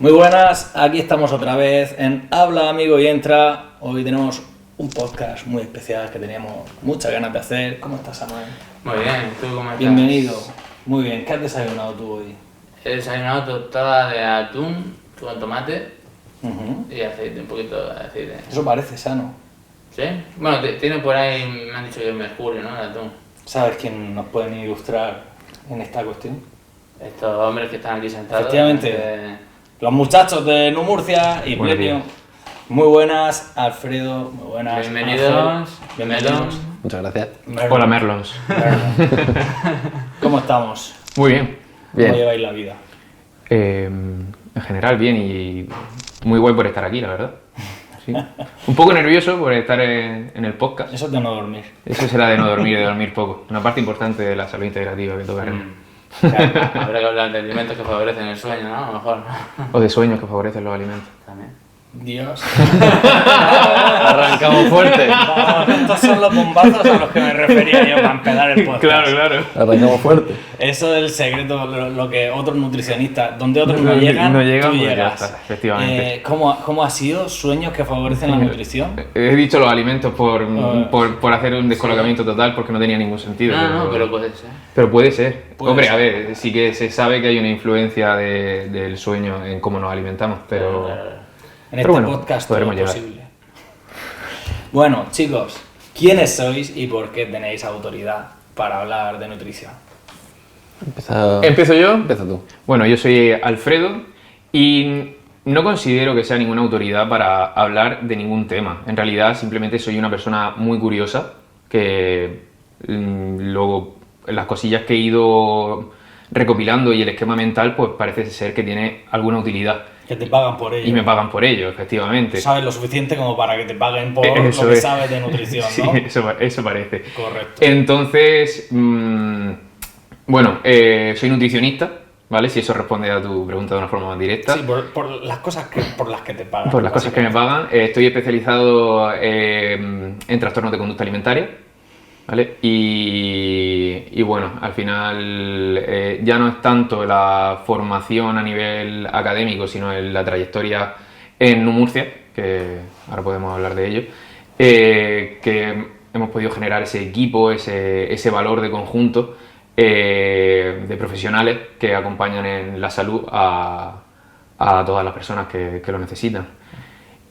Muy buenas, aquí estamos otra vez en Habla Amigo y Entra. Hoy tenemos un podcast muy especial que teníamos muchas ganas de hacer. ¿Cómo estás, Samuel? Muy bien, ¿tú cómo estás? Bienvenido. Muy bien, ¿qué has desayunado tú hoy? He desayunado tostada de atún con tomate y aceite, un poquito de aceite. Eso parece sano. ¿Sí? Bueno, tiene por ahí, me han dicho que es mercurio, ¿no? El atún. ¿Sabes quién nos pueden ilustrar en esta cuestión? Estos hombres que están aquí sentados. Efectivamente. Los muchachos de Numurcia y Buenos Plenio. días. Muy buenas, Alfredo. Muy buenas. Bienvenidos. Ángel. Bienvenidos. Muchas gracias. Merlon. Hola, Merlons. Merlon. ¿Cómo estamos? Muy bien. ¿Cómo lleváis la vida? En general, bien y muy guay por estar aquí, la verdad. Sí. Un poco nervioso por estar en el podcast. Eso es de no dormir. Eso será de no dormir, de dormir poco. Una parte importante de la salud integrativa que tocaremos. Claro, habrá que hablar de alimentos que favorecen el sueño, ¿no? A lo mejor. O de sueños que favorecen los alimentos. También. Dios. Arrancamos fuerte. Vamos, estos son los bombazos a los que me refería yo para empezar el podcast. Claro. Arrancamos fuerte. Eso es el secreto, lo que otros nutricionistas, donde otros no llegan, no llegan, tú pues ya llegas. está, efectivamente. ¿Cómo ha sido sueños que favorecen la nutrición? He dicho los alimentos por hacer un descolocamiento total porque no tenía ningún sentido. No, pero puede ser. Pero puede ser. Puede Hombre, ser. a ver, sí que se sabe que hay una influencia del sueño en cómo nos alimentamos, pero... En este Pero bueno, podcast todo es podremos llegar. posible. Bueno, chicos, ¿quiénes sois y por qué tenéis autoridad para hablar de nutrición? ¿Empiezo yo? Empieza tú. Bueno, yo soy Alfredo y no considero que sea ninguna autoridad para hablar de ningún tema. En realidad, simplemente soy una persona muy curiosa que luego las cosillas que he ido recopilando y el esquema mental, pues parece ser que tiene alguna utilidad. Que te pagan por ello. Y me pagan por ello, efectivamente. Sabes lo suficiente como para que te paguen por Eso lo que es. sabes de nutrición, Sí, ¿no? eso parece. Correcto. Entonces, bueno, soy nutricionista, ¿vale? Si eso responde a tu pregunta de una forma más directa. Sí, por las cosas por las que te pagan. Por las cosas que me pagan. Estoy especializado en trastornos de conducta alimentaria, ¿vale? Y bueno, al final ya no es tanto la formación a nivel académico, sino la trayectoria en Numurcia, que ahora podemos hablar de ello, que hemos podido generar ese equipo, ese valor de conjunto de profesionales que acompañan en la salud a todas las personas que lo necesitan.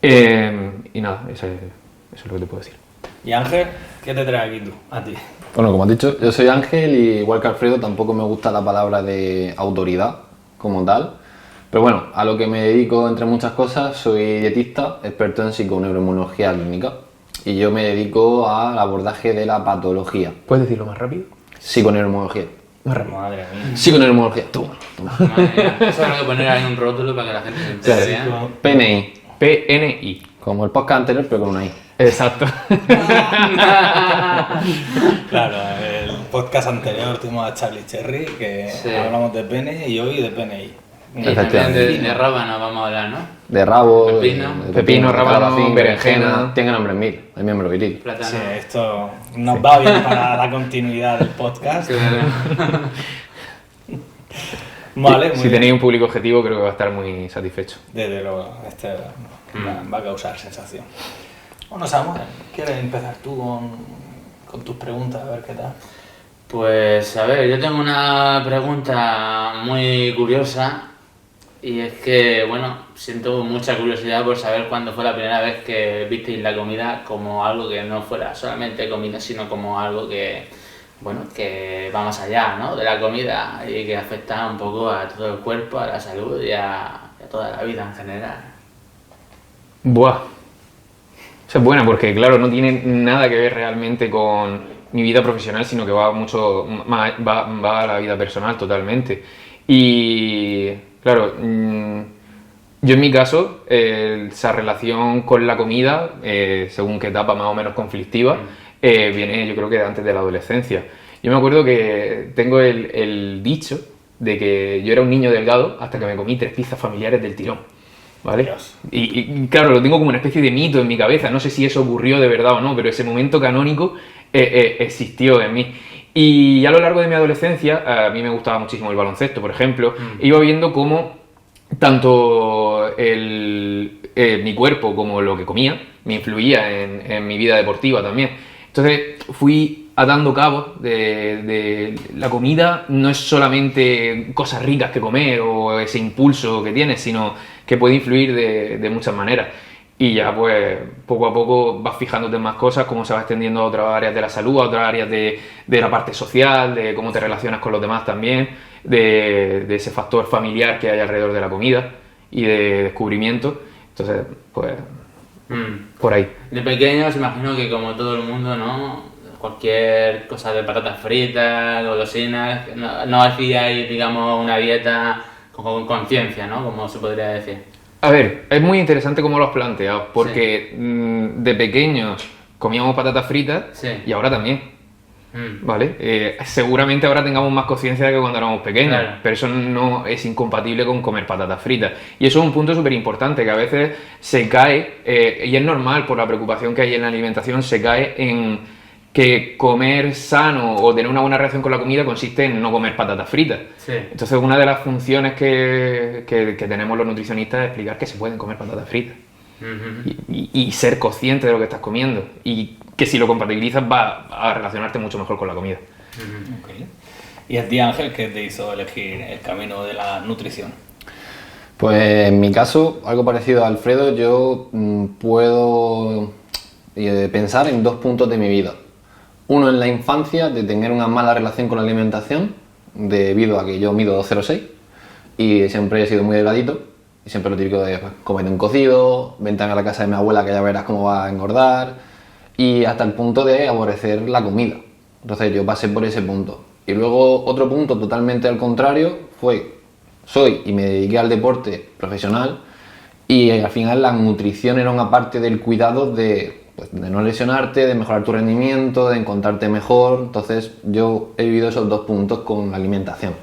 Y nada, eso es lo que te puedo decir. Y Ángel, ¿qué te trae aquí tú? A ti. Bueno, como has dicho, yo soy Ángel y igual que Alfredo tampoco me gusta la palabra de autoridad como tal. Pero bueno, a lo que me dedico entre muchas cosas, soy dietista, experto en psiconeuroinmunología clínica. Y yo me dedico al abordaje de la patología. ¿Puedes decirlo más rápido? Psiconeuroinmunología. Madre mía. Psiconeuroinmunología. Toma. Madre mía. Eso habrá que poner ahí un rótulo para que la gente se entere. ¿eh? PNI. PNI. Como el podcast anterior, pero con una I. Exacto. Claro, el podcast anterior tuvimos a Charlie Cherry, que Sí. hablamos de pene y hoy de PNI. Y también de rábano vamos a hablar, ¿no? De rabo, Pepino. de Pepino, rábano, calabacín, berenjena. Tiene nombres mil, hay miembro viril. Plátano. Sí, esto nos va bien para la continuidad del podcast. Claro. Vale, muy Si bien. tenéis un público objetivo, creo que va a estar muy satisfecho. Desde luego, va a causar sensación. Bueno, Samuel, ¿quieres empezar tú con tus preguntas? A ver qué tal. Pues a ver, yo tengo una pregunta muy curiosa y es que, bueno, siento mucha curiosidad por saber cuándo fue la primera vez que visteis la comida como algo que no fuera solamente comida, sino como algo que, bueno, que va más allá, ¿no? De la comida y que afecta un poco a todo el cuerpo, a la salud y a toda la vida en general. Buah. Esa es buena porque, claro, no tiene nada que ver realmente con mi vida profesional, sino que va mucho más, va a la vida personal totalmente. Y, claro, yo en mi caso, esa relación con la comida, según qué etapa más o menos conflictiva, viene yo creo que antes de la adolescencia. Yo me acuerdo que tengo el dicho de que yo era un niño delgado hasta que me comí 3 pizzas familiares del tirón. ¿Vale? Dios. Y claro, lo tengo como una especie de mito en mi cabeza, no sé si eso ocurrió de verdad o no, pero ese momento canónico existió en mí. Y a lo largo de mi adolescencia, a mí me gustaba muchísimo el baloncesto, por ejemplo, iba viendo cómo tanto mi cuerpo como lo que comía me influía en mi vida deportiva también. Entonces fui atando cabos de la comida, no es solamente cosas ricas que comer o ese impulso que tienes, sino que puede influir de muchas maneras. Y ya pues poco a poco vas fijándote en más cosas, cómo se va extendiendo a otras áreas de la salud, a otras áreas de la parte social, de cómo te relacionas con los demás también, de ese factor familiar que hay alrededor de la comida y de descubrimiento. Entonces, pues, por ahí. De pequeños imagino que como todo el mundo, ¿no? Cualquier cosa de patatas fritas, golosinas, no hacíais, digamos, una dieta con conciencia, ¿no? Como se podría decir. A ver, es muy interesante cómo lo has planteado, porque de pequeños comíamos patatas fritas Sí. y ahora también. ¿Vale? Seguramente ahora tengamos más conciencia de que cuando éramos pequeños, Claro. pero eso no es incompatible con comer patatas fritas. Y eso es un punto súper importante, que a veces se cae, y es normal por la preocupación que hay en la alimentación, se cae en que comer sano o tener una buena relación con la comida consiste en no comer patatas fritas. Sí. Entonces una de las funciones que tenemos los nutricionistas es explicar que se pueden comer patatas fritas. Y ser consciente de lo que estás comiendo, y que si lo compatibilizas va a relacionarte mucho mejor con la comida. Ok. ¿Y a ti, Ángel, qué te hizo elegir el camino de la nutrición? Pues en mi caso, algo parecido a Alfredo, yo puedo pensar en 2 puntos de mi vida. Uno en la infancia, de tener una mala relación con la alimentación, debido a que yo mido 2,06 y siempre he sido muy delgadito. Y siempre lo típico de pues, comer un cocido, vente a la casa de mi abuela que ya verás cómo va a engordar, y hasta el punto de aborrecer la comida. Entonces yo pasé por ese punto. Y luego otro punto totalmente al contrario soy y me dediqué al deporte profesional, y al final la nutrición era una parte del cuidado de no lesionarte, de mejorar tu rendimiento, de encontrarte mejor. Entonces yo he vivido esos 2 puntos con la alimentación.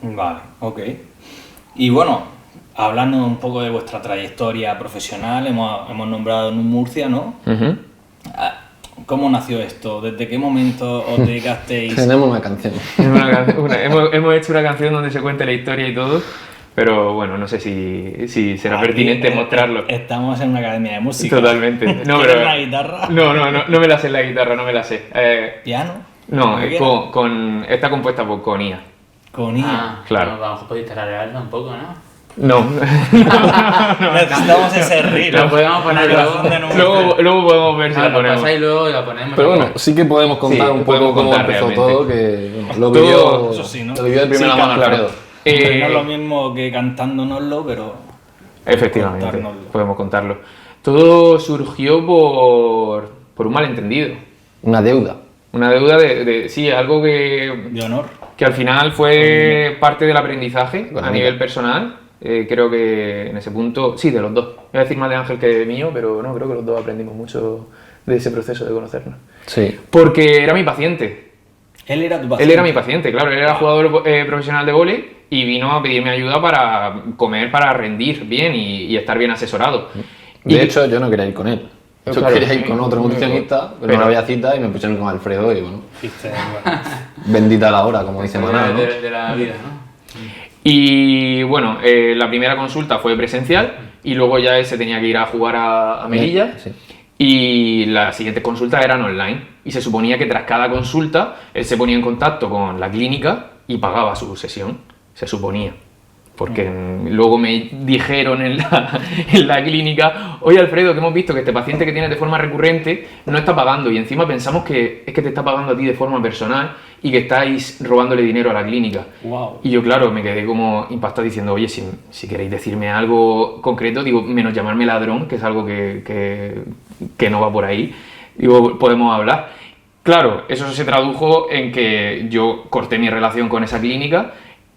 Vale, ok. Y bueno, hablando un poco de vuestra trayectoria profesional, hemos nombrado NUM Murcia, ¿no? ¿Cómo nació esto? ¿Desde qué momento os dedicasteis? Tenemos una canción. Hemos hecho una canción donde se cuenta la historia y todo, pero bueno, no sé si será Aquí, pertinente mostrarlo. Estamos en una academia de música. Totalmente. No, ¿Quieres pero una guitarra? no me la sé la guitarra, no me la sé. ¿Piano? No, ¿Qué quieres? está compuesta por con IA. Con IA. Claro. Bueno, a lo mejor podéis tararearla un poco, ¿no? No. Necesitamos ese ritmo. Lo podemos poner luego podemos ver si Ahora la lo ponemos. pasáis luego y la ponemos. Pero bueno, sí que podemos contar Sí, un podemos poco cómo contar empezó realmente. todo, que bueno, lo Todo, vivió, eso sí, ¿no? lo vivió de primera Sí, mano claro. Alfredo. No es lo mismo que cantándonoslo, pero... Efectivamente, contárnoslo. podemos contarlo. Todo surgió por un malentendido. Una deuda. Una deuda sí, algo que De honor. al final fue parte del aprendizaje a Económico. nivel personal. Creo que en ese punto, sí, de los dos. Voy a decir más de Ángel que de mío, pero no, creo que los dos aprendimos mucho de ese proceso de conocernos. Sí. Porque era mi paciente. Él era tu paciente. Él era mi paciente, claro, él era jugador profesional de vóley y vino a pedirme ayuda para comer, para rendir bien y estar bien asesorado. De hecho, yo no quería ir con él. Yo Claro. quería ir con otro nutricionista, pero no había cita y me pusieron con Alfredo y bueno, Dijiste, bueno, bendita la hora, como dice Manuel, ¿no? de la vida, ¿no? Y bueno, la primera consulta fue presencial y luego ya él se tenía que ir a jugar a Melilla. Sí. Y las siguientes consultas eran online. Y se suponía que tras cada consulta él se ponía en contacto con la clínica y pagaba su sesión. Se suponía. Porque luego me dijeron en la clínica: oye Alfredo, que hemos visto que este paciente que tienes de forma recurrente no está pagando y encima pensamos que es que te está pagando a ti de forma personal y que estáis robándole dinero a la clínica. wow. Y yo, claro, me quedé como impactado diciendo: oye, si queréis decirme algo concreto, digo, menos llamarme ladrón, que es algo que no va por ahí, digo, podemos hablar. Claro, eso se tradujo en que yo corté mi relación con esa clínica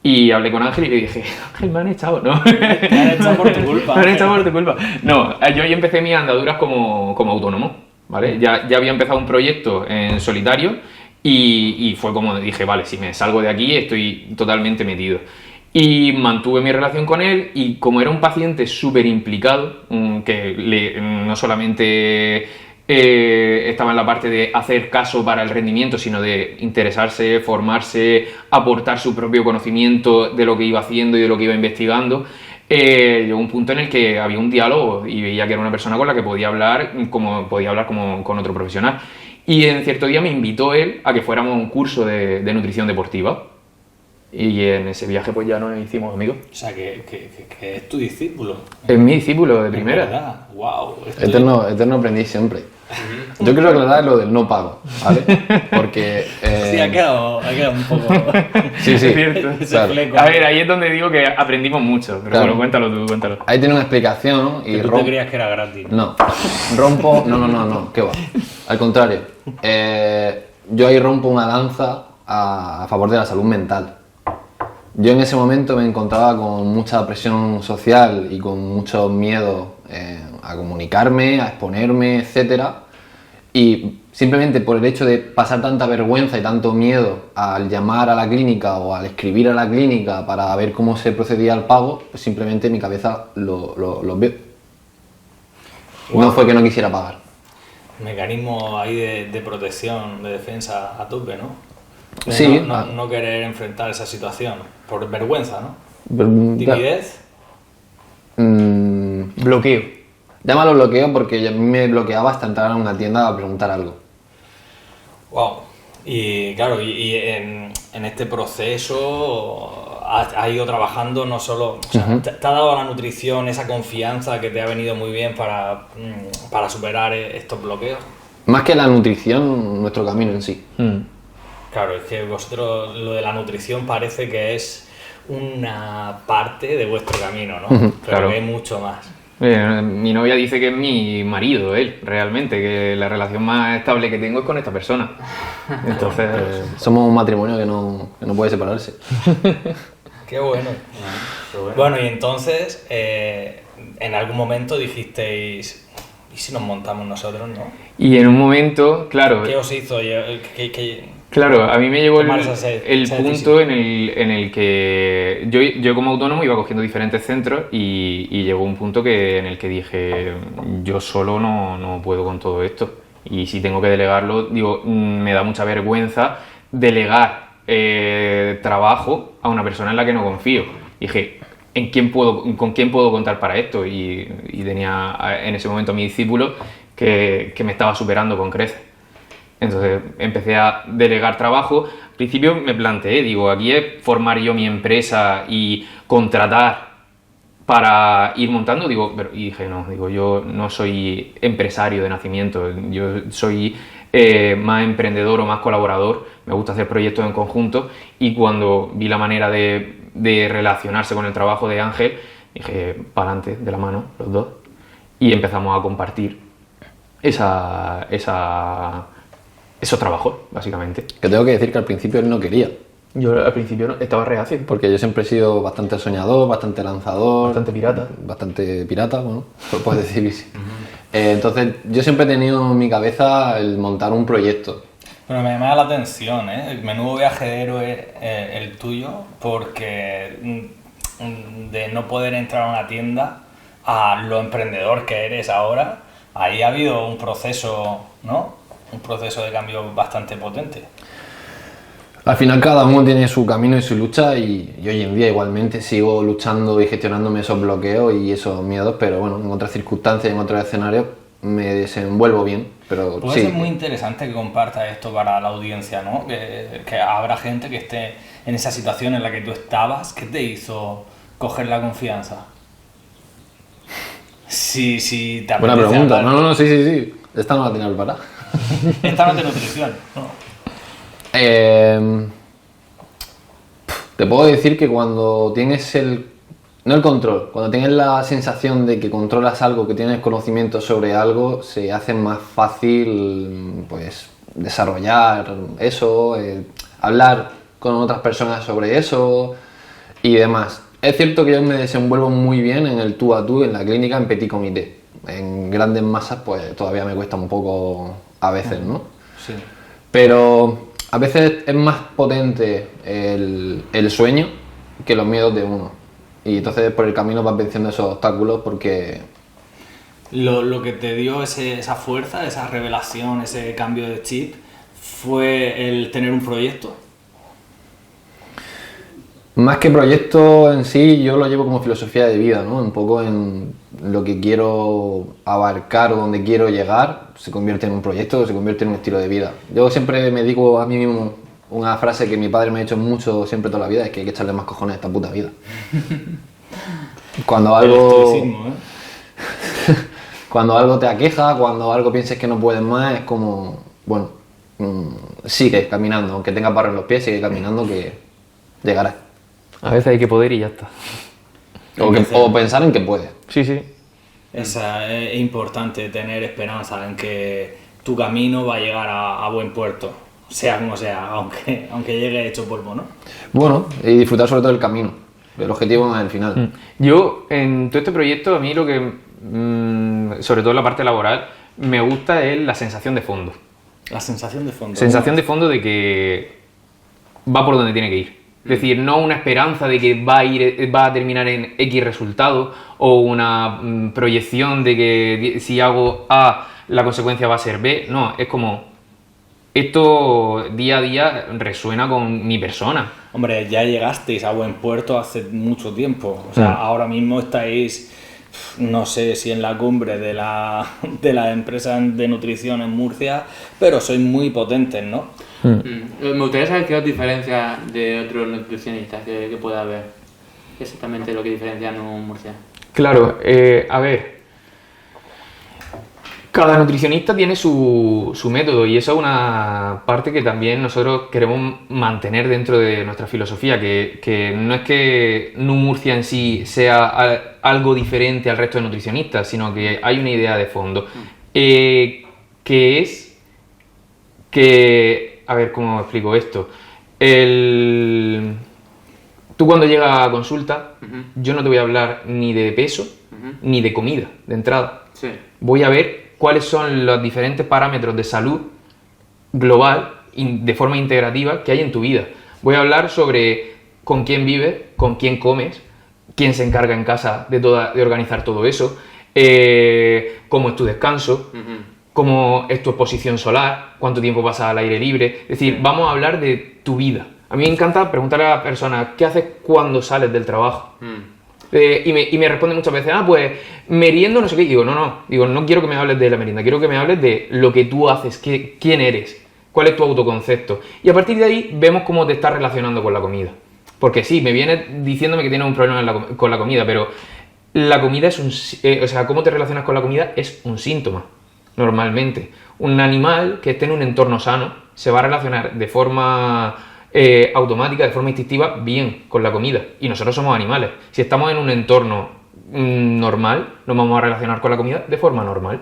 y hablé con Ángel y le dije: Ángel, me han echado, ¿no? Me han echado por tu culpa. Me han echado por tu culpa. No, yo ya empecé mis andaduras como autónomo, ¿vale? Ya había empezado un proyecto en solitario y fue como dije: vale, si me salgo de aquí estoy totalmente metido. Y mantuve mi relación con él y como era un paciente súper implicado, que no solamente estaba en la parte de hacer caso para el rendimiento, sino de interesarse, formarse, aportar su propio conocimiento de lo que iba haciendo y de lo que iba investigando, llegó un punto en el que había un diálogo y veía que era una persona con la que podía hablar como con otro profesional. Y en cierto día me invitó él a que fuéramos a un curso de nutrición deportiva. Y en ese viaje pues ya nos hicimos amigos. O sea, que es tu discípulo. Es mi discípulo de primera. ¿Verdad? Wow. Eterno aprendiz siempre. Yo quiero aclarar lo del no pago, ¿vale? Porque... Sí, ha quedado un poco... Sí, sí, Es cierto. ese claro. fleco. A ver, ahí es donde digo que aprendimos mucho. Pero Claro. bueno, cuéntalo tú, cuéntalo. Ahí tiene una explicación y Que tú te rompo... creías que era gratis. No, no, ¿qué va? Al contrario, yo ahí rompo una lanza a favor de la salud mental. Yo en ese momento me encontraba con mucha presión social y con mucho miedo a comunicarme, a exponerme, etcétera. Y simplemente por el hecho de pasar tanta vergüenza y tanto miedo al llamar a la clínica o al escribir a la clínica para ver cómo se procedía al pago, pues simplemente mi cabeza lo vio. No fue que no quisiera pagar. Mecanismo ahí de protección, de defensa a tope, ¿no? De Sí. no querer enfrentar esa situación. Por vergüenza, ¿no? Pero, Timidez. Bloqueo. Llámalo bloqueo porque a mí me bloqueaba hasta entrar a una tienda a preguntar algo. Wow. Y claro, y en este proceso has ido trabajando no solo... O sea, te ha dado la nutrición esa confianza que te ha venido muy bien para superar estos bloqueos. Más que la nutrición, nuestro camino en sí. Claro, es que vosotros lo de la nutrición parece que es una parte de vuestro camino, ¿no? Pero claro. que hay mucho más. Mi novia dice que es mi marido, él, realmente, que la relación más estable que tengo es con esta persona. Entonces, Somos un matrimonio que no puede separarse. Qué bueno. Bueno, y entonces, en algún momento dijisteis, ¿y si nos montamos nosotros, no? y en un momento, claro, ¿Qué os hizo? claro, a mí me llegó tomar el esa punto decisión? en el que yo como autónomo iba cogiendo diferentes centros y llegó un punto en el que dije, yo solo no puedo con todo esto. Y si tengo que delegarlo, digo, me da mucha vergüenza delegar trabajo a una persona en la que no confío. Dije, ¿con quién puedo contar para esto? Y tenía en ese momento a mi discípulo que me estaba superando con creces. Entonces empecé a delegar trabajo. Al principio me planteé, digo, aquí es formar yo mi empresa y contratar para ir montando, y dije, no, yo no soy empresario de nacimiento, yo soy más emprendedor o más colaborador, me gusta hacer proyectos en conjunto, y cuando vi la manera de relacionarse con el trabajo de Ángel, dije, para adelante, de la mano, los dos, y empezamos a compartir esos trabajos, básicamente. Que tengo que decir que al principio él no quería. Yo al principio estaba reacio. Porque yo siempre he sido bastante soñador, bastante lanzador. Bastante pirata. Bastante pirata, bueno, lo puedes decir. Sí. Entonces, yo siempre he tenido en mi cabeza el montar un proyecto. Pero me llama la atención, ¿eh? El menudo viajero es el tuyo, porque de no poder entrar a una tienda a lo emprendedor que eres ahora, ahí ha habido un proceso, ¿no? Un proceso de cambio bastante potente. Al final cada uno tiene su camino y su lucha y hoy en día igualmente sigo luchando y gestionándome esos bloqueos y esos miedos, pero bueno, en otras circunstancias y en otros escenarios me desenvuelvo bien, pero Puede sí. ser muy interesante que compartas esto para la audiencia, ¿no? Que habrá gente que esté en esa situación en la que tú estabas. ¿Qué te hizo coger la confianza? Si te Buena apetece pregunta. hablar. No, sí. Esta no la tenía preparada. Esta no es de nutrición, ¿no? Te puedo decir que cuando tienes no el control, cuando tienes la sensación de que controlas algo, que tienes conocimiento sobre algo, se hace más fácil pues desarrollar eso, hablar con otras personas sobre eso y demás. Es cierto que yo me desenvuelvo muy bien en el tú a tú en la clínica en petit comité. En grandes masas pues todavía me cuesta un poco a veces, ¿no? Sí. Pero a veces es más potente el sueño que los miedos de uno. Y entonces por el camino vas venciendo esos obstáculos porque... Lo que te dio esa fuerza, esa revelación, ese cambio de chip, fue el tener un proyecto. Más que proyecto en sí, yo lo llevo como filosofía de vida, ¿no? Un poco en lo que quiero abarcar o donde quiero llegar, se convierte en un proyecto, se convierte en un estilo de vida. Yo siempre me digo a mí mismo una frase que mi padre me ha dicho mucho siempre toda la vida, es que hay que echarle más cojones a esta puta vida. Cuando algo... Cuando algo te aqueja, cuando algo pienses que no puedes más, es como, bueno, sigue caminando, aunque tengas barro en los pies, sigue caminando que llegarás. A veces hay que poder y ya está. O pensar en que puedes. Sí, sí. Es importante tener esperanza en que tu camino va a llegar a buen puerto, sea como sea, aunque llegue hecho polvo, ¿no? Bueno, y disfrutar sobre todo el camino. El objetivo es el final. Yo, en todo este proyecto, a mí lo que, sobre todo en la parte laboral, me gusta es la sensación de fondo. La sensación de fondo. Sensación de fondo de que va por donde tiene que ir. Es decir, no una esperanza de que va a terminar en X resultado o una proyección de que si hago A, la consecuencia va a ser B. No, es como, esto día a día resuena con mi persona. Hombre, ya llegasteis a buen puerto hace mucho tiempo. O sea, ahora mismo estáis, no sé si en la cumbre de la empresa de nutrición en Murcia, pero sois muy potentes, ¿no? Me gustaría saber qué os diferencia de otros nutricionistas que pueda haber. ¿Qué es exactamente lo que diferencia a Murcia? Claro, a ver, cada nutricionista tiene su método y esa es una parte que también nosotros queremos mantener dentro de nuestra filosofía, que no es que Murcia en sí sea algo diferente al resto de nutricionistas, sino que hay una idea de fondo, que es que, a ver cómo explico esto, tú cuando llegas a consulta, yo no te voy a hablar ni de peso, ni de comida, de entrada. Sí. Voy a ver cuáles son los diferentes parámetros de salud global, de forma integrativa, que hay en tu vida. Voy a hablar sobre con quién vives, con quién comes, quién se encarga en casa de organizar todo eso, cómo es tu descanso, cómo es tu exposición solar, cuánto tiempo pasas al aire libre. Es decir, vamos a hablar de tu vida. A mí me encanta preguntarle a la persona, ¿qué haces cuando sales del trabajo? Y me responde muchas veces, pues meriendo no sé qué. Y digo, no quiero que me hables de la merienda, quiero que me hables de lo que tú haces, quién eres, cuál es tu autoconcepto. Y a partir de ahí vemos cómo te estás relacionando con la comida. Porque sí, me vienes diciéndome que tienes un problema con la comida, pero la comida es o sea, cómo te relacionas con la comida es un síntoma, normalmente. Un animal que esté en un entorno sano se va a relacionar de forma automática, de forma instintiva, bien con la comida. Y nosotros somos animales. Si estamos en un entorno normal, nos vamos a relacionar con la comida de forma normal.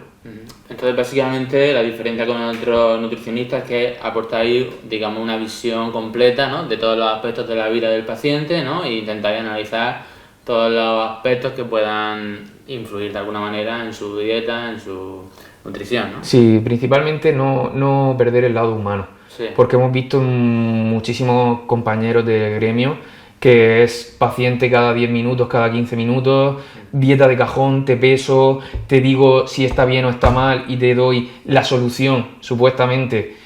Entonces, básicamente, la diferencia con otros nutricionistas es que aportáis, digamos, una visión completa, ¿no?, de todos los aspectos de la vida del paciente, ¿no?, e intentáis analizar todos los aspectos que puedan influir de alguna manera en su dieta, en su nutrición, ¿no? Sí, principalmente no perder el lado humano. Sí. Porque hemos visto muchísimos compañeros de gremio que es paciente cada 10 minutos, cada 15 minutos, dieta de cajón, te peso, te digo si está bien o está mal y te doy la solución, supuestamente.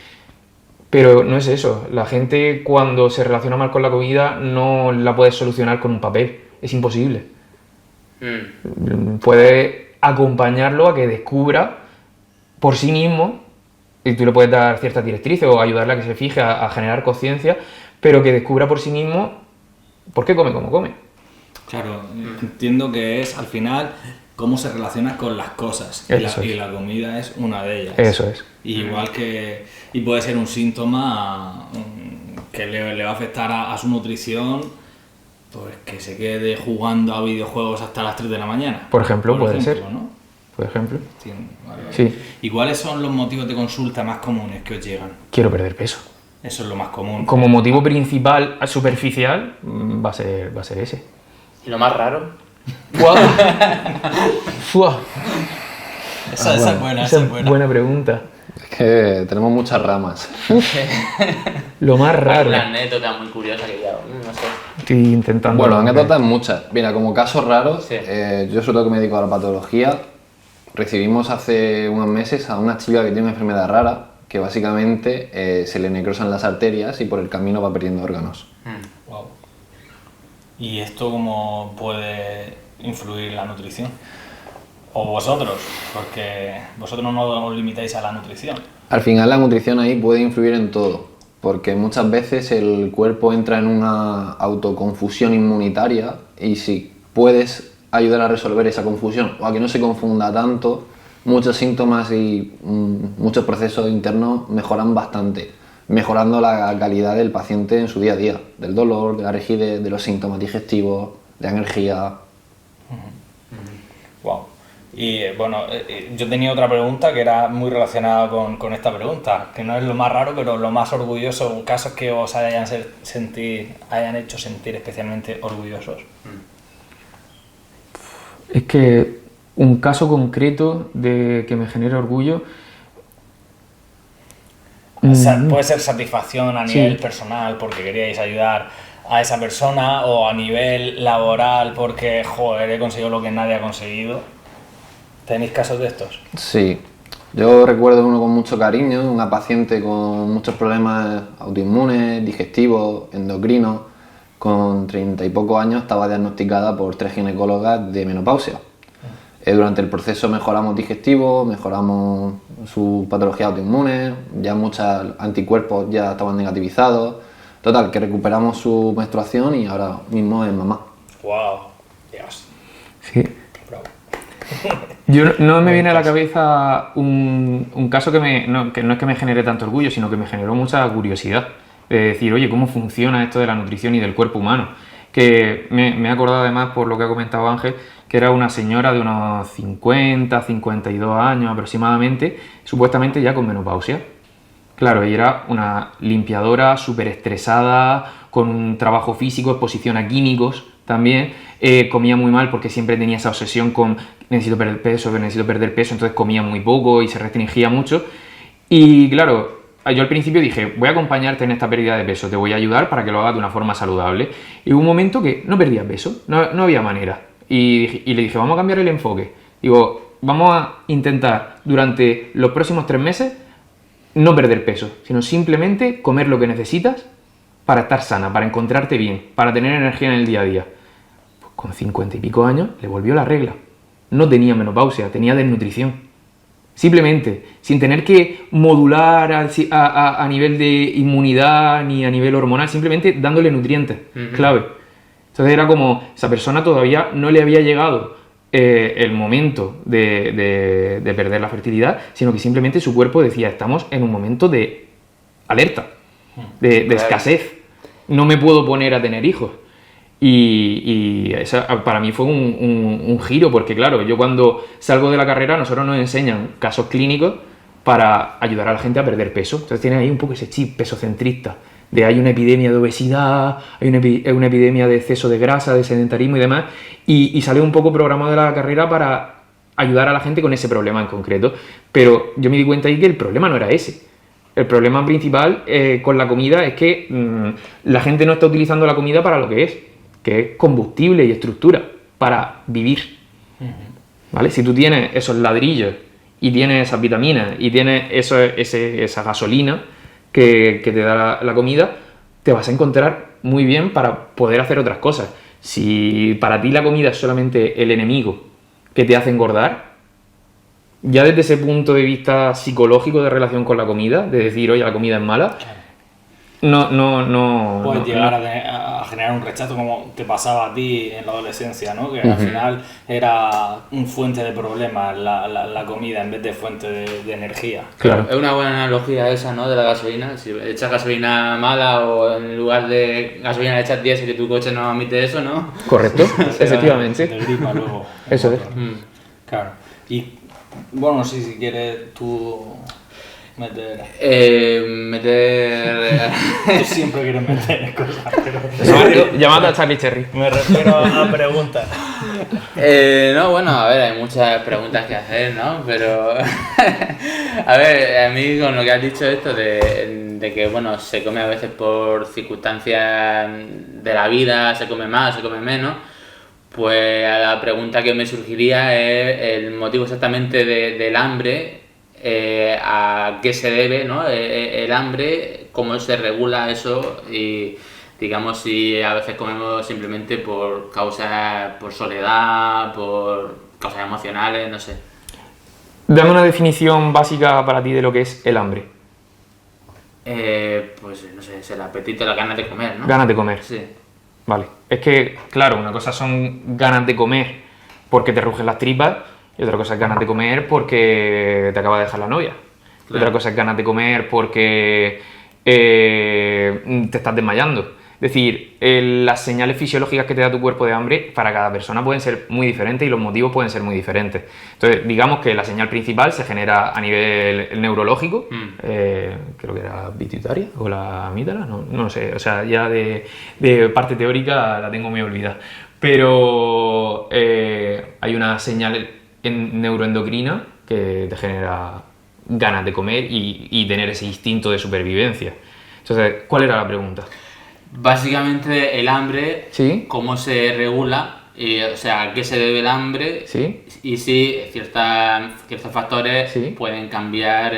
Pero no es eso. La gente cuando se relaciona mal con la comida no la puedes solucionar con un papel. Es imposible. Puedes acompañarlo a que descubra por sí mismo, y tú le puedes dar ciertas directrices o ayudarle a que se fije a generar conciencia, pero que descubra por sí mismo por qué come como come. Claro, entiendo que es al final cómo se relaciona con las cosas, y la comida es una de ellas. Eso es. Igual que, y puede ser un síntoma que le va a afectar a su nutrición, pues que se quede jugando a videojuegos hasta las 3 de la mañana. Por ejemplo, puede ser. ¿no? Por ejemplo. Sí, vale. Sí. ¿Y cuáles son los motivos de consulta más comunes que os llegan? Quiero perder peso. Eso es lo más común. Como motivo principal, superficial, va a ser ese. ¿Y lo más raro? ¡Guau! ¡Fua! Esa es buena, esa es buena. Buena pregunta. Es que tenemos muchas ramas. Lo más raro. Una anécdota muy curiosa que ya, no sé. Estoy intentando... Bueno, anécdotas muchas. Mira, como casos raros, Sí. yo sobre todo que me dedico a la patología, recibimos hace unos meses a una chica que tiene una enfermedad rara, que básicamente se le necrosan las arterias y por el camino va perdiendo órganos. Wow. ¿Y esto cómo puede influir en la nutrición? O vosotros, porque vosotros no os limitáis a la nutrición. Al final la nutrición ahí puede influir en todo, porque muchas veces el cuerpo entra en una autoconfusión inmunitaria y si puedes ayudar a resolver esa confusión o a que no se confunda tanto, muchos síntomas y muchos procesos internos mejoran bastante, mejorando la calidad del paciente en su día a día, del dolor, de la rigidez, de los síntomas digestivos, de la energía. Wow. Y bueno, yo tenía otra pregunta que era muy relacionada con esta pregunta, que no es lo más raro, pero lo más orgulloso, casos que os hayan hecho sentir especialmente orgullosos. Es que un caso concreto de que me genere orgullo... Puede ser satisfacción a nivel Sí. personal porque queríais ayudar a esa persona, o a nivel laboral porque, joder, he conseguido lo que nadie ha conseguido. ¿Tenéis casos de estos? Sí, yo recuerdo uno con mucho cariño, una paciente con muchos problemas autoinmunes, digestivos, endocrinos, con 30 y pocos años, estaba diagnosticada por 3 ginecólogas de menopausia. Durante el proceso mejoramos digestivo, mejoramos su patología autoinmune, ya muchos anticuerpos ya estaban negativizados. Total, que recuperamos su menstruación y ahora mismo es mamá. ¡Wow! Dios. Sí. Bravo. No me viene a la cabeza un caso que no es que me genere tanto orgullo, sino que me generó mucha curiosidad. De decir, oye, ¿cómo funciona esto de la nutrición y del cuerpo humano? Que me he acordado además, por lo que ha comentado Ángel, que era una señora de unos 50, 52 años aproximadamente, supuestamente ya con menopausia. Claro, ella era una limpiadora súper estresada, con un trabajo físico, exposición a químicos también. Comía muy mal porque siempre tenía esa obsesión con necesito perder peso, entonces comía muy poco y se restringía mucho. Y claro, yo al principio dije, voy a acompañarte en esta pérdida de peso, te voy a ayudar para que lo hagas de una forma saludable. Y hubo un momento que no perdía peso, no había manera. Y le dije, vamos a cambiar el enfoque. Digo, vamos a intentar durante los próximos 3 meses no perder peso, sino simplemente comer lo que necesitas para estar sana, para encontrarte bien, para tener energía en el día a día. Pues con 50 y pico años le volvió la regla. No tenía menopausia, tenía desnutrición. Simplemente, sin tener que modular a nivel de inmunidad ni a nivel hormonal, simplemente dándole nutrientes, clave. Entonces era como, esa persona todavía no le había llegado el momento de perder la fertilidad, sino que simplemente su cuerpo decía, estamos en un momento de alerta, de escasez, no me puedo poner a tener hijos. Y esa para mí fue un giro, porque claro, yo cuando salgo de la carrera, nosotros nos enseñan casos clínicos para ayudar a la gente a perder peso. Entonces tiene ahí un poco ese chip pesocentrista, de hay una epidemia de obesidad, hay una epidemia de exceso de grasa, de sedentarismo y demás, y sale un poco programado de la carrera para ayudar a la gente con ese problema en concreto. Pero yo me di cuenta ahí que el problema no era ese. El problema principal con la comida es que la gente no está utilizando la comida para lo que es combustible y estructura, para vivir. ¿Vale? Si tú tienes esos ladrillos y tienes esas vitaminas y tienes esa gasolina que te da la comida, te vas a encontrar muy bien para poder hacer otras cosas. Si para ti la comida es solamente el enemigo que te hace engordar, ya desde ese punto de vista psicológico de relación con la comida, de decir, oye, la comida es mala, no puedes llegar a generar un rechazo como te pasaba a ti en la adolescencia, ¿no? Que al final era un fuente de problemas la comida en vez de fuente de energía. Claro. Es una buena analogía esa, ¿no? De la gasolina. Si echas gasolina mala o en lugar de gasolina le echas diésel y tu coche no admite eso, ¿no? Correcto, efectivamente. Te gripa luego. Eso es. Claro. Y bueno, no sé si quieres tú meter... Tú siempre quieres meter cosas, pero... Llamando a Charlie Cherry. Me refiero a preguntas. No, bueno, a ver, hay muchas preguntas que hacer, ¿no? Pero, a ver, a mí con lo que has dicho esto de que, bueno, se come a veces por circunstancias de la vida, se come más, se come menos, pues a la pregunta que me surgiría es el motivo exactamente del hambre, a qué se debe, ¿no? El hambre, cómo se regula eso y digamos, si a veces comemos simplemente por causas, por soledad, por causas emocionales, no sé. Dame una definición básica para ti de lo que es el hambre. Pues no sé, es el apetito, las ganas de comer, ¿no? Ganas de comer. Sí. Vale. Es que, claro, una cosa son ganas de comer porque te rugen las tripas y otra cosa es ganas de comer porque te acaba de dejar la novia. Claro. Otra cosa es ganas de comer porque te estás desmayando. Es decir, las señales fisiológicas que te da tu cuerpo de hambre para cada persona pueden ser muy diferentes y los motivos pueden ser muy diferentes. Entonces, digamos que la señal principal se genera a nivel neurológico, creo que era pituitaria o la amígdala, no sé, o sea, ya de parte teórica la tengo muy olvidada. Pero hay una señal neuroendocrina que te genera ganas de comer y tener ese instinto de supervivencia. Entonces, ¿cuál era la pregunta? Básicamente el hambre, ¿Sí? cómo se regula, o sea, a qué se debe el hambre, ¿Sí? y si ciertos factores Sí. pueden cambiar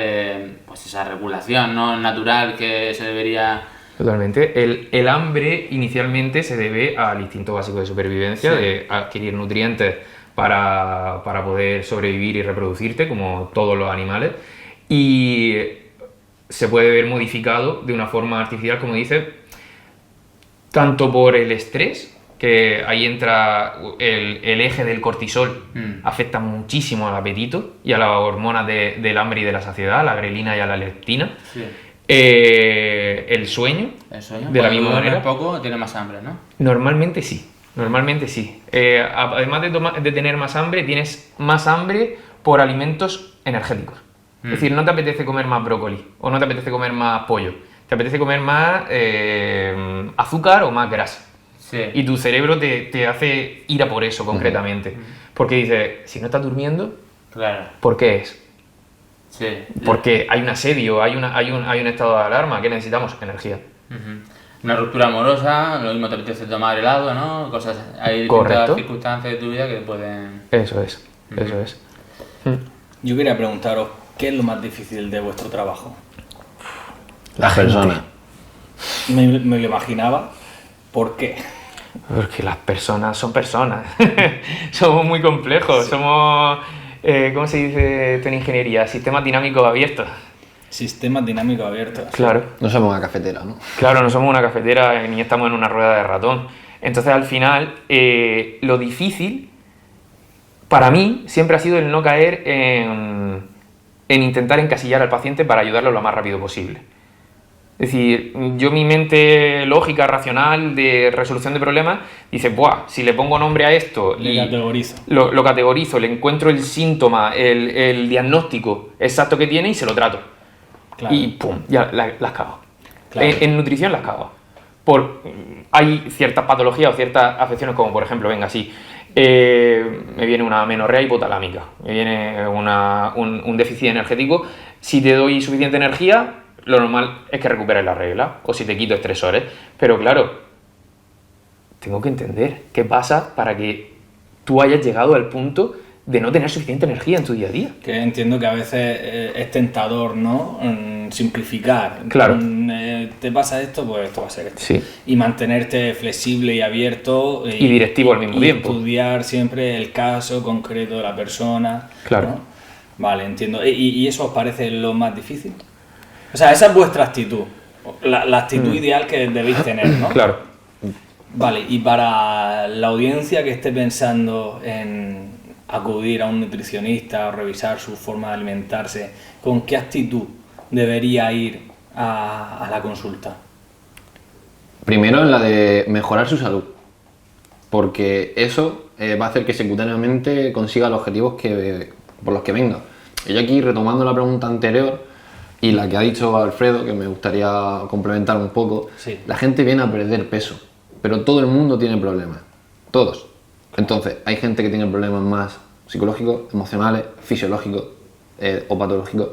pues esa regulación, ¿no?, natural que se debería... Totalmente. El hambre inicialmente se debe al instinto básico de supervivencia, Sí. de adquirir nutrientes para poder sobrevivir y reproducirte, como todos los animales, y se puede ver modificado de una forma artificial, como dices, tanto por el estrés, que ahí entra el eje del cortisol, afecta muchísimo al apetito y a las hormonas del hambre y de la saciedad, a la grelina y a la leptina. Sí. El sueño, El sueño, de la cuando misma duermes manera. poco, tiene más hambre, ¿no? Normalmente sí, normalmente sí. Además de tener más hambre, tienes más hambre por alimentos energéticos. Es decir, no te apetece comer más brócoli o no te apetece comer más pollo. Te apetece comer más azúcar o más grasa. Sí. Y tu cerebro te hace ir a por eso concretamente. Porque dice, si no estás durmiendo, Claro. ¿por qué es? Sí. Porque hay un asedio, hay un estado de alarma. ¿Qué necesitamos? Energía. Ujú. Una ruptura amorosa, lo mismo te apetece tomar helado, ¿no? Cosas, hay distintas Correcto. circunstancias de tu vida que pueden... Eso es, eso es. Yo quería preguntaros, ¿qué es lo más difícil de vuestro trabajo? Las personas. Me lo imaginaba. ¿Por qué? Porque las personas son personas. Somos muy complejos. Somos, ¿cómo se dice esto en ingeniería? Sistemas dinámicos abiertos. Sistemas dinámicos abiertos. Claro. No somos una cafetera, ¿no? Claro, no somos una cafetera ni estamos en una rueda de ratón. Entonces, al final, lo difícil para mí siempre ha sido el no caer en intentar encasillar al paciente para ayudarlo lo más rápido posible. Es decir, yo mi mente lógica, racional, de resolución de problemas, dice, ¡buah! Si le pongo nombre a esto Le y categorizo. lo categorizo, le encuentro el síntoma, el diagnóstico exacto que tiene y se lo trato. Claro. Y ¡pum! Ya las cago. Claro. En nutrición las cago. Hay ciertas patologías o ciertas afecciones, como por ejemplo, venga, sí, me viene una amenorrea hipotalámica, me viene un déficit energético. Si te doy suficiente energía, lo normal es que recuperes la regla, o si te quito estresores. Pero claro, tengo que entender qué pasa para que tú hayas llegado al punto de no tener suficiente energía en tu día a día. Que entiendo que a veces es tentador, ¿no? Simplificar. Claro. Te pasa esto, pues esto va a ser esto. Sí. Y mantenerte flexible y abierto. Y directivo al mismo y tiempo. estudiar siempre el caso concreto de la persona. Claro. ¿no? Vale, entiendo. ¿Y eso os parece lo más difícil? O sea, esa es vuestra actitud. La actitud ideal que debéis tener, ¿no? Claro. Vale, y para la audiencia que esté pensando en acudir a un nutricionista o revisar su forma de alimentarse, ¿con qué actitud debería ir a la consulta? Primero en la de mejorar su salud, porque eso va a hacer que secundariamente consiga los objetivos por los que venga. Y yo aquí, retomando la pregunta anterior y la que ha dicho Alfredo, que me gustaría complementar un poco, Sí. la gente viene a perder peso, pero todo el mundo tiene problemas, todos. Entonces, hay gente que tiene problemas más psicológicos, emocionales, fisiológicos o patológicos.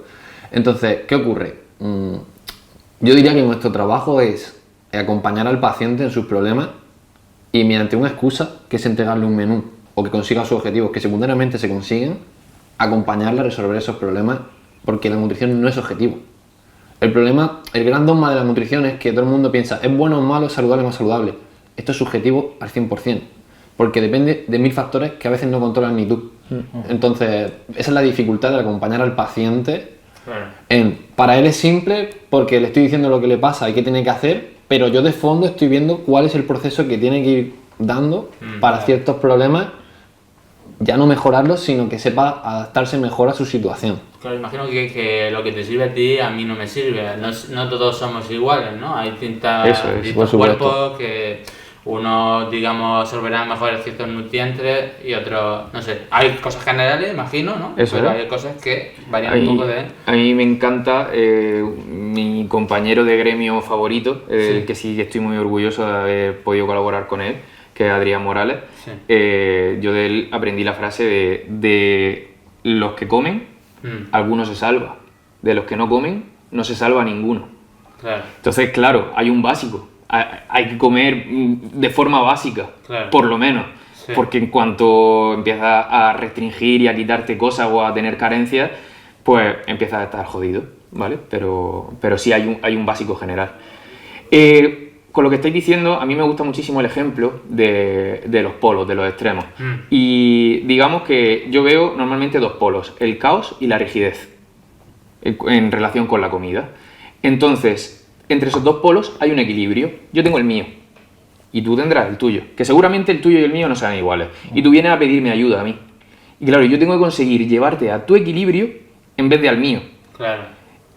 Entonces, ¿qué ocurre? Yo diría que nuestro trabajo es acompañar al paciente en sus problemas y mediante una excusa, que es entregarle un menú o que consiga sus objetivos que secundariamente se consiguen, acompañarle a resolver esos problemas, porque la nutrición no es objetivo. El problema, el gran dogma de la nutrición es que todo el mundo piensa, ¿es bueno o malo, saludable o más saludable? Esto es subjetivo al 100%, porque depende de 1000 factores que a veces no controlas ni tú. Entonces, esa es la dificultad de acompañar al paciente. Para él es simple porque le estoy diciendo lo que le pasa y qué tiene que hacer, pero yo de fondo estoy viendo cuál es el proceso que tiene que ir dando para ciertos problemas, ya no mejorarlos, sino que sepa adaptarse mejor a su situación. Claro, imagino que lo que te sirve a mí no me sirve. No todos somos iguales, ¿no? Hay distintos cuerpos que unos, digamos, absorberán mejor ciertos nutrientes y otros, no sé. Hay cosas generales, imagino, ¿no? Pero hay cosas que varían un poco de... A mí me encanta mi compañero de gremio favorito, que sí que estoy muy orgulloso de haber podido colaborar con él, que es Adrián Morales. Sí. Yo de él aprendí la frase de los que comen, algunos se salva. De los que no comen, no se salva ninguno. Claro. Entonces, claro, hay un básico. Hay que comer de forma básica, claro, por lo menos. Sí. Porque en cuanto empiezas a restringir y a quitarte cosas o a tener carencias, pues empiezas a estar jodido, ¿vale? Pero sí hay un básico general. Con lo que estáis diciendo, a mí me gusta muchísimo el ejemplo de los polos, de los extremos. Y digamos que yo veo normalmente dos polos, el caos y la rigidez, en relación con la comida. Entonces, entre esos dos polos hay un equilibrio. Yo tengo el mío y tú tendrás el tuyo, que seguramente el tuyo y el mío no sean iguales. Y tú vienes a pedirme ayuda a mí. Y claro, yo tengo que conseguir llevarte a tu equilibrio en vez de al mío. Claro.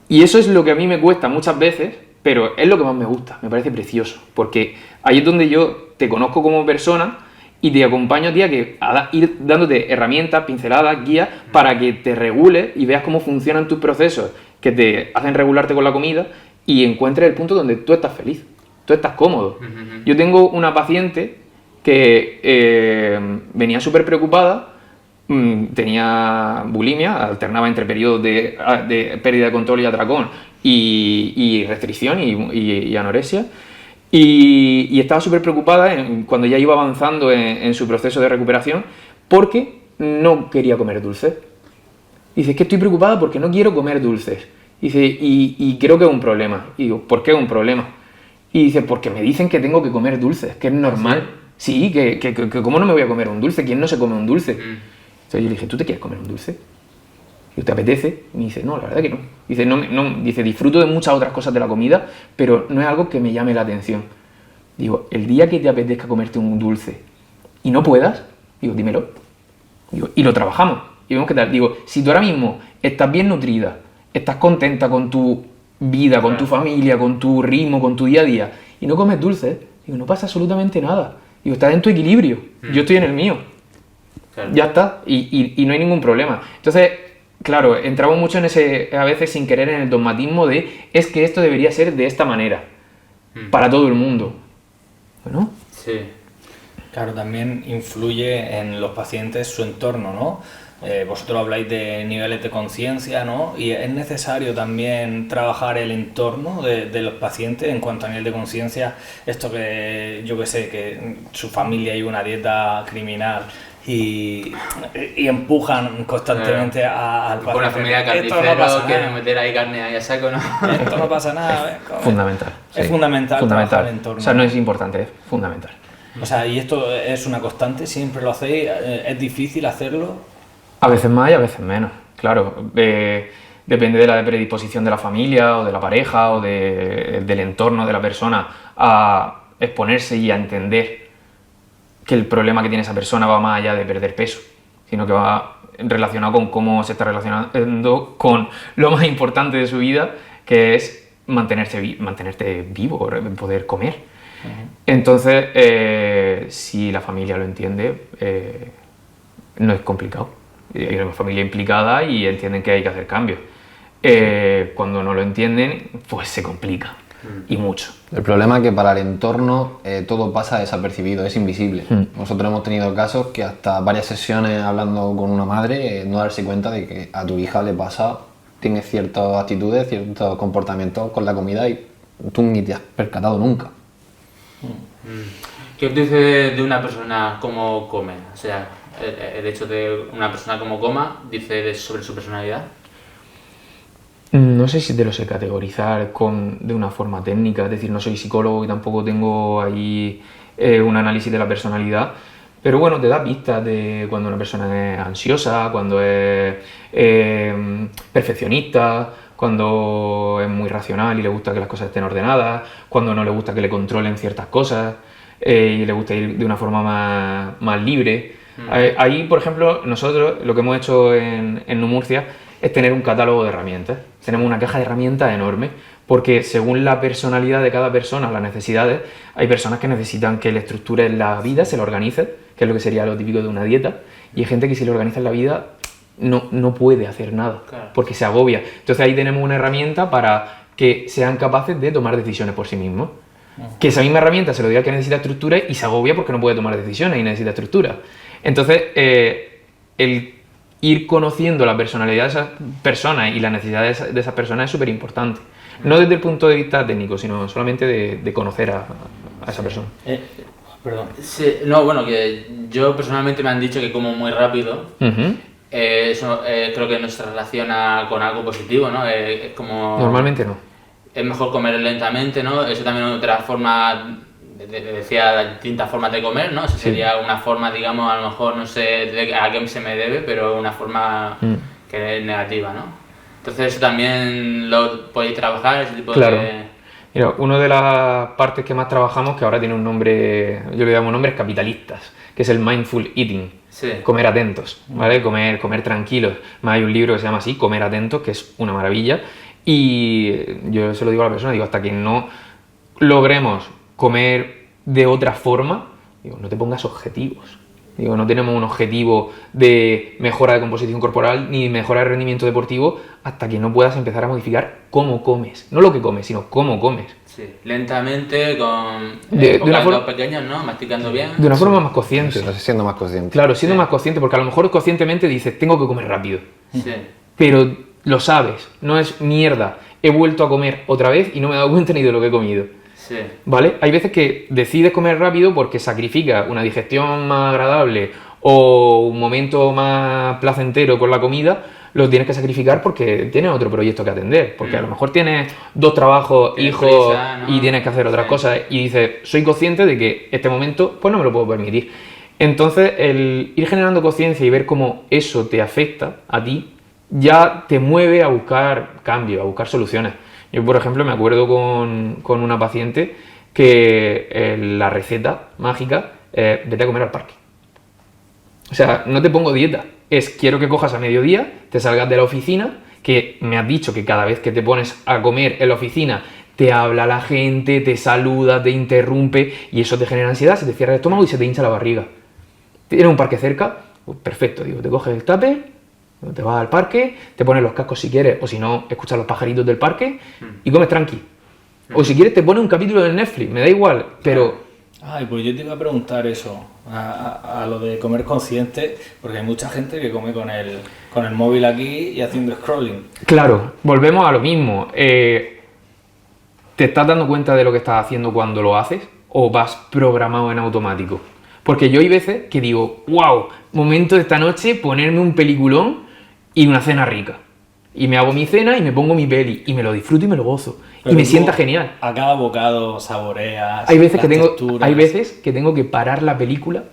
Y eso es lo que a mí me cuesta muchas veces, pero es lo que más me gusta, me parece precioso, porque ahí es donde yo te conozco como persona y te acompaño a ti a ir dándote herramientas, pinceladas, guías, para que te regules y veas cómo funcionan tus procesos que te hacen regularte con la comida y encuentres el punto donde tú estás feliz, tú estás cómodo. Yo tengo una paciente que venía súper preocupada, tenía bulimia, alternaba entre periodos de pérdida de control y atracón y restricción y anorexia, y estaba súper preocupada cuando ya iba avanzando en su proceso de recuperación porque no quería comer dulces. Dice, es que estoy preocupada porque no quiero comer dulces. Dice, y creo que es un problema. Y digo, ¿por qué es un problema? Y dice, porque me dicen que tengo que comer dulces, que es normal. Sí, que ¿cómo no me voy a comer un dulce? ¿Quién no se come un dulce? Entonces yo le dije, ¿tú te quieres comer un dulce? Y ¿te apetece? Y me dice, no, la verdad que no. Dice, dice, disfruto de muchas otras cosas de la comida, pero no es algo que me llame la atención. Digo, el día que te apetezca comerte un dulce y no puedas, digo, dímelo. Digo, y lo trabajamos. Y vemos qué tal. Digo, si tú ahora mismo estás bien nutrida, estás contenta con tu vida, con tu familia, con tu ritmo, con tu día a día, y no comes dulces, digo, no pasa absolutamente nada. Digo, estás en tu equilibrio, yo estoy en el mío. Claro. Ya está, y no hay ningún problema. Entonces, claro, entramos mucho en ese, a veces sin querer, en el dogmatismo de, es que esto debería ser de esta manera, para todo el mundo. Bueno. Sí. Claro, también influye en los pacientes su entorno, ¿no? Vosotros habláis de niveles de conciencia, ¿no? Y es necesario también trabajar el entorno de los pacientes en cuanto a nivel de conciencia. Esto que, yo que sé, que su familia lleva una dieta criminal y empujan constantemente al paciente. Una familia carnicero no quieren meter ahí carne ahí a saco, ¿no? Esto no pasa nada. Fundamental. Es fundamental trabajar el entorno. O sea, no es importante, es fundamental. O sea, ¿y esto es una constante? ¿Siempre lo hacéis? ¿Es difícil hacerlo? A veces más y a veces menos, claro. Depende de la predisposición de la familia o de la pareja o del entorno de la persona a exponerse y a entender que el problema que tiene esa persona va más allá de perder peso, sino que va relacionado con cómo se está relacionando con lo más importante de su vida, que es mantenerte vivo, poder comer. Entonces, si la familia lo entiende, no es complicado. Hay una familia implicada y entienden que hay que hacer cambios. Cuando no lo entienden, pues se complica, y mucho. El problema es que para el entorno todo pasa desapercibido, es invisible. Nosotros hemos tenido casos que hasta varias sesiones hablando con una madre, no darse cuenta de que a tu hija le pasa, tiene ciertas actitudes, ciertos comportamientos con la comida y tú ni te has percatado nunca. ¿Qué os dice de una persona cómo come? O sea, el hecho de una persona como coma, dice sobre su personalidad. No sé si te lo sé categorizar de una forma técnica, es decir, no soy psicólogo y tampoco tengo ahí un análisis de la personalidad, pero bueno, te da pistas de cuando una persona es ansiosa, cuando es perfeccionista, cuando es muy racional y le gusta que las cosas estén ordenadas, cuando no le gusta que le controlen ciertas cosas y le gusta ir de una forma más libre. Ahí, por ejemplo, nosotros lo que hemos hecho en Numurcia es tener un catálogo de herramientas. Tenemos una caja de herramientas enorme, porque según la personalidad de cada persona, las necesidades, hay personas que necesitan que le estructures la vida, se lo organice, que es lo que sería lo típico de una dieta, y hay gente que si le organiza la vida no puede hacer nada, Claro. porque se agobia. Entonces ahí tenemos una herramienta para que sean capaces de tomar decisiones por sí mismos. Que esa misma herramienta se lo diga que necesita estructura y se agobia porque no puede tomar decisiones y necesita estructura. Entonces, el ir conociendo la personalidad de esas personas y las necesidades de esas personas es súper importante. No desde el punto de vista técnico, sino solamente de conocer a esa persona. Perdón. Sí, no, bueno, que yo personalmente me han dicho que como muy rápido. Ujú. Eso creo que no se relaciona con algo positivo, ¿no? Es como... Normalmente no. Es mejor comer lentamente, ¿no? Eso también es otra forma, decía, distintas formas de comer, ¿no? Eso sería una forma, digamos, a lo mejor, no sé a qué se me debe, pero una forma que es negativa, ¿no? Entonces eso también lo podéis trabajar, ese tipo Claro. de... Mira, una de las partes que más trabajamos, que ahora tiene un nombre, yo le llamo nombres capitalistas, que es el mindful eating. Sí. Comer atentos, ¿vale? Comer tranquilos. Más hay un libro que se llama así, Comer atentos, que es una maravilla. Y yo se lo digo a la persona, digo, hasta que no logremos comer de otra forma, digo, no te pongas objetivos. Digo, no tenemos un objetivo de mejora de composición corporal ni mejora de rendimiento deportivo hasta que no puedas empezar a modificar cómo comes. No lo que comes, sino cómo comes. Sí, lentamente, con De una forma- pequeños, ¿no? Masticando bien. De una forma más consciente. Estás siendo más consciente. Claro, siendo más consciente, porque a lo mejor conscientemente dices, tengo que comer rápido. Sí. Pero lo sabes, no es mierda. He vuelto a comer otra vez y no me he dado cuenta ni de lo que he comido. Sí. ¿Vale? Hay veces que decides comer rápido porque sacrificas una digestión más agradable o un momento más placentero con la comida, lo tienes que sacrificar porque tienes otro proyecto que atender. Porque a lo mejor tienes 2 trabajos, Tienes hijos prisa, ¿no? y tienes que hacer otras Sí. cosas y dices, soy consciente de que este momento pues no me lo puedo permitir. Entonces, el ir generando conciencia y ver cómo eso te afecta a ti, ya te mueve a buscar cambios, a buscar soluciones. Yo, por ejemplo, me acuerdo con una paciente que la receta mágica es vete a comer al parque. O sea, no te pongo dieta, es quiero que cojas a mediodía, te salgas de la oficina, que me has dicho que cada vez que te pones a comer en la oficina te habla la gente, te saluda, te interrumpe y eso te genera ansiedad, se te cierra el estómago y se te hincha la barriga. ¿Tienes un parque cerca? Pues perfecto, digo, te coges el tupper, te vas al parque, te pones los cascos si quieres, o si no, escuchas los pajaritos del parque y comes tranqui. O si quieres te pones un capítulo de Netflix, me da igual, pero Ay, pues yo te iba a preguntar eso, a lo de comer consciente, porque hay mucha gente que come con el móvil aquí y haciendo scrolling. claro, volvemos a lo mismo. ¿Te estás dando cuenta de lo que estás haciendo cuando lo haces o vas programado en automático? Porque yo hay veces que digo, wow, momento de esta noche ponerme un peliculón y una cena rica. Y me hago mi cena y me pongo mi peli y me lo disfruto y me lo gozo. Pero y me tú sienta genial. A cada bocado saboreas. Hay veces, las que tengo, texturas, hay veces que tengo que parar la película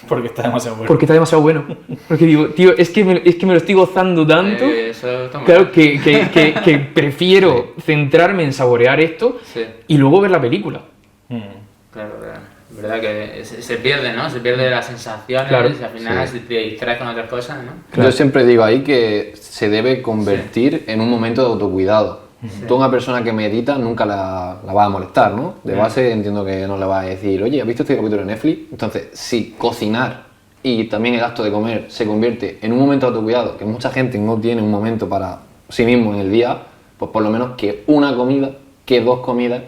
porque está demasiado bueno. porque está demasiado bueno. Porque digo, tío, es que me lo estoy gozando tanto. Eso está muy Claro, bien. que prefiero centrarme en saborear esto Sí. y luego ver la película. Claro, claro. Es verdad que se pierde, ¿no? Se pierde las sensaciones Claro, y al final se te distraes con otras cosas, ¿no? Claro. Yo siempre digo ahí que se debe convertir en un momento de autocuidado. Tú a una persona que medita nunca la vas a molestar, ¿no? De base entiendo que no le vas a decir, oye, ¿has visto este capítulo de Netflix? Entonces, si cocinar y también el acto de comer se convierte en un momento de autocuidado, que mucha gente no tiene un momento para sí mismo en el día, pues por lo menos que una comida, que 2 comidas,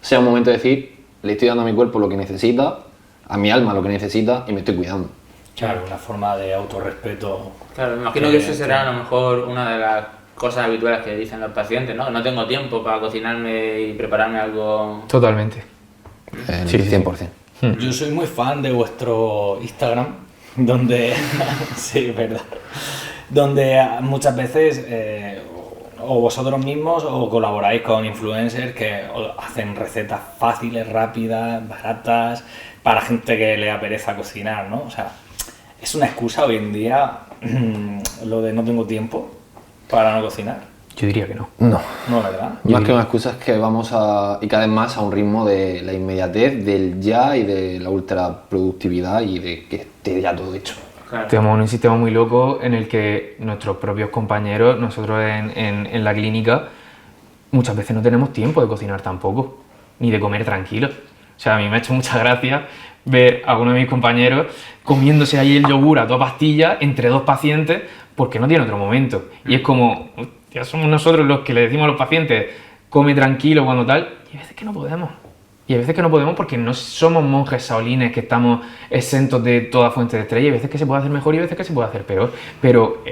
sea un momento de decir, le estoy dando a mi cuerpo lo que necesita, a mi alma lo que necesita y me estoy cuidando. Claro, una forma de autorrespeto. Claro, me imagino que eso será a lo mejor una de las cosas habituales que dicen los pacientes, ¿no? No tengo tiempo para cocinarme y prepararme algo... Totalmente. Sí, sí, sí. 100%. Yo soy muy fan de vuestro Instagram, donde, sí, es verdad, donde muchas veces o vosotros mismos o colaboráis con influencers que hacen recetas fáciles, rápidas, baratas, para gente que le apetece cocinar, ¿no? O sea, es una excusa hoy en día lo de no tengo tiempo para no cocinar. Yo diría que no. No. No, ¿verdad? Más que una excusa es que vamos y cada vez más a un ritmo de la inmediatez, del ya y de la ultraproductividad y de que esté ya todo hecho. Claro. Estamos en un sistema muy loco en el que nuestros propios compañeros, nosotros en la clínica, muchas veces no tenemos tiempo de cocinar tampoco, ni de comer tranquilos. O sea, a mí me ha hecho mucha gracia ver a uno de mis compañeros comiéndose ahí el yogur a toda pastilla entre dos pacientes porque no tiene otro momento. Y es como, ya somos nosotros los que le decimos a los pacientes, come tranquilo cuando tal, y hay veces que no podemos. Y hay veces que no podemos porque no somos monjes saolines que estamos exentos de toda fuente de estrés. Y hay veces que se puede hacer mejor y hay veces que se puede hacer peor. Pero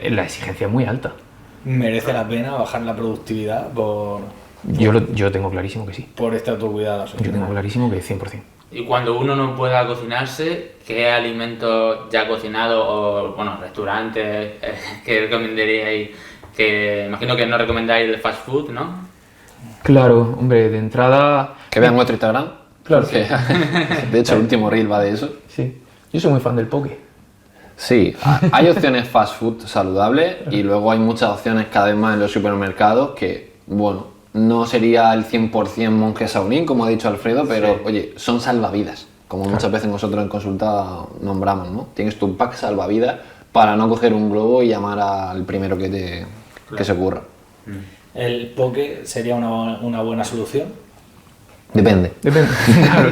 la exigencia es muy alta. ¿Merece la pena bajar la productividad Yo tengo clarísimo que sí. por este autocuidado? Yo tengo clarísimo que 100%. Y cuando uno no pueda cocinarse, ¿qué alimentos ya cocinados o, bueno, restaurantes que recomendaríais? Que imagino que no recomendáis el fast food, ¿no? Claro, hombre, de entrada... Que vean nuestro Instagram. Claro. Porque, de hecho, el último reel va de eso. Sí. Yo soy muy fan del poke. Sí, hay opciones fast food saludables y luego hay muchas opciones cada vez más en los supermercados que, bueno, no sería el 100% monje Shaolin, como ha dicho Alfredo, pero Sí. oye, son salvavidas, como muchas veces nosotros en consulta nombramos, ¿no? Tienes tu pack salvavidas para no coger un globo y llamar al primero que se ocurra. ¿El poke sería una buena solución? Depende. Depende. Claro.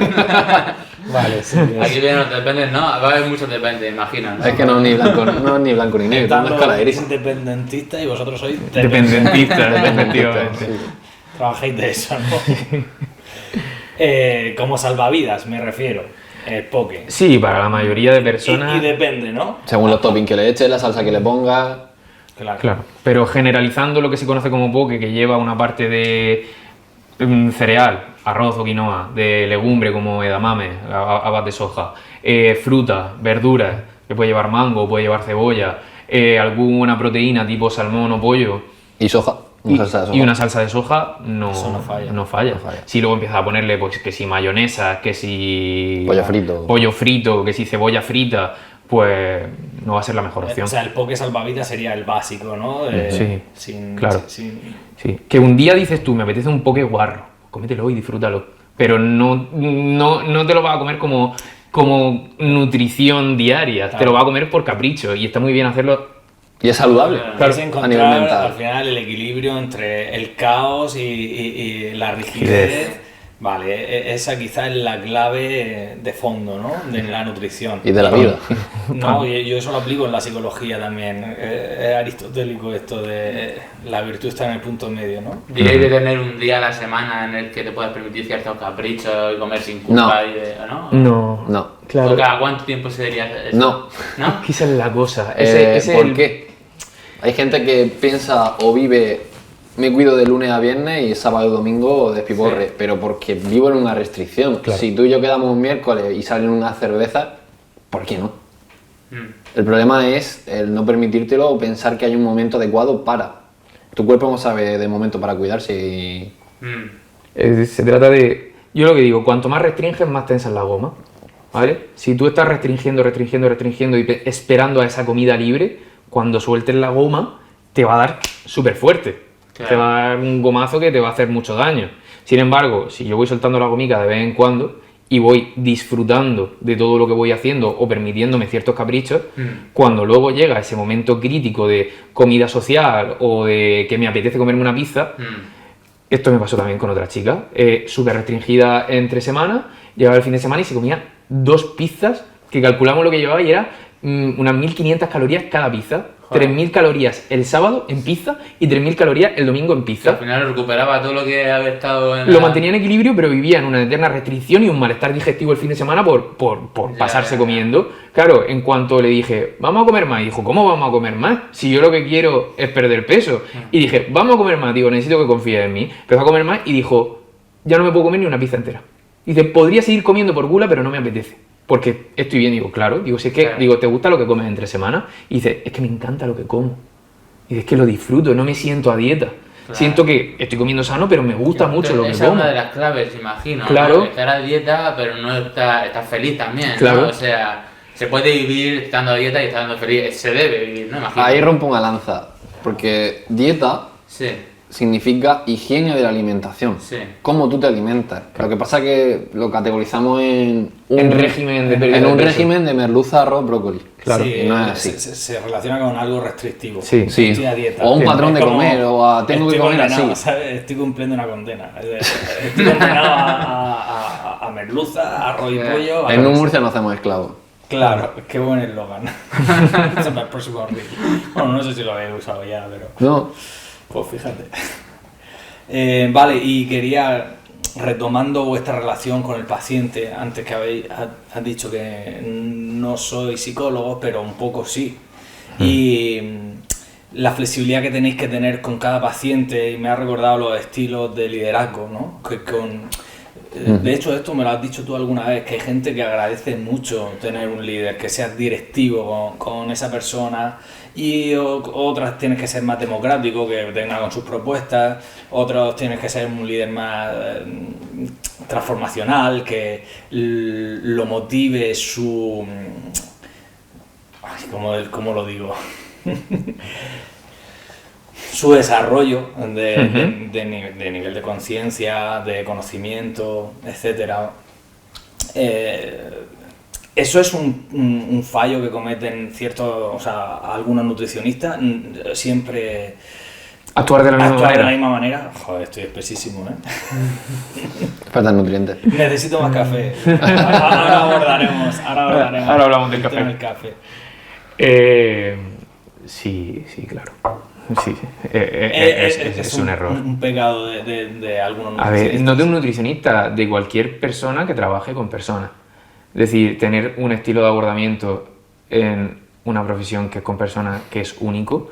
Vale, sí. Aquí vienen los dependes, ¿no? Va a haber muchos dependes, imagino, ¿no? Es que no es ni blanco ni negro, Están no es escala los gris. independentistas y vosotros sois Dependentistas, efectivamente. Trabajáis de eso, ¿no? Como salvavidas, me refiero. El poke. Sí, para la mayoría de personas... Y depende, ¿no? Según los toppings que le eches, la salsa que le pongas. Claro. Claro, pero generalizando lo que se conoce como poke, que lleva una parte de cereal, arroz o quinoa, de legumbre como edamame, habas de soja, fruta, verduras, que puede llevar mango, puede llevar cebolla, alguna proteína tipo salmón o pollo, Y soja. Salsa de soja. y una salsa de soja no, Eso no falla. no falla. No falla. Si luego empiezas a ponerle pues, que si mayonesa, que si Pollo frito. que si cebolla frita, pues no va a ser la mejor opción. O sea, el poke salvavidas sería el básico, ¿no? Sí, claro. Sí, que un día dices tú, me apetece un poke guarro, cómetelo y disfrútalo, pero no te lo vas a comer como nutrición diaria, Claro. te lo vas a comer por capricho y está muy bien hacerlo. Y es saludable. Claro, es a nivel encontrar mental. al final el equilibrio entre el caos y la rigidez. Vale, esa quizás es la clave de fondo, ¿no? De la nutrición. Y de la vida. No, y yo eso lo aplico en la psicología también. Es aristotélico esto de la virtud está en el punto medio, ¿no? ¿Diréis de tener un día a la semana en el que te puedas permitir ciertos caprichos y comer sin culpa? No. ¿No? No. Claro. ¿O cada cuánto tiempo se diría eso? No. ¿No? Esa es la cosa. ¿Por qué? Hay gente que piensa o vive, me cuido de lunes a viernes y sábado y domingo despiporre, Sí. pero porque vivo en una restricción. Claro. Si tú y yo quedamos un miércoles y salen unas cervezas, ¿por qué no? Mm. El problema es el no permitírtelo o pensar que hay un momento adecuado para. Tu cuerpo no sabe de momento para cuidarse y... Mm. Se trata de... Yo lo que digo, cuanto más restringes, más tensa es la goma, ¿vale? Si tú estás restringiendo y esperando a esa comida libre, cuando sueltes la goma, te va a dar súper fuerte. Claro. Te va a dar un gomazo que te va a hacer mucho daño. Sin embargo, si yo voy soltando la gomica de vez en cuando y voy disfrutando de todo lo que voy haciendo o permitiéndome ciertos caprichos, cuando luego llega ese momento crítico de comida social o de que me apetece comerme una pizza, esto me pasó también con otra chica, súper restringida entre semana, llegaba el fin de semana y se comía 2 pizzas, que calculamos lo que llevaba y era unas 1500 calorías cada pizza. Joder. 3000 calorías el sábado en pizza y 3000 calorías el domingo en Que al pizza. final recuperaba todo lo que había estado en Lo la- mantenía en equilibrio, pero vivía en una eterna restricción y un malestar digestivo el fin de semana por Ya, pasarse ya. comiendo. Claro, en cuanto le dije, vamos a comer más, y dijo, ¿cómo vamos a comer más? Si yo lo que quiero es perder peso. Y dije, vamos a comer más, digo, necesito que confíes en mí. Empezó a comer más y dijo, ya no me puedo comer ni una pizza entera. Dice, podría seguir comiendo por gula, pero no me apetece. Porque estoy bien, digo, claro. Digo, si es que, Claro. digo, ¿te gusta lo que comes entre semanas? Y dice, es que me encanta lo que como. Y es que lo disfruto, no me siento a dieta. Claro. Siento que estoy comiendo sano, pero me gusta mucho lo que Esa es como. una de las claves, imagino. Claro. ¿no? Estar a dieta, pero no estar feliz también. ¿no? Claro. O sea, se puede vivir estando a dieta y estando feliz. Se debe vivir, ¿no? Imagino. Ahí rompo una lanza, porque dieta Sí. significa higiene de la alimentación. Sí. Cómo tú te alimentas. Lo que pasa es que lo categorizamos en En régimen de pérdida en de un peso. régimen de merluza, arroz, brócoli. Claro, Sí, y no es así. se relaciona con algo restrictivo. Sí. Sí. Estoy a dieta. O un patrón de Es como, comer, o a tengo que estoy comer condenado, así. ¿sabes? Estoy cumpliendo una condena. Estoy condenado a merluza, a arroz y pollo. a En lo un que Murcia no hacemos esclavos. Claro, qué buen eslogan. Ese es el próximo reel. Bueno, no sé si lo habéis usado ya, pero No. pues fíjate. Vale, y quería, retomando vuestra relación con el paciente, antes que has dicho que no soy psicólogo, pero un poco sí. Y la flexibilidad que tenéis que tener con cada paciente, y me ha recordado los estilos de liderazgo, ¿no? De hecho, esto me lo has dicho tú alguna vez, que hay gente que agradece mucho tener un líder, que seas directivo con esa persona, y otras tienes que ser más democrático, que venga con sus propuestas, otros tienes que ser un líder más transformacional, que lo motive su... Ay, ¿cómo lo digo? Su desarrollo de nivel de conciencia, de conocimiento, etcétera. Eso es un fallo que cometen algunos nutricionistas, siempre Actuar de la misma actuar de la manera. misma manera. Joder, estoy espesísimo, ¿eh? Faltan nutrientes. Necesito más café. Ahora abordaremos. Ahora hablamos del el tema café. del café. Sí, claro. Sí. Es Es un error. Un pecado de algunos A ver, nutricionistas. no de un nutricionista, de cualquier persona que trabaje con personas. Es decir, tener un estilo de abordamiento en una profesión que es con personas que es único.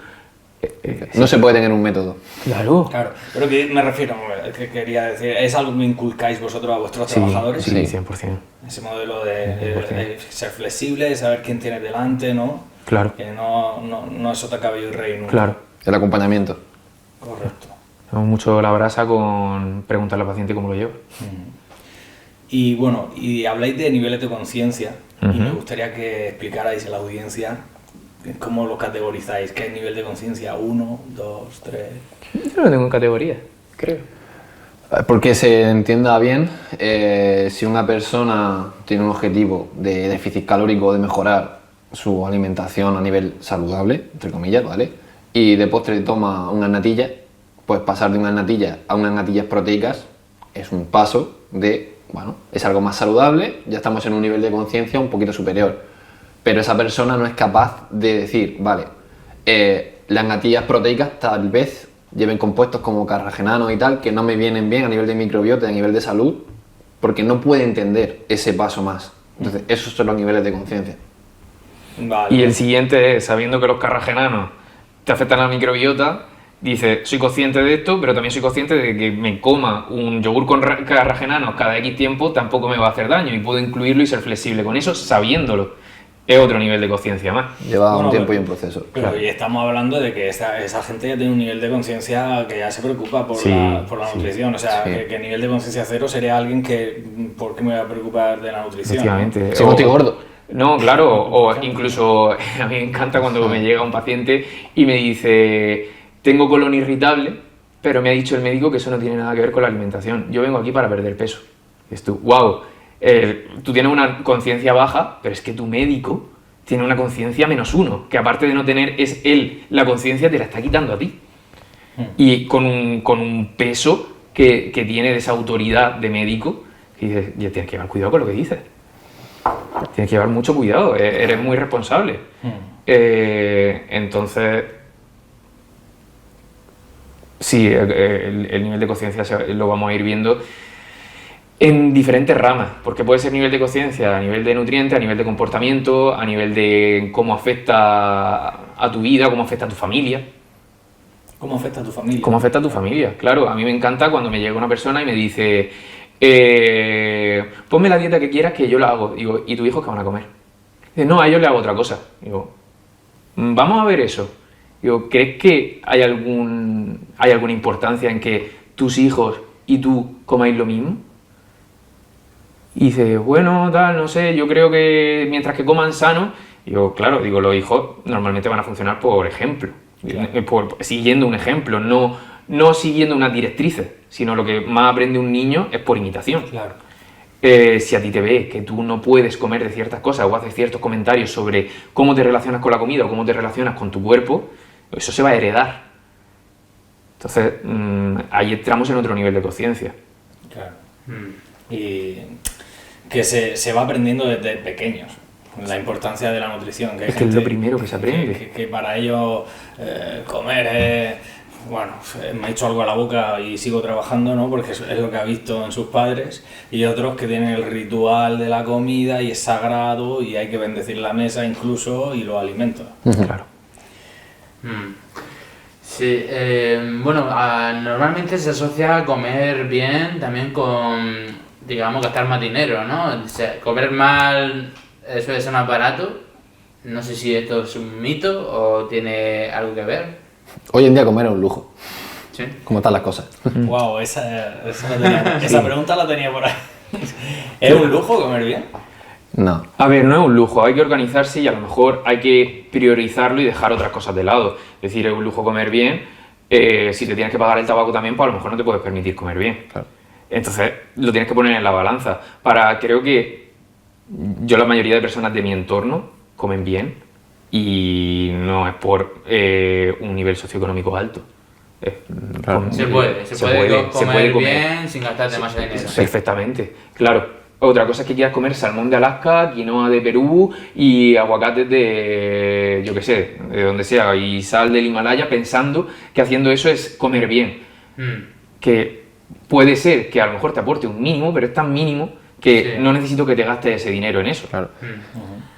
No se puede tener un método. Claro. Claro, pero que me refiero, que quería decir, ¿es algo que inculcáis vosotros a vuestros Sí, trabajadores? sí, Sí. 100%. Ese modelo de ser flexible, de saber quién tienes delante, ¿no? Claro, Que no es sota cabello y rey nunca. claro. El acompañamiento. Correcto. Tenemos mucho la brasa con preguntarle al paciente cómo lo lleva. Y bueno, y habláis de niveles de conciencia, y Ujú. me gustaría que explicarais a la audiencia cómo lo categorizáis. ¿Qué es nivel de conciencia? 1, 2, 3... Yo lo tengo en categoría, creo. Porque se entienda bien, si una persona tiene un objetivo de déficit calórico, de mejorar su alimentación a nivel saludable, entre comillas, ¿vale? Y de postre toma unas natillas, pues pasar de unas natillas a unas natillas proteicas es un paso de, bueno, es algo más saludable, ya estamos en un nivel de conciencia un poquito superior. Pero esa persona no es capaz de decir, vale, las natillas proteicas tal vez lleven compuestos como carragenano y tal, que no me vienen bien a nivel de microbiota, a nivel de salud, porque no puede entender ese paso más. Entonces, esos son los niveles de conciencia. Vale. Y el siguiente es, sabiendo que los carragenanos te afectan a la microbiota, dice, soy consciente de esto, pero también soy consciente de que me coma un yogur con carragenanos cada X tiempo tampoco me va a hacer daño y puedo incluirlo y ser flexible con eso sabiéndolo. Es otro nivel de conciencia más. Lleva Bueno, un tiempo pero- y un proceso. Pero Claro. y estamos hablando de que esa gente ya tiene un nivel de conciencia que ya se preocupa por Sí, la sí. nutrición. O sea, Sí. que nivel de conciencia cero sería alguien que, ¿por qué me voy a preocupar de la nutrición? Efectivamente. Si no estoy gordo. No, claro, o incluso a mí me encanta cuando me llega un paciente y me dice, tengo colon irritable, pero me ha dicho el médico que eso no tiene nada que ver con la alimentación. Yo vengo aquí para perder peso. Y es tú, wow, tú tienes una conciencia baja, pero es que tu médico tiene una conciencia -1, que aparte de no tener, es él, la conciencia te la está quitando a ti. Y con un peso que tiene de esa autoridad de médico, que dices, ya tienes que llevar cuidado con lo que dices. Tienes que llevar mucho cuidado, eres muy responsable. Entonces, sí, el nivel de conciencia lo vamos a ir viendo en diferentes ramas, porque puede ser nivel de conciencia a nivel de nutrientes, a nivel de comportamiento, a nivel de cómo afecta a tu vida, cómo afecta a tu familia. ¿Cómo afecta a tu familia? ¿Cómo afecta a tu familia? Claro, a mí me encanta cuando me llega una persona y me dice, ponme la dieta que quieras que yo la hago. Digo, ¿y tus hijos qué van a comer? Dice, no, a ellos les hago otra cosa. Digo, vamos a ver eso. Digo, ¿crees que hay alguna importancia en que tus hijos y tú comáis lo mismo? Y dice, bueno, tal, no sé, yo creo que mientras que coman sano, digo, claro, digo, los hijos normalmente van a funcionar por ejemplo, siguiendo un ejemplo, no siguiendo unas directrices, sino lo que más aprende un niño es por imitación. Claro. Si a ti te ve que tú no puedes comer de ciertas cosas o haces ciertos comentarios sobre cómo te relacionas con la comida o cómo te relacionas con tu cuerpo, eso se va a heredar. Entonces, ahí entramos en otro nivel de conciencia. Claro. Y que se va aprendiendo desde pequeños. La importancia de la nutrición. Que Es que es lo primero que se aprende. Que para ellos comer es... Bueno, me ha hecho algo a la boca y sigo trabajando, ¿no? Porque es lo que ha visto en sus padres. Y otros que tienen el ritual de la comida y es sagrado y hay que bendecir la mesa incluso y los alimentos. Claro. Sí, bueno, normalmente se asocia a comer bien también con, digamos, gastar más dinero, ¿no? O sea, comer mal suele ser más barato. No sé si esto es un mito o tiene algo que ver. Hoy en día comer es un lujo. Sí. ¿Cómo están las cosas? Wow, esa pregunta la tenía por ahí. ¿Es un lujo comer bien? No. A ver, no es un lujo, hay que organizarse y a lo mejor hay que priorizarlo y dejar otras cosas de lado. Es decir, es un lujo comer bien, si te tienes que pagar el tabaco también, pues a lo mejor no te puedes permitir comer bien. Claro. Entonces, lo tienes que poner en la balanza. Creo que la mayoría de personas de mi entorno comen bien y no es por un nivel socioeconómico alto. Claro. Se puede comer bien sin gastar demasiado dinero. Perfectamente, claro. Otra cosa es que quieras comer salmón de Alaska, quinoa de Perú y aguacates de, yo qué sé, de donde sea, y sal del Himalaya pensando que haciendo eso es comer bien. Que puede ser que a lo mejor te aporte un mínimo, pero es tan mínimo que no necesito que te gastes ese dinero en eso. Claro.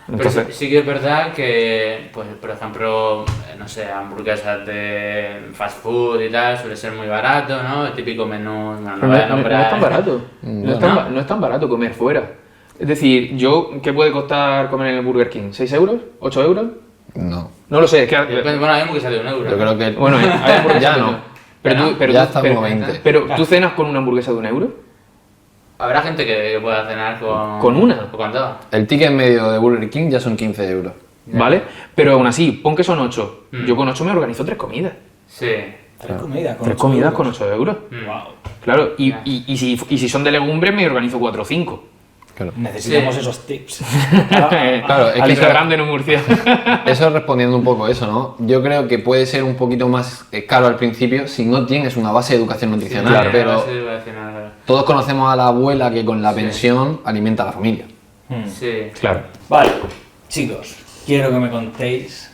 Entonces, Pero sí que es verdad que, pues, por ejemplo, no sé, hamburguesas de fast food y tal suele ser muy barato, ¿no? El típico menú, no pero voy a no es nombrar. tan barato. No es tan barato comer fuera. Es decir, ¿qué puede costar comer en el Burger King? ¿6 euros? ¿8 euros? No. No lo sé, es que... Bueno, hay hamburguesas de €1. Yo creo que... Bueno, hay hamburguesas ya de no. €1. Pero Ya estamos 20. Pero ¿tú cenas con una hamburguesa de €1? Habrá gente que pueda cenar con... ¿Con una? O con dos. El ticket medio de Burger King ya son 15 euros. ¿Vale? Pero aún así, pon que son 8. Yo con 8 me organizo 3 comidas. Sí. 3 comidas con 3 8 comidas euros. con 8 euros. Wow. Claro, y si son de legumbres me organizo 4 o 5. Claro. Necesitamos Sí. esos tips. Claro, es Al que Instagram de No Murcia. Eso respondiendo un poco a eso, ¿no? Yo creo que puede ser un poquito más caro al principio si no tienes una base de educación nutricional, Claro. pero Sí, voy a decir nada. todos conocemos a la abuela que con la pensión alimenta a la familia. Sí. Claro. Vale, chicos, quiero que me contéis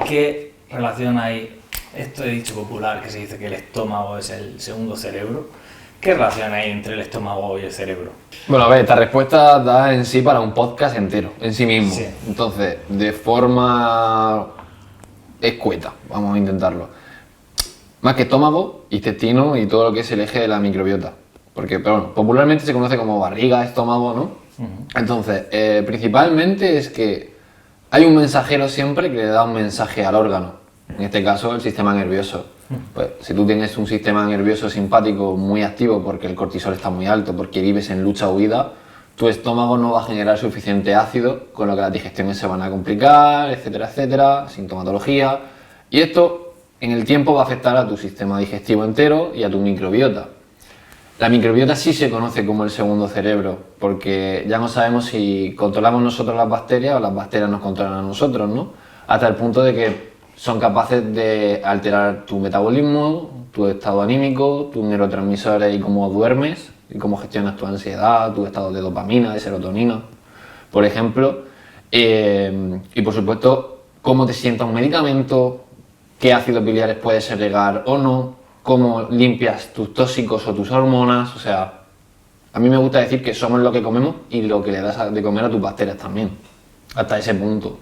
qué relación hay, esto he dicho popular, que se dice que el estómago es el segundo cerebro. ¿Qué relación hay entre el estómago y el cerebro? Bueno, a ver, esta respuesta da en sí para un podcast entero, en sí mismo. Sí. Entonces, de forma escueta, vamos a intentarlo. Más que estómago, intestino y todo lo que es el eje de la microbiota. Porque, pero bueno, popularmente se conoce como barriga, estómago, ¿no? Entonces, principalmente es que hay un mensajero siempre que le da un mensaje al órgano. En este caso, el sistema nervioso. Pues, si tú tienes un sistema nervioso simpático muy activo porque el cortisol está muy alto, porque vives en lucha o huida, tu estómago no va a generar suficiente ácido, con lo que las digestiones se van a complicar, etcétera, etcétera, sintomatología. Y esto, en el tiempo, va a afectar a tu sistema digestivo entero y a tu microbiota. La microbiota sí se conoce como el segundo cerebro, porque ya no sabemos si controlamos nosotros las bacterias o las bacterias nos controlan a nosotros, ¿no? Hasta el punto de que son capaces de alterar tu metabolismo, tu estado anímico, tus neurotransmisores y cómo duermes, y cómo gestionas tu ansiedad, tu estado de dopamina, de serotonina, por ejemplo. Y por supuesto, cómo te sienta un medicamento, qué ácidos biliares puedes segregar o no, cómo limpias tus tóxicos o tus hormonas. O sea, a mí me gusta decir que somos lo que comemos y lo que le das de comer a tus bacterias también, hasta ese punto.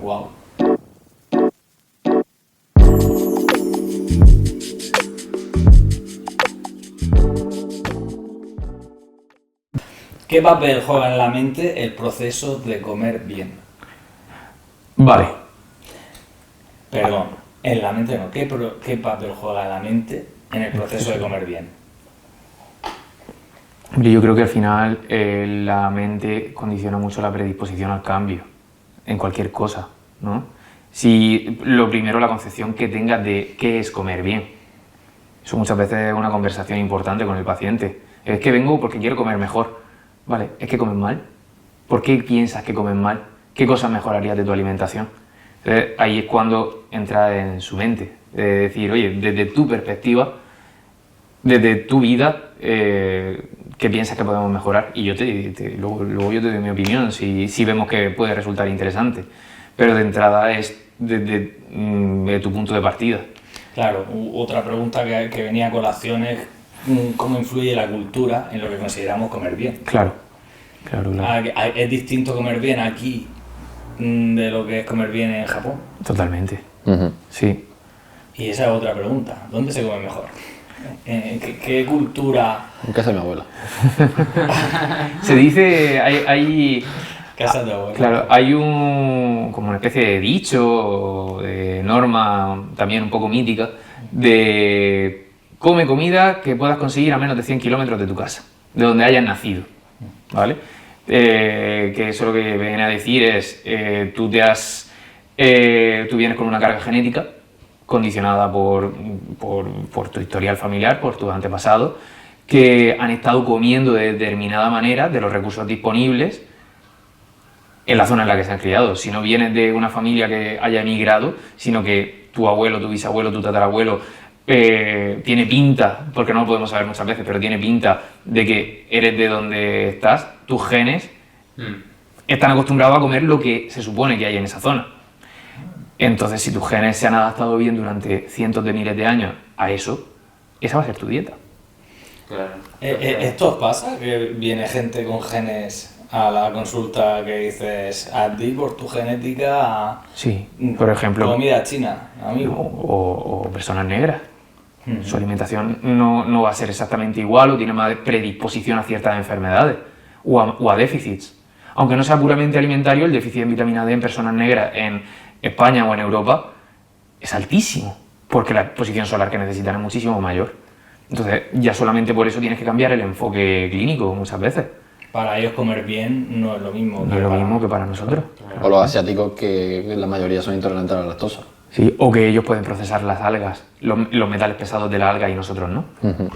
Wow. ¿Qué papel juega en la mente el proceso de comer bien? Vale. Perdón, En la mente no. ¿Qué papel juega la mente en el proceso de comer bien? Hombre, yo creo que al final la mente condiciona mucho la predisposición al cambio en cualquier cosa, ¿no? Si lo primero, la concepción que tengas de qué es comer bien. Eso muchas veces es una conversación importante con el paciente. Es que vengo porque quiero comer mejor. Vale, es que comes mal. ¿Por qué piensas que comes mal? ¿Qué cosas mejorarías de tu alimentación? Entonces, ahí es cuando entra en su mente. De decir, oye, desde tu perspectiva, desde tu vida, ¿qué piensas que podemos mejorar? Y yo luego yo te doy mi opinión, si vemos que puede resultar interesante. Pero de entrada es desde tu punto de partida. Claro, otra pregunta que venía a colación es cómo influye la cultura en lo que consideramos comer bien. Claro. ¿Es distinto comer bien aquí de lo que es comer bien en Japón? Totalmente. Ujú. Sí. Y esa es otra pregunta. ¿Dónde se come mejor? ¿Qué cultura? En casa de mi abuela. Se dice, hay Casa de abuela. claro, hay como una especie de dicho o de norma también un poco mítica de come comida que puedas conseguir a menos de 100 kilómetros de tu casa, de donde hayas nacido, ¿vale? Que eso lo que viene a decir es, tú vienes con una carga genética condicionada por tu historial familiar, por tus antepasados, que han estado comiendo de determinada manera de los recursos disponibles en la zona en la que se han criado. Si no vienes de una familia que haya emigrado, sino que tu abuelo, tu bisabuelo, tu tatarabuelo tiene pinta, porque no lo podemos saber muchas veces, pero tiene pinta de que eres de donde estás, tus genes están acostumbrados a comer lo que se supone que hay en esa zona. Entonces, si tus genes se han adaptado bien durante cientos de miles de años a eso, esa va a ser tu dieta. Claro. ¿Esto os pasa? Que viene gente con genes a la consulta que dices, a ti por tu genética, Sí, por ejemplo, comida china, amigo. o personas negras. Su alimentación no va a ser exactamente igual o tiene más predisposición a ciertas enfermedades o a déficits. Aunque no sea puramente alimentario, el déficit en vitamina D en personas negras en España o en Europa es altísimo, porque la exposición solar que necesitan es muchísimo mayor. Entonces, ya solamente por eso tienes que cambiar el enfoque clínico muchas veces. Para ellos comer bien no es lo mismo. No es lo mismo que para nosotros. O los asiáticos que la mayoría son intolerantes a la lactosa. Sí, o que ellos pueden procesar las algas, los metales pesados de la alga y nosotros no. Ujú.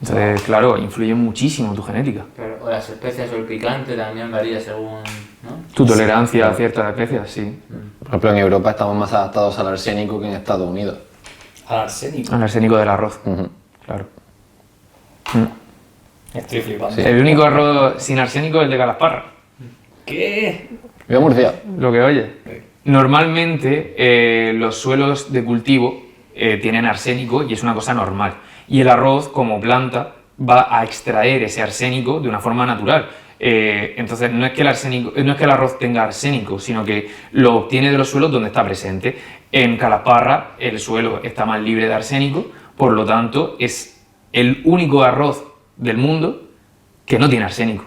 Entonces, claro, influye muchísimo tu genética. Pero, o las especias o el picante también varía según, ¿no? Tu tolerancia a ciertas especies, sí. Por ejemplo, en Europa estamos más adaptados al arsénico que en Estados Unidos. Al arsénico. Al arsénico del arroz, Ujú. claro. Estoy flipando. Sí. El único arroz sin arsénico es el de Calasparra, ¿Qué? Viva Murcia. lo que oye. Normalmente los suelos de cultivo tienen arsénico y es una cosa normal. Y el arroz, como planta, va a extraer ese arsénico de una forma natural. Entonces no es que el arroz tenga arsénico, sino que lo obtiene de los suelos donde está presente. En Calasparra el suelo está más libre de arsénico, por lo tanto es el único arroz del mundo que no tiene arsénico.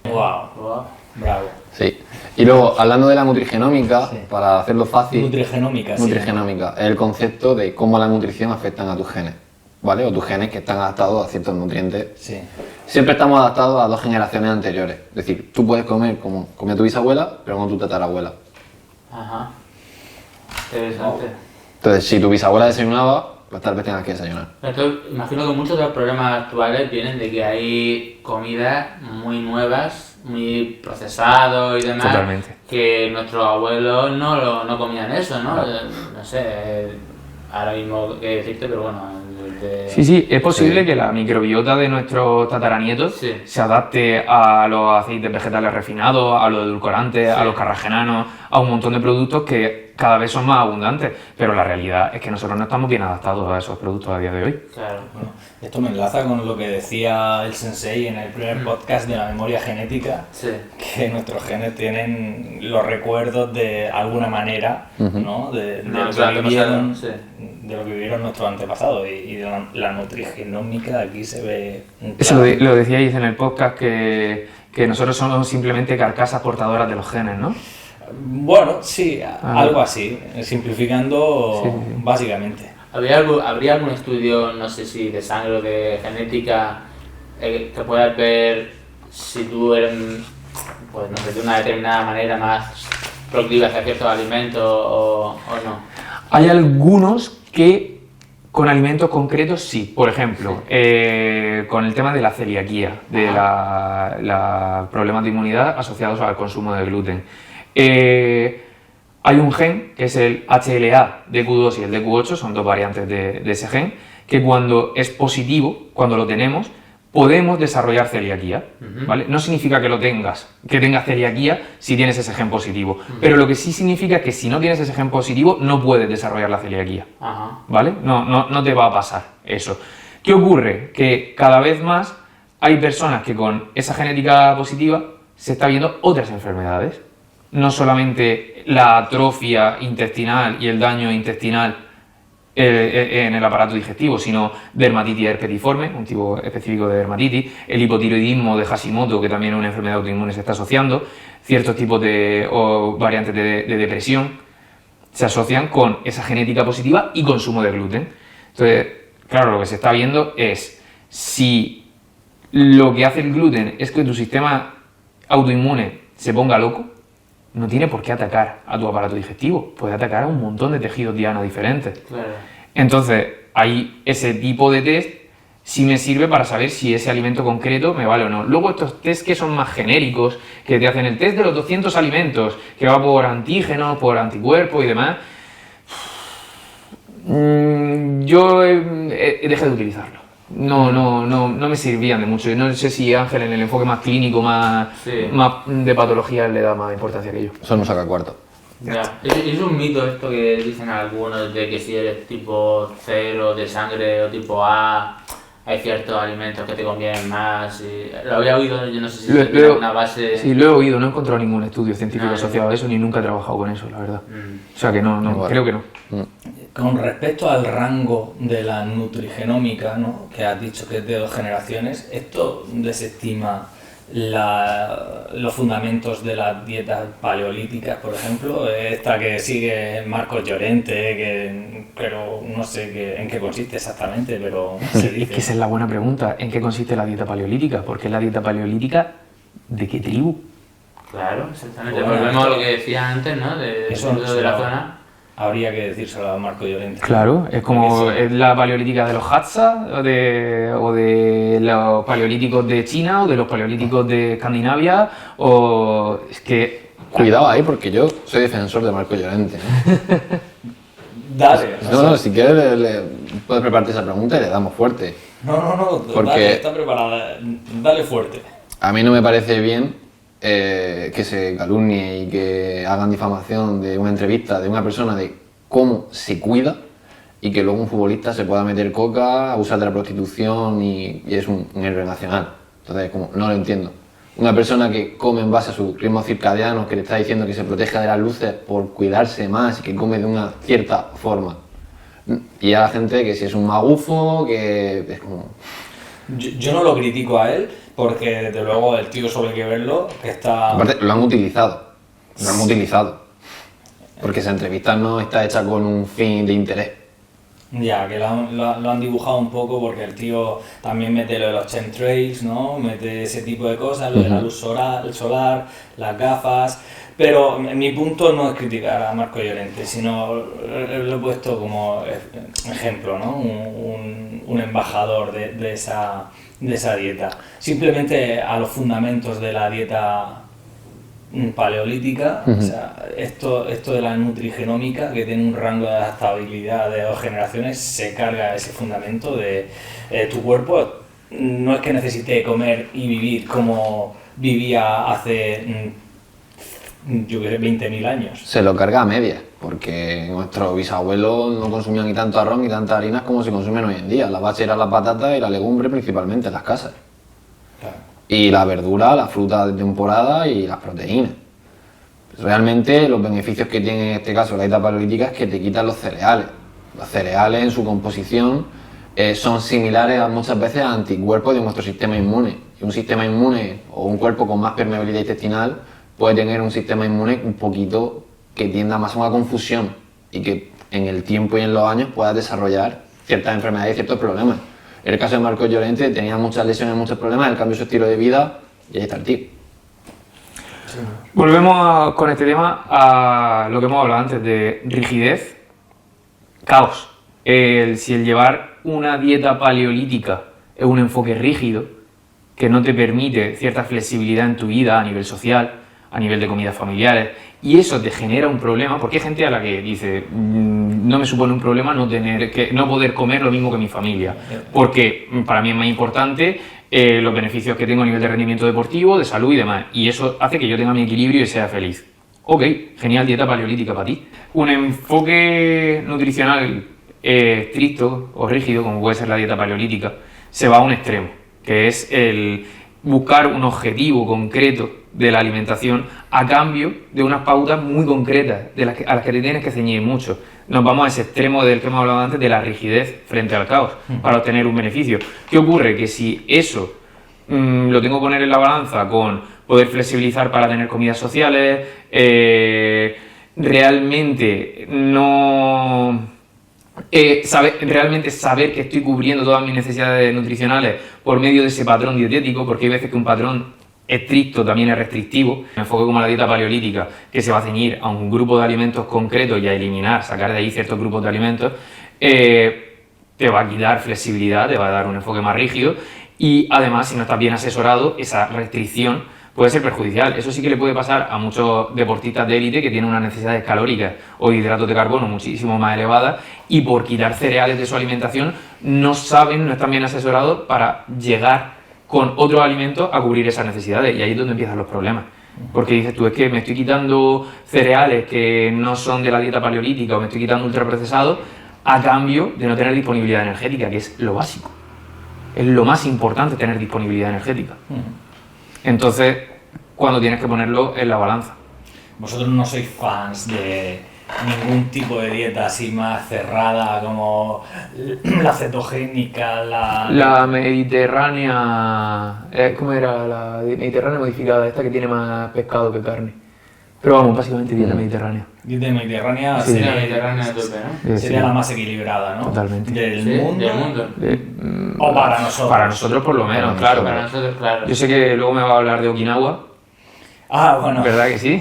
Wow. Bravo. Sí. Y luego, hablando de la nutrigenómica, Sí. para hacerlo fácil, Nutrigenómica, sí. nutrigenómica es el concepto de cómo la nutrición afecta a tus genes, ¿vale? O tus genes que están adaptados a ciertos nutrientes. Sí. Siempre estamos adaptados a 2 generaciones anteriores. Es decir, tú puedes comer como comía tu bisabuela, pero con tu tatarabuela. Ajá. Interesante. Entonces, si tu bisabuela desayunaba, pues tal vez tengas que desayunar. Entonces, imagino que muchos de los problemas actuales vienen de que hay comidas muy nuevas, muy procesados y demás. Totalmente. Que nuestros abuelos no comían eso, ¿no? No sé, ahora mismo qué decirte, pero bueno. Sí, es posible que la microbiota de nuestros tataranietos Sí. se adapte a los aceites vegetales refinados, a los edulcorantes, a los carragenanos, a un montón de productos que cada vez son más abundantes, pero la realidad es que nosotros no estamos bien adaptados a esos productos a día de hoy. Claro. Bueno, esto me enlaza con lo que decía el sensei en el primer podcast de la memoria genética, Sí. que nuestros genes tienen los recuerdos de alguna manera, ¿no? De lo Nuestros que vivieron, antepasados, de lo que vivieron nuestros antepasados y de la nutrigenómica aquí se ve un Eso claro. lo decíais en el podcast que nosotros somos simplemente carcasas portadoras de los genes, ¿no? Bueno, sí, algo así, simplificando básicamente. ¿Habría algún estudio, no sé si de sangre o de genética, que puedas ver si tú eres, pues no sé, de una determinada manera más proclive hacia ciertos alimentos o no? Hay algunos que con alimentos concretos sí. Por ejemplo, con el tema de la celiaquía, de la problemas de inmunidad asociados al consumo de gluten. Hay un gen, que es el HLA DQ2 y el DQ8, son dos variantes de ese gen, que cuando es positivo, cuando lo tenemos, podemos desarrollar celiaquía, ¿vale? No significa que tengas celiaquía si tienes ese gen positivo, pero lo que sí significa es que si no tienes ese gen positivo no puedes desarrollar la celiaquía, ¿vale? No te va a pasar eso. ¿Qué ocurre? Que cada vez más hay personas que con esa genética positiva se está viendo otras enfermedades, no solamente la atrofia intestinal y el daño intestinal en el aparato digestivo, sino dermatitis herpetiforme, un tipo específico de dermatitis, el hipotiroidismo de Hashimoto, que también es una enfermedad autoinmune, se está asociando, ciertos tipos o variantes de depresión se asocian con esa genética positiva y consumo de gluten. Entonces, claro, lo que se está viendo es si lo que hace el gluten es que tu sistema autoinmune se ponga loco, no tiene por qué atacar a tu aparato digestivo, puede atacar a un montón de tejidos diana diferentes. Claro. Entonces, ahí ese tipo de test sí me sirve para saber si ese alimento concreto me vale o no. Luego estos test que son más genéricos, que te hacen el test de los 200 alimentos, que va por antígenos, por anticuerpos y demás, yo he dejado de utilizarlo. No me servían de mucho. Yo no sé si Ángel en el enfoque más clínico, más de patología, le da más importancia que yo. Eso no saca cuarto. Ya. Es un mito esto que dicen algunos de que si eres tipo 0 de sangre o tipo A, hay ciertos alimentos que te convienen más. Lo había oído, yo no sé si tiene alguna base. Sí, lo he oído, no he encontrado ningún estudio científico asociado a eso, ni nunca he trabajado con eso, la verdad. O sea que no, creo que no. Con respecto al rango de la nutrigenómica, ¿no?, que has dicho que es de 2 generaciones, ¿esto desestima los fundamentos de las dietas paleolíticas, por ejemplo? Esta que sigue Marcos Llorente, pero no sé en qué consiste exactamente, pero se dice. Es que esa es la buena pregunta, ¿en qué consiste la dieta paleolítica? Porque la dieta paleolítica, ¿de qué tribu? Claro, exactamente. Bueno, Volvemos a lo que decía antes, ¿no? De la zona. Habría que decírselo a Marco Llorente. Claro, es como es la paleolítica de los Hadza o de los paleolíticos de China o de los paleolíticos de Escandinavia o es que... Cuidado ahí porque yo soy defensor de Marco Llorente. Dale. No, si quieres puedes prepararte esa pregunta y le damos fuerte. No, porque dale, está preparada, dale fuerte. A mí no me parece bien que se calumnie y que hagan difamación de una entrevista de una persona de cómo se cuida y que luego un futbolista se pueda meter coca, abusar de la prostitución y es un héroe nacional. Entonces, como no lo entiendo. Una persona que come en base a su ritmo circadiano, que le está diciendo que se proteja de las luces por cuidarse más y que come de una cierta forma. Y a la gente que si es un magufo, que es como... Yo no lo critico a él, porque desde luego el tío solo hay que verlo, que está... Aparte, lo han utilizado. Porque esa entrevista no está hecha con un fin de interés. Ya, que lo han dibujado un poco porque el tío también mete lo de los chemtrails, ¿no? Mete ese tipo de cosas, lo de la luz solar, las gafas... Pero mi punto no es criticar a Marco Llorente, sino lo he puesto como ejemplo, ¿no? Un embajador de esa dieta. Simplemente a los fundamentos de la dieta paleolítica, o sea, esto de la nutrigenómica, que tiene un rango de adaptabilidad de 2 generaciones, se carga ese fundamento de tu cuerpo. No es que necesite comer y vivir como vivía hace... yo que sé, 20.000 años. Se lo carga a medias, porque nuestros bisabuelos no consumían ni tanto arroz ni tantas harinas como se consumen hoy en día. La base era la patata y la legumbre principalmente en las casas. Claro. Y la verdura, la fruta de temporada y las proteínas. Realmente los beneficios que tiene en este caso la dieta paleolítica es que te quitan los cereales. Los cereales en su composición son similares muchas veces a anticuerpos de nuestro sistema inmune. Y un sistema inmune o un cuerpo con más permeabilidad intestinal puede tener un sistema inmune un poquito que tienda más a una confusión y que en el tiempo y en los años pueda desarrollar ciertas enfermedades y ciertos problemas. En el caso de Marcos Llorente tenía muchas lesiones, muchos problemas, él cambió su estilo de vida y ahí está el tío. Volvemos con este tema a lo que hemos hablado antes de rigidez, caos. Si el llevar una dieta paleolítica es un enfoque rígido que no te permite cierta flexibilidad en tu vida a nivel social, a nivel de comidas familiares, y eso te genera un problema, porque hay gente a la que dice no me supone un problema no poder comer lo mismo que mi familia, porque para mí es más importante los beneficios que tengo a nivel de rendimiento deportivo, de salud y demás, y eso hace que yo tenga mi equilibrio y sea feliz. Ok, genial dieta paleolítica para ti. Un enfoque nutricional estricto o rígido, como puede ser la dieta paleolítica, se va a un extremo, que es el buscar un objetivo concreto de la alimentación a cambio de unas pautas muy concretas a las que te tienes que ceñir mucho. Nos vamos a ese extremo del que hemos hablado antes, de la rigidez frente al caos, para obtener un beneficio. ¿Qué ocurre? Que si eso lo tengo que poner en la balanza con poder flexibilizar para tener comidas sociales, realmente saber que estoy cubriendo todas mis necesidades nutricionales por medio de ese patrón dietético, porque hay veces que un patrón estricto también es restrictivo. Un enfoque como la dieta paleolítica, que se va a ceñir a un grupo de alimentos concretos y a eliminar, sacar de ahí ciertos grupos de alimentos, te va a quitar flexibilidad, te va a dar un enfoque más rígido, y además, si no estás bien asesorado, esa restricción puede ser perjudicial. Eso sí que le puede pasar a muchos deportistas de élite que tienen unas necesidades calóricas o de hidratos de carbono muchísimo más elevadas, y por quitar cereales de su alimentación no están bien asesorados para llegar con otros alimentos a cubrir esas necesidades, y ahí es donde empiezan los problemas. Porque dices tú, es que me estoy quitando cereales que no son de la dieta paleolítica, o me estoy quitando ultraprocesados a cambio de no tener disponibilidad energética, que es lo básico. Es lo más importante, tener disponibilidad energética. Entonces, cuando tienes que ponerlo en la balanza. Vosotros no sois fans de ningún tipo de dieta así más cerrada como la cetogénica, la mediterránea, ¿cómo era? La mediterránea modificada, esta que tiene más pescado que carne. Pero vamos, básicamente dieta mediterránea. Dieta mediterránea, sí, la mediterránea de tope, ¿no? Sería la más equilibrada, ¿no? Totalmente. Del mundo. O para nosotros. Para nosotros por lo menos, claro. Para nosotros, claro. Yo sé que luego me va a hablar de Okinawa. Ah, bueno. ¿Verdad que sí?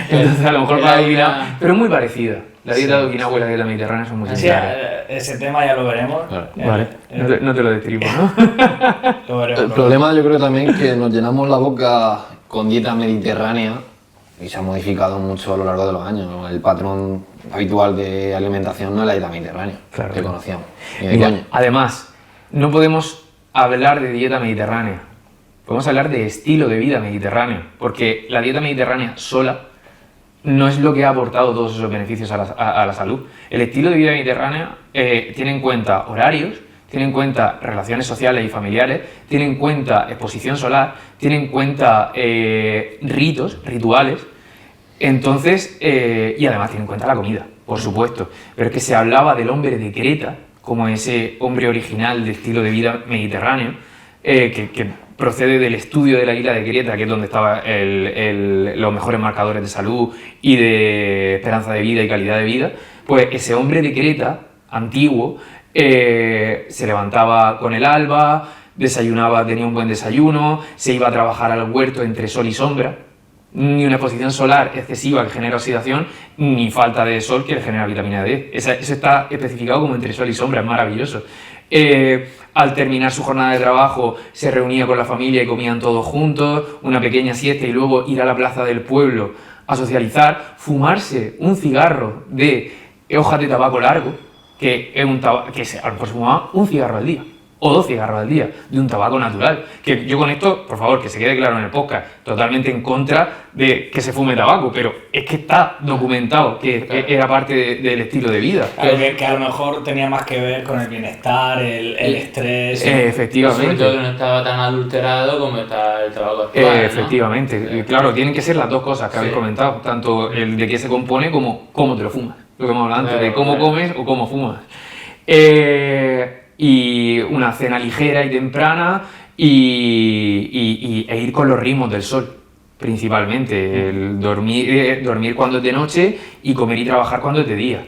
Entonces a lo mejor para Okinawa, pero es muy parecida. La dieta de Okinawa y la dieta mediterránea son muy similares. Sí, ese tema ya lo veremos. Vale, no te lo destripo, ¿no? Lo veremos. El problema yo creo también que nos llenamos la boca con dieta mediterránea y se ha modificado mucho a lo largo de los años, ¿no? El patrón habitual de alimentación no es la dieta mediterránea, claro, que conocíamos. Mira, además, no podemos hablar de dieta mediterránea. Podemos hablar de estilo de vida mediterráneo, porque la dieta mediterránea sola no es lo que ha aportado todos esos beneficios a la salud. El estilo de vida mediterránea tiene en cuenta horarios, tiene en cuenta relaciones sociales y familiares, tiene en cuenta exposición solar, tiene en cuenta rituales, entonces, y además tiene en cuenta la comida, por supuesto. Pero es que se hablaba del hombre de Creta como ese hombre original de estilo de vida mediterráneo, que procede del estudio de la isla de Creta, que es donde estaban los mejores marcadores de salud y de esperanza de vida y calidad de vida. Pues ese hombre de Creta, antiguo, se levantaba con el alba, desayunaba, tenía un buen desayuno, se iba a trabajar al huerto entre sol y sombra, ni una exposición solar excesiva que genera oxidación, ni falta de sol que genera vitamina D. Eso está especificado como entre sol y sombra, es maravilloso. Al terminar su jornada de trabajo se reunía con la familia y comían todos juntos, una pequeña siesta y luego ir a la plaza del pueblo a socializar, fumarse un cigarro de hojas de tabaco largo, que es un tabaco que a lo mejor se fumaba un cigarro al día o 2 cigarros al día de un tabaco natural. Que yo con esto, por favor, que se quede claro en el podcast, totalmente en contra de que se fume tabaco, pero es que está documentado que era parte del estilo de vida. Que a lo mejor tenía más que ver con el bienestar, el estrés. Efectivamente. Sobre todo que no estaba tan adulterado como está el tabaco actual, efectivamente. ¿no? Claro, tienen que ser las dos cosas que habéis comentado, tanto el de qué se compone como cómo te lo fumas. Lo que hemos hablado antes, de cómo comes o cómo fumas. Y una cena ligera y temprana e ir con los ritmos del sol. principalmente, el dormir cuando es de noche y comer y trabajar cuando es de día.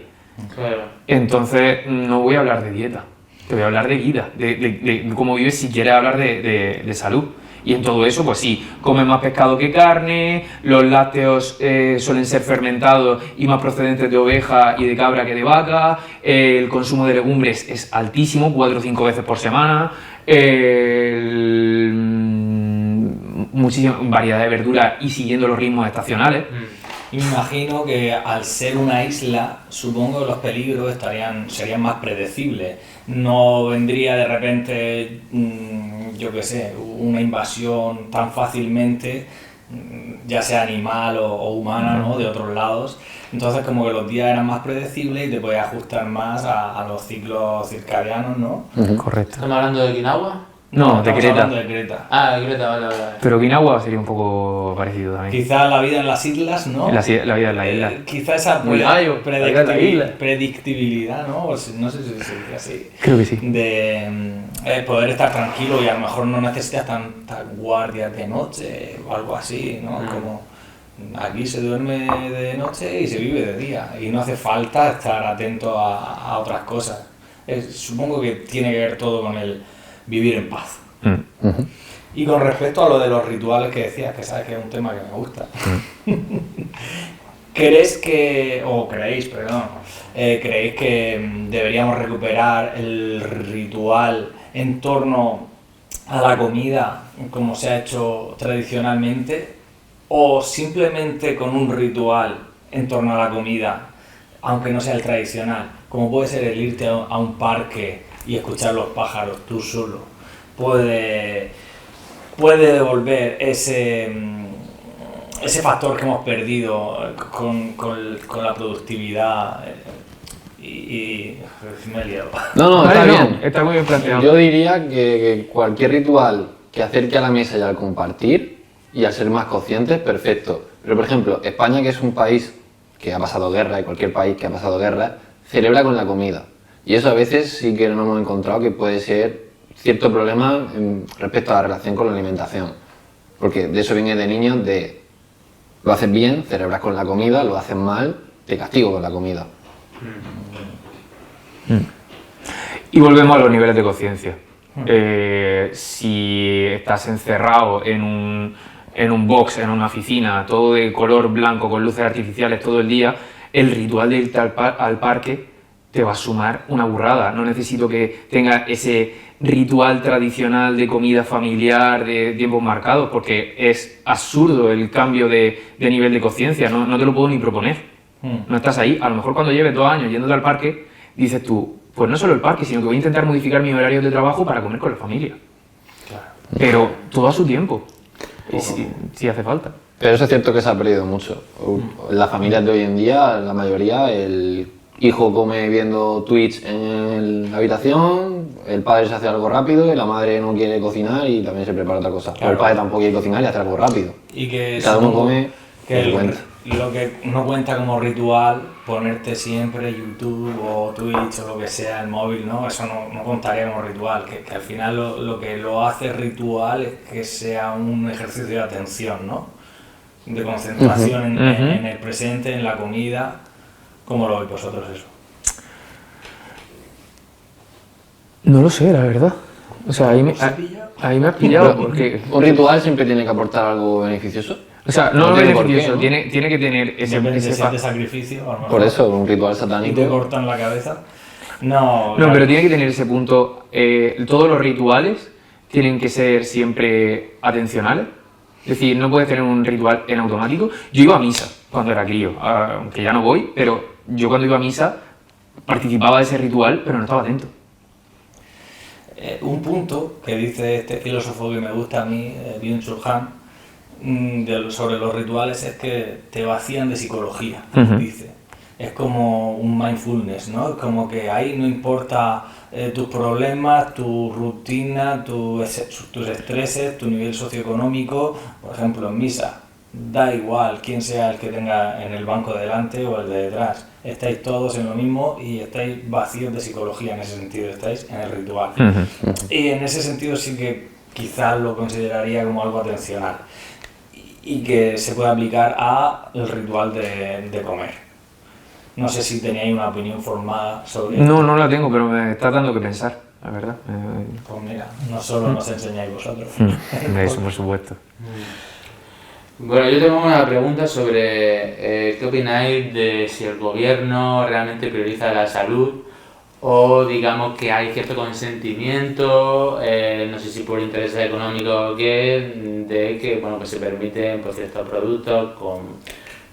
Claro. Entonces no voy a hablar de dieta, te voy a hablar de vida, de cómo vives si quieres hablar de salud. Y en todo eso, pues sí, comes más pescado que carne, los lácteos suelen ser fermentados y más procedentes de oveja y de cabra que de vaca, el consumo de legumbres es altísimo, 4 o 5 veces por semana, muchísima variedad de verduras y siguiendo los ritmos estacionales. Y me imagino que al ser una isla, supongo que los peligros serían más predecibles. No vendría de repente, yo qué sé, una invasión tan fácilmente, ya sea animal o humana, ¿no? De otros lados. Entonces como que los días eran más predecibles y te podías ajustar más a los ciclos circadianos, ¿no? Correcto. ¿Estamos hablando de Okinawa? No, de Estamos Creta. hablando de Creta. Ah, de Creta, vale. Pero Okinawa sería un poco parecido también. Quizá la vida en las islas, ¿no? La vida en la isla. Quizá esa Muy gallo, la vida en la isla. predictibilidad, ¿no? No sé si se dice así. Creo que sí. De poder estar tranquilo y a lo mejor no necesitas tantas guardias de noche o algo así, ¿no? Como aquí se duerme de noche y se vive de día y no hace falta estar atento a otras cosas. Supongo que tiene que ver todo con el vivir en paz. Y con respecto a lo de los rituales que decías, que sabes que es un tema que me gusta, ¿creéis que deberíamos recuperar el ritual en torno a la comida como se ha hecho tradicionalmente? ¿O simplemente con un ritual en torno a la comida, aunque no sea el tradicional, como puede ser el irte a un parque y escuchar los pájaros tú solo, puede devolver ese factor que hemos perdido con la productividad y me he liado. No, está bien. Está muy bien planteado. Yo diría que cualquier ritual que acerque a la mesa y al compartir y al ser más conscientes, perfecto. Pero por ejemplo, España, que es un país que ha pasado guerra, y cualquier país que ha pasado guerra, celebra con la comida. Y eso a veces sí que no hemos encontrado que puede ser cierto problema respecto a la relación con la alimentación. Porque de eso viene de niños, lo haces bien, celebras con la comida, lo haces mal, te castigo con la comida. Y volvemos a los niveles de conciencia. Si estás encerrado en un box, en una oficina, todo de color blanco, con luces artificiales todo el día, el ritual de irte al parque te va a sumar una burrada. No necesito que tenga ese ritual tradicional de comida familiar, de tiempos marcados, porque es absurdo el cambio de nivel de conciencia, no te lo puedo ni proponer. No estás ahí. A lo mejor cuando lleves 2 años yéndote al parque, dices tú, pues no solo el parque, sino que voy a intentar modificar mis horarios de trabajo para comer con la familia. Claro. Pero todo a su tiempo, si hace falta. Pero eso es cierto que se ha perdido mucho. En las familias de hoy en día, la mayoría, el hijo come viendo Twitch en la habitación, el padre se hace algo rápido y la madre no quiere cocinar y también se prepara otra cosa. Claro. O el padre tampoco quiere cocinar y hace algo rápido. Y que Cada uno come que por cuenta. lo que no cuenta como ritual, ponerte siempre YouTube o Twitch o lo que sea, el móvil, ¿no? Eso no contaría como ritual, que al final lo que lo hace ritual es que sea un ejercicio de atención, ¿no? De concentración en el presente, en la comida. ¿Cómo lo veis vosotros eso? No lo sé, la verdad. O sea, ahí me has pillado porque... ¿Un ritual siempre tiene que aportar algo beneficioso? O sea, no No tiene por qué, beneficioso, ¿no? tiene que tener Depende ese si es de sacrificio, a lo mejor. Por eso, un ritual Y te satánico. cortan la cabeza. No, No, claro. pero tiene que tener ese punto. Todos los rituales tienen que ser siempre atencionales. Es decir, no puedes tener un ritual en automático. Yo iba a misa cuando era crío, aunque ya no voy, pero yo cuando iba a misa participaba de ese ritual, pero no estaba atento. Un punto que dice este filósofo que me gusta a mí, Byung-Chul Han, sobre los rituales es que te vacían de psicología, dice. Es como un mindfulness, ¿no? Es como que ahí no importa tus problemas, tu rutina, tus estreses, tu nivel socioeconómico. Por ejemplo, en misa, da igual quién sea el que tenga en el banco de delante o el de detrás. Estáis todos en lo mismo y estáis vacíos de psicología en ese sentido, estáis en el ritual. Y en ese sentido sí que quizás lo consideraría como algo atencional. y que se puede aplicar al ritual de comer. No sé si teníais una opinión formada sobre esto. No la tengo, pero me está dando que pensar, la verdad. Pues mira, no solo nos enseñáis vosotros. Eso, por supuesto. Bueno, yo tengo una pregunta sobre qué opináis de si el gobierno realmente prioriza la salud o digamos que hay cierto consentimiento, no sé si por intereses económicos o qué, de que, bueno, que se permiten pues, ciertos productos con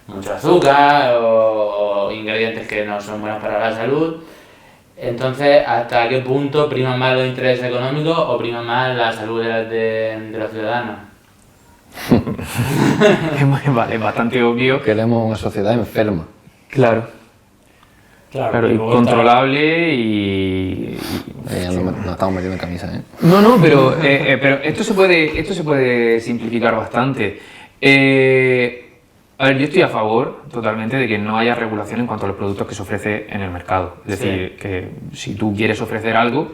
mucho azúcar o ingredientes que no son buenos para la salud. Entonces, ¿hasta qué punto prima más los intereses económicos o prima más la salud de los ciudadanos? Vale, es bastante obvio. Queremos una sociedad enferma. Claro, y luego controlable y... Nos estamos metiendo en camisa, ¿eh? No, pero esto se puede simplificar bastante. A ver, yo estoy a favor totalmente de que no haya regulación en cuanto a los productos que se ofrece en el mercado. Es decir, que si tú quieres ofrecer algo,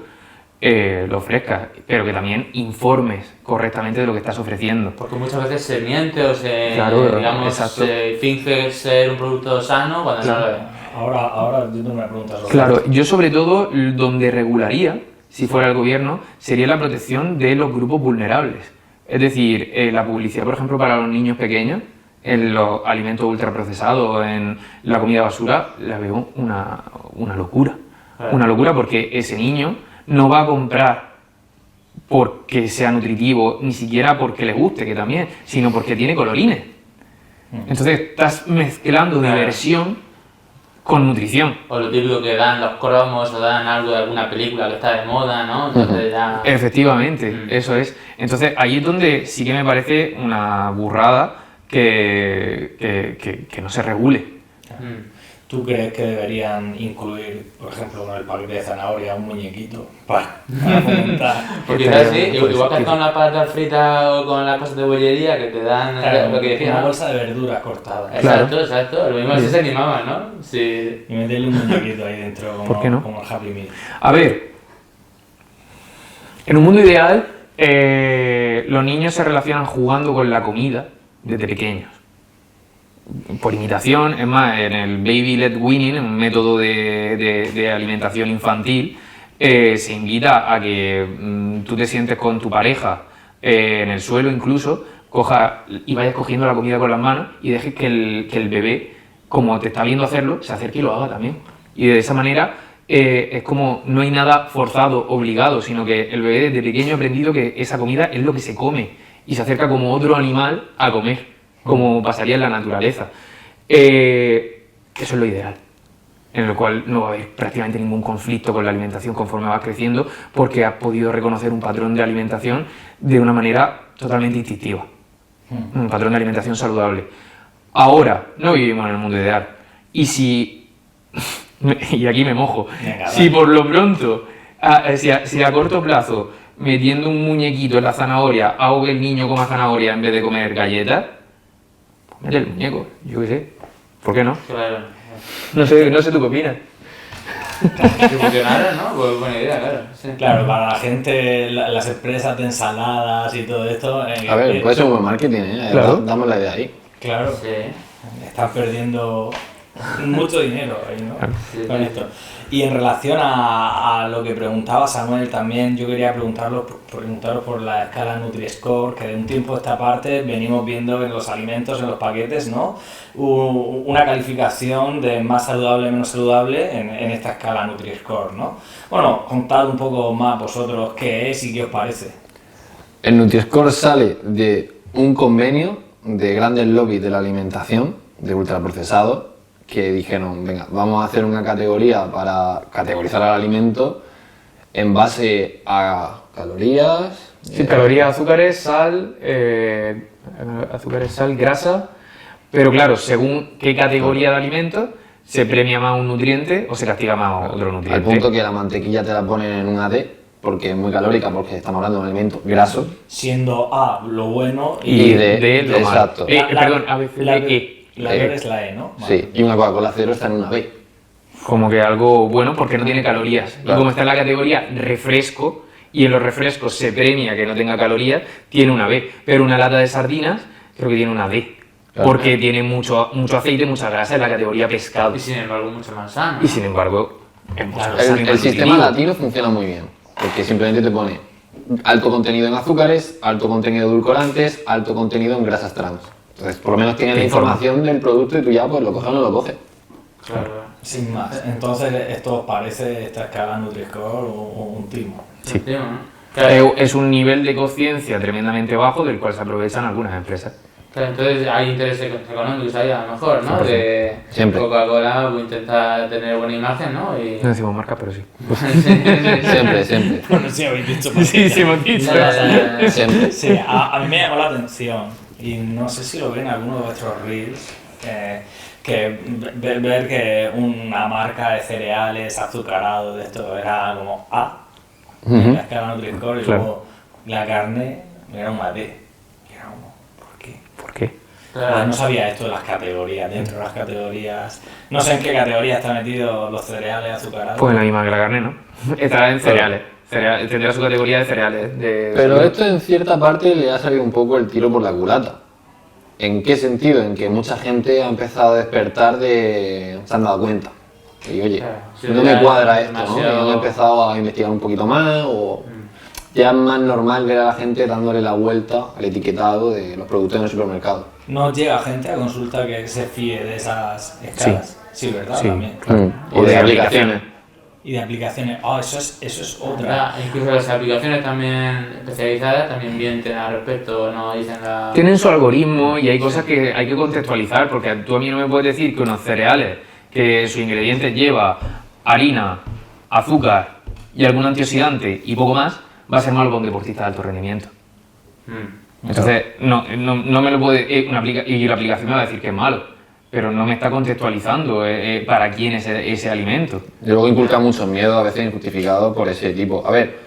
lo ofrezcas, pero que también informes correctamente de lo que estás ofreciendo. Porque muchas veces se miente o Claro, se finge ser un producto sano cuando no lo es. Ahora yo tengo una pregunta sobre Claro, esto. yo sobre todo donde regularía, si fuera el gobierno, sería la protección de los grupos vulnerables. Es decir, la publicidad, por ejemplo, para los niños pequeños, en los alimentos ultraprocesados, en la comida basura, la veo una locura. Una locura porque ese niño no va a comprar porque sea nutritivo, ni siquiera porque le guste, que también, sino porque tiene colorines. Entonces estás mezclando diversión con nutrición. O lo típico que dan los cromos o dan algo de alguna película que está de moda, ¿no? Entonces ya... Efectivamente, eso es. Entonces ahí es donde sí que me parece una burrada que no se regule. ¿Tú crees que deberían incluir, por ejemplo, en el paquete de zanahoria un muñequito para fomentar? Porque quizás sí, igual que con las patatas fritas o con las cosas de bollería que te dan lo que decía, una ¿no? bolsa de verduras cortadas. Exacto. Lo mismo así se animaban, ¿no? Sí. Y meterle un muñequito ahí dentro como, ¿Por qué no? como el Happy Meal. A ver, en un mundo ideal, los niños se relacionan jugando con la comida desde pequeños. Por imitación, es más, en el Baby Led Weaning, un método de alimentación infantil, se invita a que tú te sientes con tu pareja en el suelo incluso, cojas y vayas cogiendo la comida con las manos y dejes que el bebé, como te está viendo hacerlo, se acerque y lo haga también. Y de esa manera es como no hay nada forzado, obligado, sino que el bebé desde pequeño ha aprendido que esa comida es lo que se come y se acerca como otro animal a comer, como pasaría en la naturaleza. Eso es lo ideal, en el cual no va a haber prácticamente ningún conflicto con la alimentación conforme vas creciendo, porque has podido reconocer un patrón de alimentación de una manera totalmente instintiva, un patrón de alimentación saludable. Ahora, no vivimos en el mundo ideal, y si, y aquí me mojo, Venga, si por lo pronto, si a corto plazo, metiendo un muñequito en la zanahoria, hago que el niño coma zanahoria en vez de comer galletas, mete el muñeco, yo qué sé, ¿por qué no? Claro. No sé tú qué opinas. Si funcionara, ¿no? Pues buena idea, claro. Sí. Claro, para la gente, las empresas de ensaladas y todo esto... A ver, puede ser un buen marketing, ¿eh? Claro. Damos la idea ahí. Claro, Sí. están perdiendo mucho dinero ahí, ¿no? Sí. Con esto. Y en relación a lo que preguntaba Samuel también, yo quería preguntaros por la escala Nutri-Score, que de un tiempo a esta parte venimos viendo en los alimentos, en los paquetes, ¿no? Una calificación de más saludable, menos saludable en esta escala Nutri-Score, ¿no? Bueno, contad un poco más vosotros qué es y qué os parece. El Nutri-Score sale de un convenio de grandes lobbies de la alimentación, de ultraprocesados, que dijeron, venga, vamos a hacer una categoría para categorizar al alimento en base a calorías. Sí, calorías, azúcares, sal, grasa, pero claro, según qué categoría de alimento, se premia más un nutriente o se castiga más otro nutriente. Al punto que la mantequilla te la ponen en un AD, porque es muy calórica, porque estamos hablando de un alimento graso. Siendo A lo bueno Y D lo malo. exacto. Perdón, a veces la, E. la B es la E, ¿no? Sí, y una Coca-Cola cero está en una B. Como que algo bueno porque no tiene calorías. Claro. Y como está en la categoría refresco, y en los refrescos se premia que no tenga calorías, tiene una B. Pero una lata de sardinas creo que tiene una D. Claro. Porque tiene mucho aceite, mucha grasa en la categoría pescado. Y sin embargo, mucho más sano. Y sin embargo, es mucho más sano y El más sistema nutritivo. latino funciona muy bien, porque simplemente te pone alto contenido en azúcares, alto contenido de edulcorantes, alto contenido en grasas trans. Entonces, por lo menos tienes la Te informa. información del producto y tú ya pues lo coges o no lo coges. Claro. Sin más. Entonces, ¿esto os parece esta escala Nutri-Score o un timo? Sí. Tío, ¿no? Claro, Es un nivel de conciencia tremendamente bajo del cual se aprovechan algunas empresas. claro, entonces hay intereses económicos ahí a lo mejor, ¿no? 100%. De Siempre. Coca-Cola pues, intenta tener buena imagen, ¿no? Y... No decimos marcas, pero sí. Siempre. Bueno, sí, habéis dicho. Sí, sí, hemos dicho. Siempre. Sí, a mí me llamó la atención y no sé si lo ven en alguno de vuestros reels, que ver que una marca de cereales azucarado de esto era como A, en la escala Nutri-Score, y Claro. luego la carne era una D. Y era como, ¿por qué? ¿Por qué? Claro. No sabía esto de las categorías, dentro de las categorías. No sé en qué categoría están metidos los cereales azucarados. Pues en la misma que la carne, ¿no? Está en cereales. Tendrá su categoría de cereales. Pero esto en cierta parte le ha salido un poco el tiro por la culata. ¿En qué sentido? En que mucha gente ha empezado a despertar se han dado cuenta. Y oye, Claro, sí, no me ya cuadra esto, ¿no? Y demasiado- han empezado a investigar un poquito más o ya es más normal ver a la gente dándole la vuelta al etiquetado de los productos en el supermercado. ¿No llega gente a consulta que se fíe de esas escalas? Sí, ¿verdad? Sí. También. Y de aplicaciones. Y de aplicaciones. Ah, eso es otra. Ah, incluso las aplicaciones también especializadas también mienten al respecto, no dicen la... Tienen su algoritmo y hay cosas que hay que contextualizar, porque tú a mí no me puedes decir que unos cereales, que sus ingredientes lleva harina, azúcar y algún antioxidante y poco más, va a ser malo para un deportista de alto rendimiento. Mm. Entonces, no me lo puede... y la aplicación me va a decir que es malo, pero no me está contextualizando para quién es ese alimento. Y luego inculca mucho miedo, a veces injustificado por ese tipo. A ver,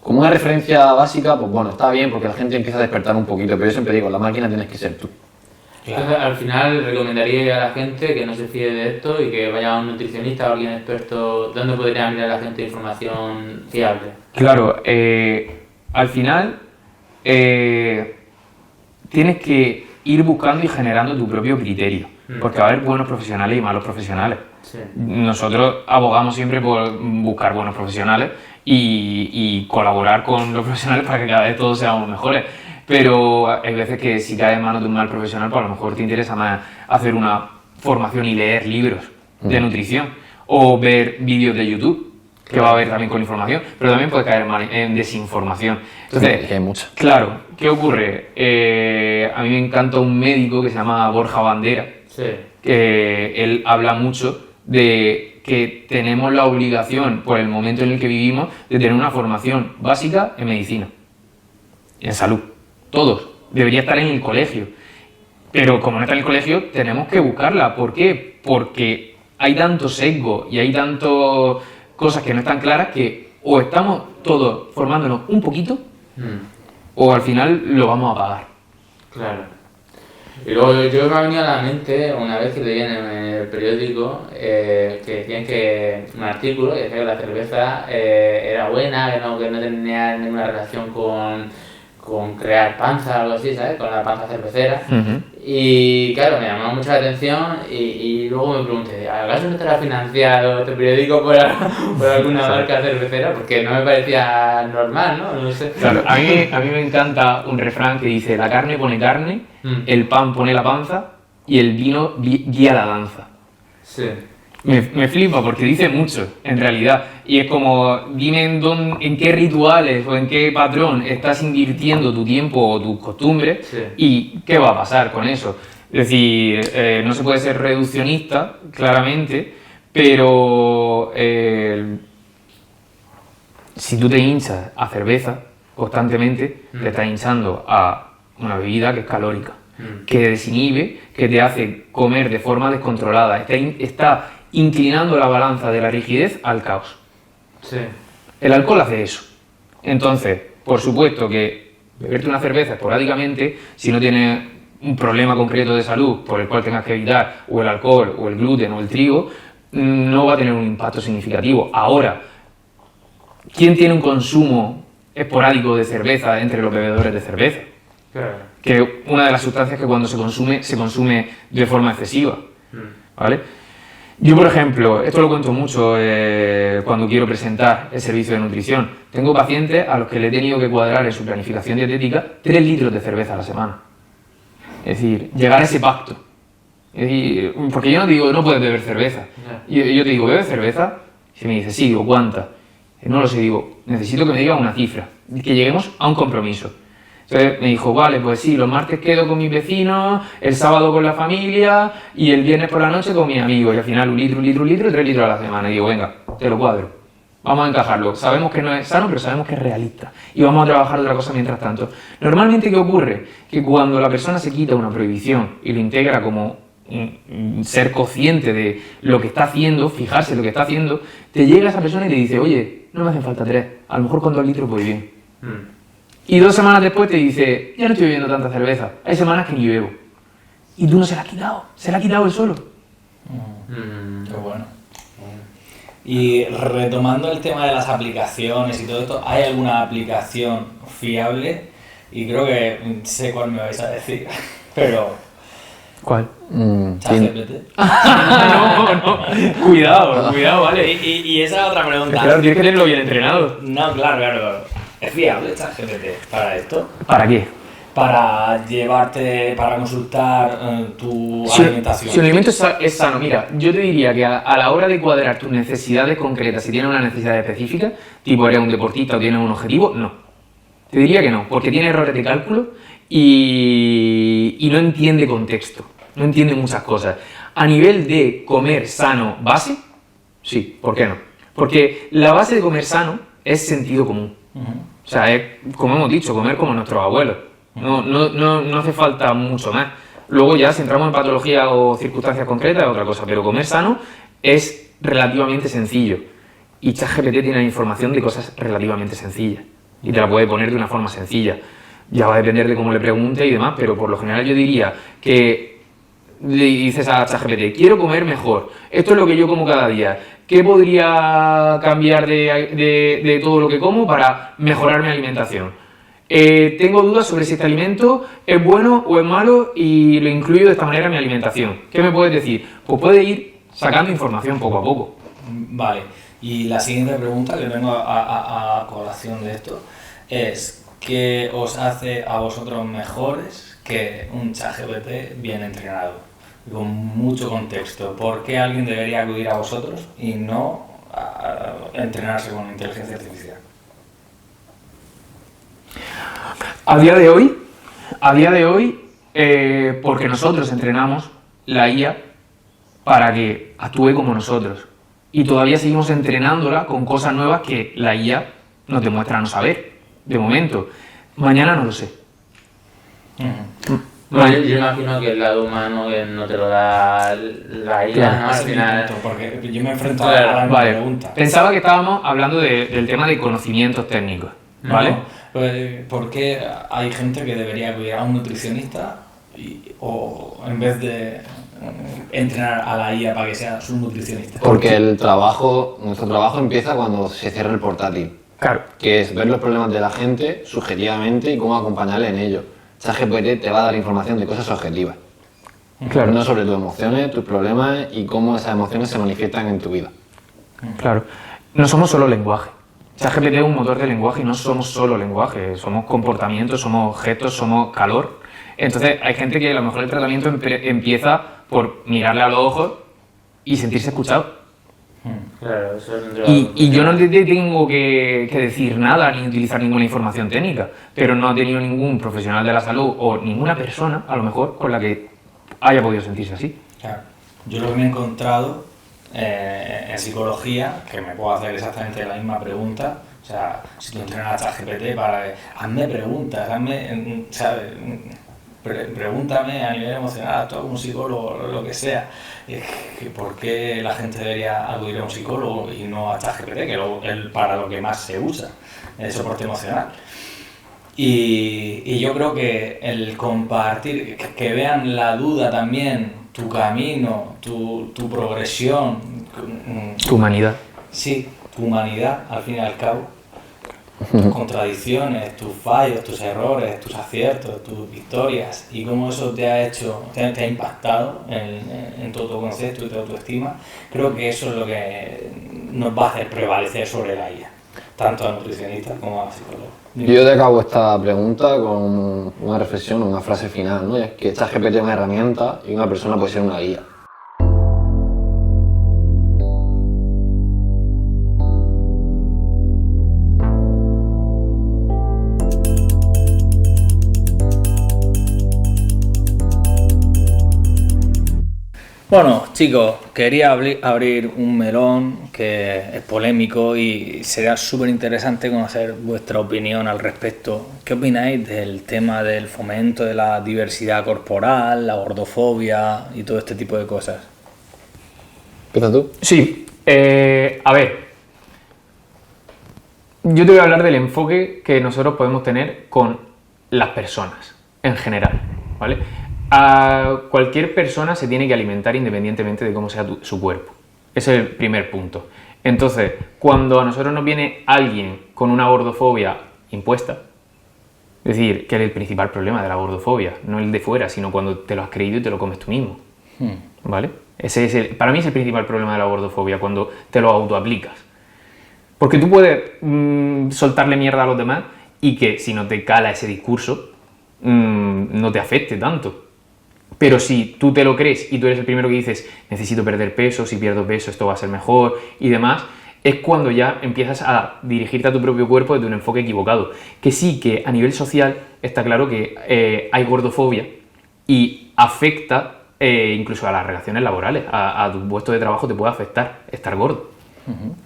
como una referencia básica, pues bueno, está bien porque la gente empieza a despertar un poquito, pero yo siempre digo, la máquina tienes que ser tú. Entonces, al final, recomendaría a la gente que no se fíe de esto y que vaya a un nutricionista o alguien experto. ¿Dónde podría mirar a la gente información fiable? Claro, al final tienes que ir buscando y generando tu propio criterio, porque va a haber buenos profesionales y malos profesionales. Sí. Nosotros abogamos siempre por buscar buenos profesionales y colaborar con los profesionales para que cada vez todos seamos mejores. Pero hay veces que si caes en manos de un mal profesional, pues a lo mejor te interesa más hacer una formación y leer libros de nutrición o ver vídeos de YouTube, que va a haber también con información, pero también puedes caer en desinformación. Entonces, Que hay mucha. claro, ¿qué ocurre? A mí me encanta un médico que se llama Borja Bandera, Sí. que él habla mucho de que tenemos la obligación, por el momento en el que vivimos, de tener una formación básica en medicina, en salud. Todos. Debería estar en el colegio. Pero como no está en el colegio, tenemos que buscarla. ¿Por qué? Porque hay tanto sesgo y hay tantas cosas que no están claras que o estamos todos formándonos un poquito o al final lo vamos a pagar. Claro. Y luego yo me ha venido a la mente una vez que leí en el periódico que decían que un artículo que decía que la cerveza era buena, que no tenía ninguna relación con crear panza o algo así, ¿sabes? Con la panza cervecera. Y claro, me llamó mucho la atención y luego me pregunté, ¿acaso no estará financiado este periódico por alguna marca cervecera? Porque no me parecía normal, ¿no? No sé. Claro, a mí me encanta un refrán que dice: la carne pone carne, el pan pone la panza y el vino guía la danza. Sí. Me flipa porque dice mucho, en realidad. Y es como, dime en qué rituales o en qué patrón estás invirtiendo tu tiempo o tus costumbres Sí. y qué va a pasar con eso. Es decir, no se puede ser reduccionista, claramente, pero si tú te hinchas a cerveza constantemente, te estás hinchando a una bebida que es calórica, que desinhibe, que te hace comer de forma descontrolada, está inclinando la balanza de la rigidez al caos. Sí. El alcohol hace eso. Entonces, por supuesto que beberte una cerveza esporádicamente, si no tienes un problema concreto de salud por el cual tengas que evitar o el alcohol o el gluten o el trigo, no va a tener un impacto significativo. Ahora, ¿quién tiene un consumo esporádico de cerveza entre los bebedores de cerveza? Claro. Que una de las sustancias que cuando se consume de forma excesiva, ¿vale? Yo, por ejemplo, esto lo cuento mucho cuando quiero presentar el servicio de nutrición. Tengo pacientes a los que le he tenido que cuadrar en su planificación dietética 3 litros de cerveza a la semana. Es decir, llegar a ese pacto. Es decir, porque yo no te digo, no puedes beber cerveza. Yo te digo, ¿bebes cerveza? Y me dice, sí, digo, ¿cuánta? No lo sé, digo, necesito que me diga una cifra, que lleguemos a un compromiso. Entonces me dijo, vale, pues sí, los martes quedo con mis vecinos, el sábado con la familia y el viernes por la noche con mis amigos. Y al final 1 litro, 3 litros a la semana. Y digo, venga, te lo cuadro. Vamos a encajarlo. Sabemos que no es sano, pero sabemos que es realista. Y vamos a trabajar otra cosa mientras tanto. Normalmente, ¿qué ocurre? Que cuando la persona se quita una prohibición y lo integra como ser consciente de lo que está haciendo, fijarse en lo que está haciendo, te llega esa persona y te dice, oye, no me hacen falta 3, a lo mejor con 2 litros voy bien. Y 2 semanas después te dice, ya no estoy bebiendo tanta cerveza, hay semanas que ni bebo. Y tú no se la has quitado, se la ha quitado él solo. Qué bueno. Y retomando el tema de las aplicaciones y todo esto, ¿hay alguna aplicación fiable? Y creo que sé cuál me vais a decir, pero... ¿Cuál? ChatGPT. No, cuidado, vale. Y esa es otra pregunta. Claro, tienes que tenerlo bien entrenado. No, claro. ¿Es fiable ChatGPT para esto? ¿Para qué? Para llevarte, para consultar tu Si alimentación. el alimento es sano, mira, yo te diría que a la hora de cuadrar tus necesidades concretas, si tienes una necesidad específica, tipo eres un deportista o tienes un objetivo, no. Te diría que no, porque tiene errores de cálculo y no entiende contexto, no entiende muchas cosas. A nivel de comer sano base, sí, ¿por qué no? Porque la base de comer sano es sentido común. O sea, es, como hemos dicho, comer como nuestros abuelos. No hace falta mucho más. Luego ya, si entramos en patología o circunstancias concretas, es otra cosa. Pero comer sano es relativamente sencillo. Y ChatGPT tiene la información de cosas relativamente sencillas. Y te la puede poner de una forma sencilla. Ya va a depender de cómo le pregunte y demás, pero por lo general yo diría que le dices a ChatGPT, quiero comer mejor, esto es lo que yo como cada día, ¿qué podría cambiar de todo lo que como para mejorar mi alimentación? Tengo dudas sobre si este alimento es bueno o es malo y lo incluyo de esta manera en mi alimentación. ¿Qué me puedes decir? Pues puedes ir sacando información poco a poco. Vale, y la siguiente pregunta que vengo a colación de esto es, ¿qué os hace a vosotros mejores que un ChatGPT bien entrenado? Con mucho contexto. ¿Por qué alguien debería acudir a vosotros y no a entrenarse con inteligencia artificial? A día de hoy, porque nosotros entrenamos la IA para que actúe como nosotros. Y todavía seguimos entrenándola con cosas nuevas que la IA nos demuestra no saber, de momento. Mañana no lo sé. Bueno, yo imagino que el lado humano que no te lo da la IA, Claro, ¿no? Al final... Porque yo me enfrento Claro, a la misma Vale, pregunta. pensaba que estábamos hablando del tema de conocimientos técnicos, ¿vale? No, pues, ¿por qué hay gente que debería acudir a un nutricionista o en vez de entrenar a la IA para que sea su nutricionista? Porque nuestro trabajo empieza cuando se cierra el portátil, Claro. que es ver los problemas de la gente subjetivamente y cómo acompañarle en ello. ChatGPT te va a dar información de cosas objetivas, Claro. no sobre tus emociones, tus problemas y cómo esas emociones se manifiestan en tu vida. Claro, no somos solo lenguaje. ChatGPT es un motor de lenguaje y no somos solo lenguaje, somos comportamientos, somos objetos, somos calor. Entonces hay gente que a lo mejor el tratamiento empieza por mirarle a los ojos y sentirse escuchado. Claro, eso es Y yo no te tengo que decir nada ni utilizar ninguna información técnica, pero no ha tenido ningún profesional de la salud o ninguna persona, a lo mejor, con la que haya podido sentirse así. Claro. Yo lo que me he encontrado en psicología, que me puedo hacer exactamente la misma pregunta, o sea, si tú entrenas a ChatGPT para hazme preguntas, ¿sabes? Pregúntame a nivel emocional, tú un psicólogo, lo que sea, ¿por qué la gente debería acudir a un psicólogo y no a ChatGPT, que es para lo que más se usa, el soporte emocional? Y yo creo que el compartir, que vean la duda también, tu camino, tu progresión, Tu humanidad. sí, tu humanidad al fin y al cabo, tus contradicciones, tus fallos, tus errores, tus aciertos, tus victorias y cómo eso te ha hecho, te ha impactado en tu autoconcepto y tu autoestima, creo que eso es lo que nos va a hacer prevalecer sobre la IA, tanto a nutricionistas como a psicólogos. Yo te acabo esta pregunta con una reflexión, una frase final, ¿no? Y es que ChatGPT es una herramienta y una persona puede ser una guía. Bueno, chicos, quería abrir un melón que es polémico y sería súper interesante conocer vuestra opinión al respecto. ¿Qué opináis del tema del fomento de la diversidad corporal, la gordofobia y todo este tipo de cosas? ¿Empiezas tú? Sí, a ver, yo te voy a hablar del enfoque que nosotros podemos tener con las personas en general, ¿vale? A cualquier persona se tiene que alimentar independientemente de cómo sea su cuerpo. Ese es el primer punto. Entonces, cuando a nosotros nos viene alguien con una gordofobia impuesta, es decir, que es el principal problema de la gordofobia, no el de fuera, sino cuando te lo has creído y te lo comes tú mismo, ¿vale? Ese es para mí es el principal problema de la gordofobia, cuando te lo autoaplicas. Porque tú puedes soltarle mierda a los demás y que si no te cala ese discurso, no te afecte tanto. Pero si tú te lo crees y tú eres el primero que dices necesito perder peso, si pierdo peso esto va a ser mejor y demás, es cuando ya empiezas a dirigirte a tu propio cuerpo desde un enfoque equivocado. Que sí, que a nivel social está claro que hay gordofobia y afecta incluso a las relaciones laborales, a tu puesto de trabajo te puede afectar estar gordo.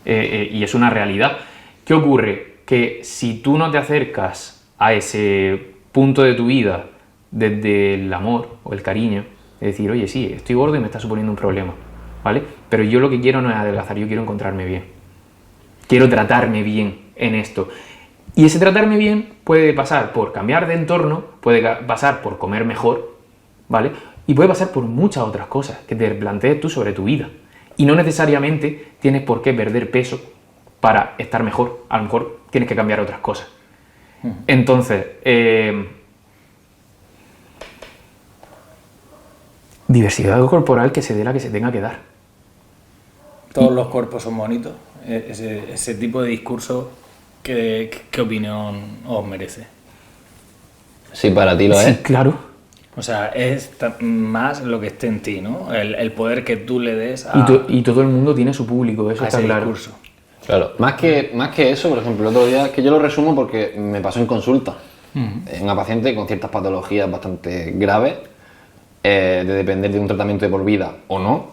Y es una realidad. ¿Qué ocurre? Que si tú no te acercas a ese punto de tu vida desde el amor o el cariño, es decir, oye, sí, estoy gordo y me está suponiendo un problema, ¿vale? Pero yo lo que quiero no es adelgazar, yo quiero encontrarme bien. Quiero tratarme bien en esto. Y ese tratarme bien puede pasar por cambiar de entorno, puede pasar por comer mejor, ¿vale? Y puede pasar por muchas otras cosas que te plantees tú sobre tu vida. Y no necesariamente tienes por qué perder peso para estar mejor. A lo mejor tienes que cambiar otras cosas. Entonces, diversidad corporal que se dé la que se tenga que dar. Todos los cuerpos son bonitos. Ese tipo de discurso, ¿qué opinión os merece? Sí, para ti lo Sí, es. claro. O sea, es más lo que esté en ti, ¿no? El poder que tú le des a, Y todo el mundo tiene su público, eso a está ese claro. discurso. Claro, más que eso, por ejemplo, el otro día, que yo lo resumo porque me pasó en consulta. Una paciente con ciertas patologías bastante graves, de depender de un tratamiento de por vida o no,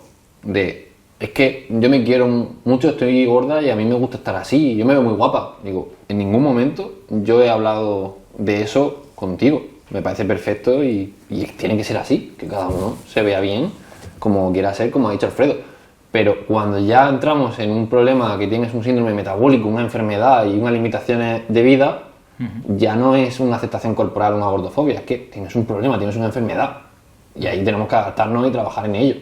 es que yo me quiero mucho, estoy gorda y a mí me gusta estar así, yo me veo muy guapa. Digo, en ningún momento yo he hablado de eso contigo, me parece perfecto y tiene que ser así, que cada uno se vea bien como quiera ser, como ha dicho Alfredo. Pero cuando ya entramos en un problema que tienes un síndrome metabólico, una enfermedad y unas limitaciones de vida, ya no es una aceptación corporal, una gordofobia, es que tienes un problema, tienes una enfermedad. Y ahí tenemos que adaptarnos y trabajar en ello.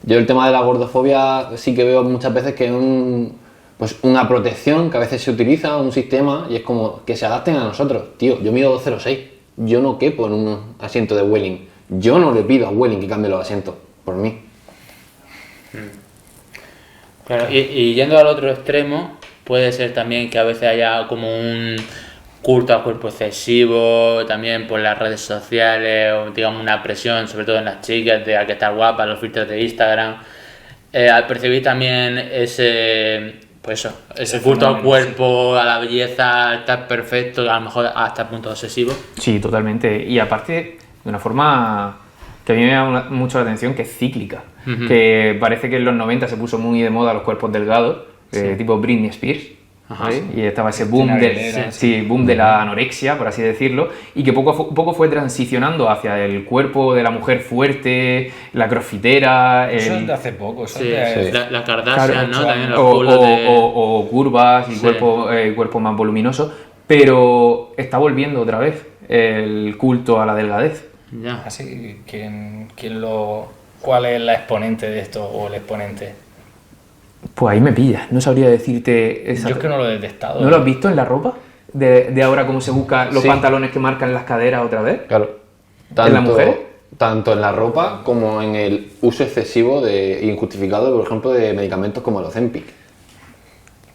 Yo el tema de la gordofobia sí que veo muchas veces que es una protección que a veces se utiliza, un sistema, y es como que se adapten a nosotros. Tío, yo mido 2,06, yo no quepo en un asiento de Vueling. Yo no le pido a Vueling que cambie los asientos por mí. Claro, y yendo al otro extremo, puede ser también que a veces haya como un culto al cuerpo excesivo, también por las redes sociales, o digamos una presión, sobre todo en las chicas, de hay que estar guapas, los filtros de Instagram. Al percibir también ese culto al cuerpo, a la belleza, a estar perfecto, a lo mejor hasta el punto obsesivo. Sí, totalmente. Y aparte, de una forma que a mí me llama mucho la atención, que es cíclica. Que parece que en los 90 se puso muy de moda los cuerpos delgados, tipo Britney Spears. ¿Sí? Y estaba ese boom, boom de la anorexia, por así decirlo, y que poco a poco fue transicionando hacia el cuerpo de la mujer fuerte, la crossfitera. Eso es de hace poco, eso Sí, es de... la Kardashian, claro, ¿no? También los O, culos de... o curvas y Sí. cuerpo más voluminoso, pero está volviendo otra vez el culto a la delgadez. Ya. Así, ¿cuál es la exponente de esto o el exponente? Pues ahí me pillas, no sabría decirte Yo es que no lo he detectado. ¿No lo has visto en la ropa? De ahora cómo se busca los Sí. pantalones que marcan las caderas otra vez. Claro. ¿En la mujer? Tanto en la ropa como en el uso excesivo e injustificado, por ejemplo, de medicamentos como el Ozempic.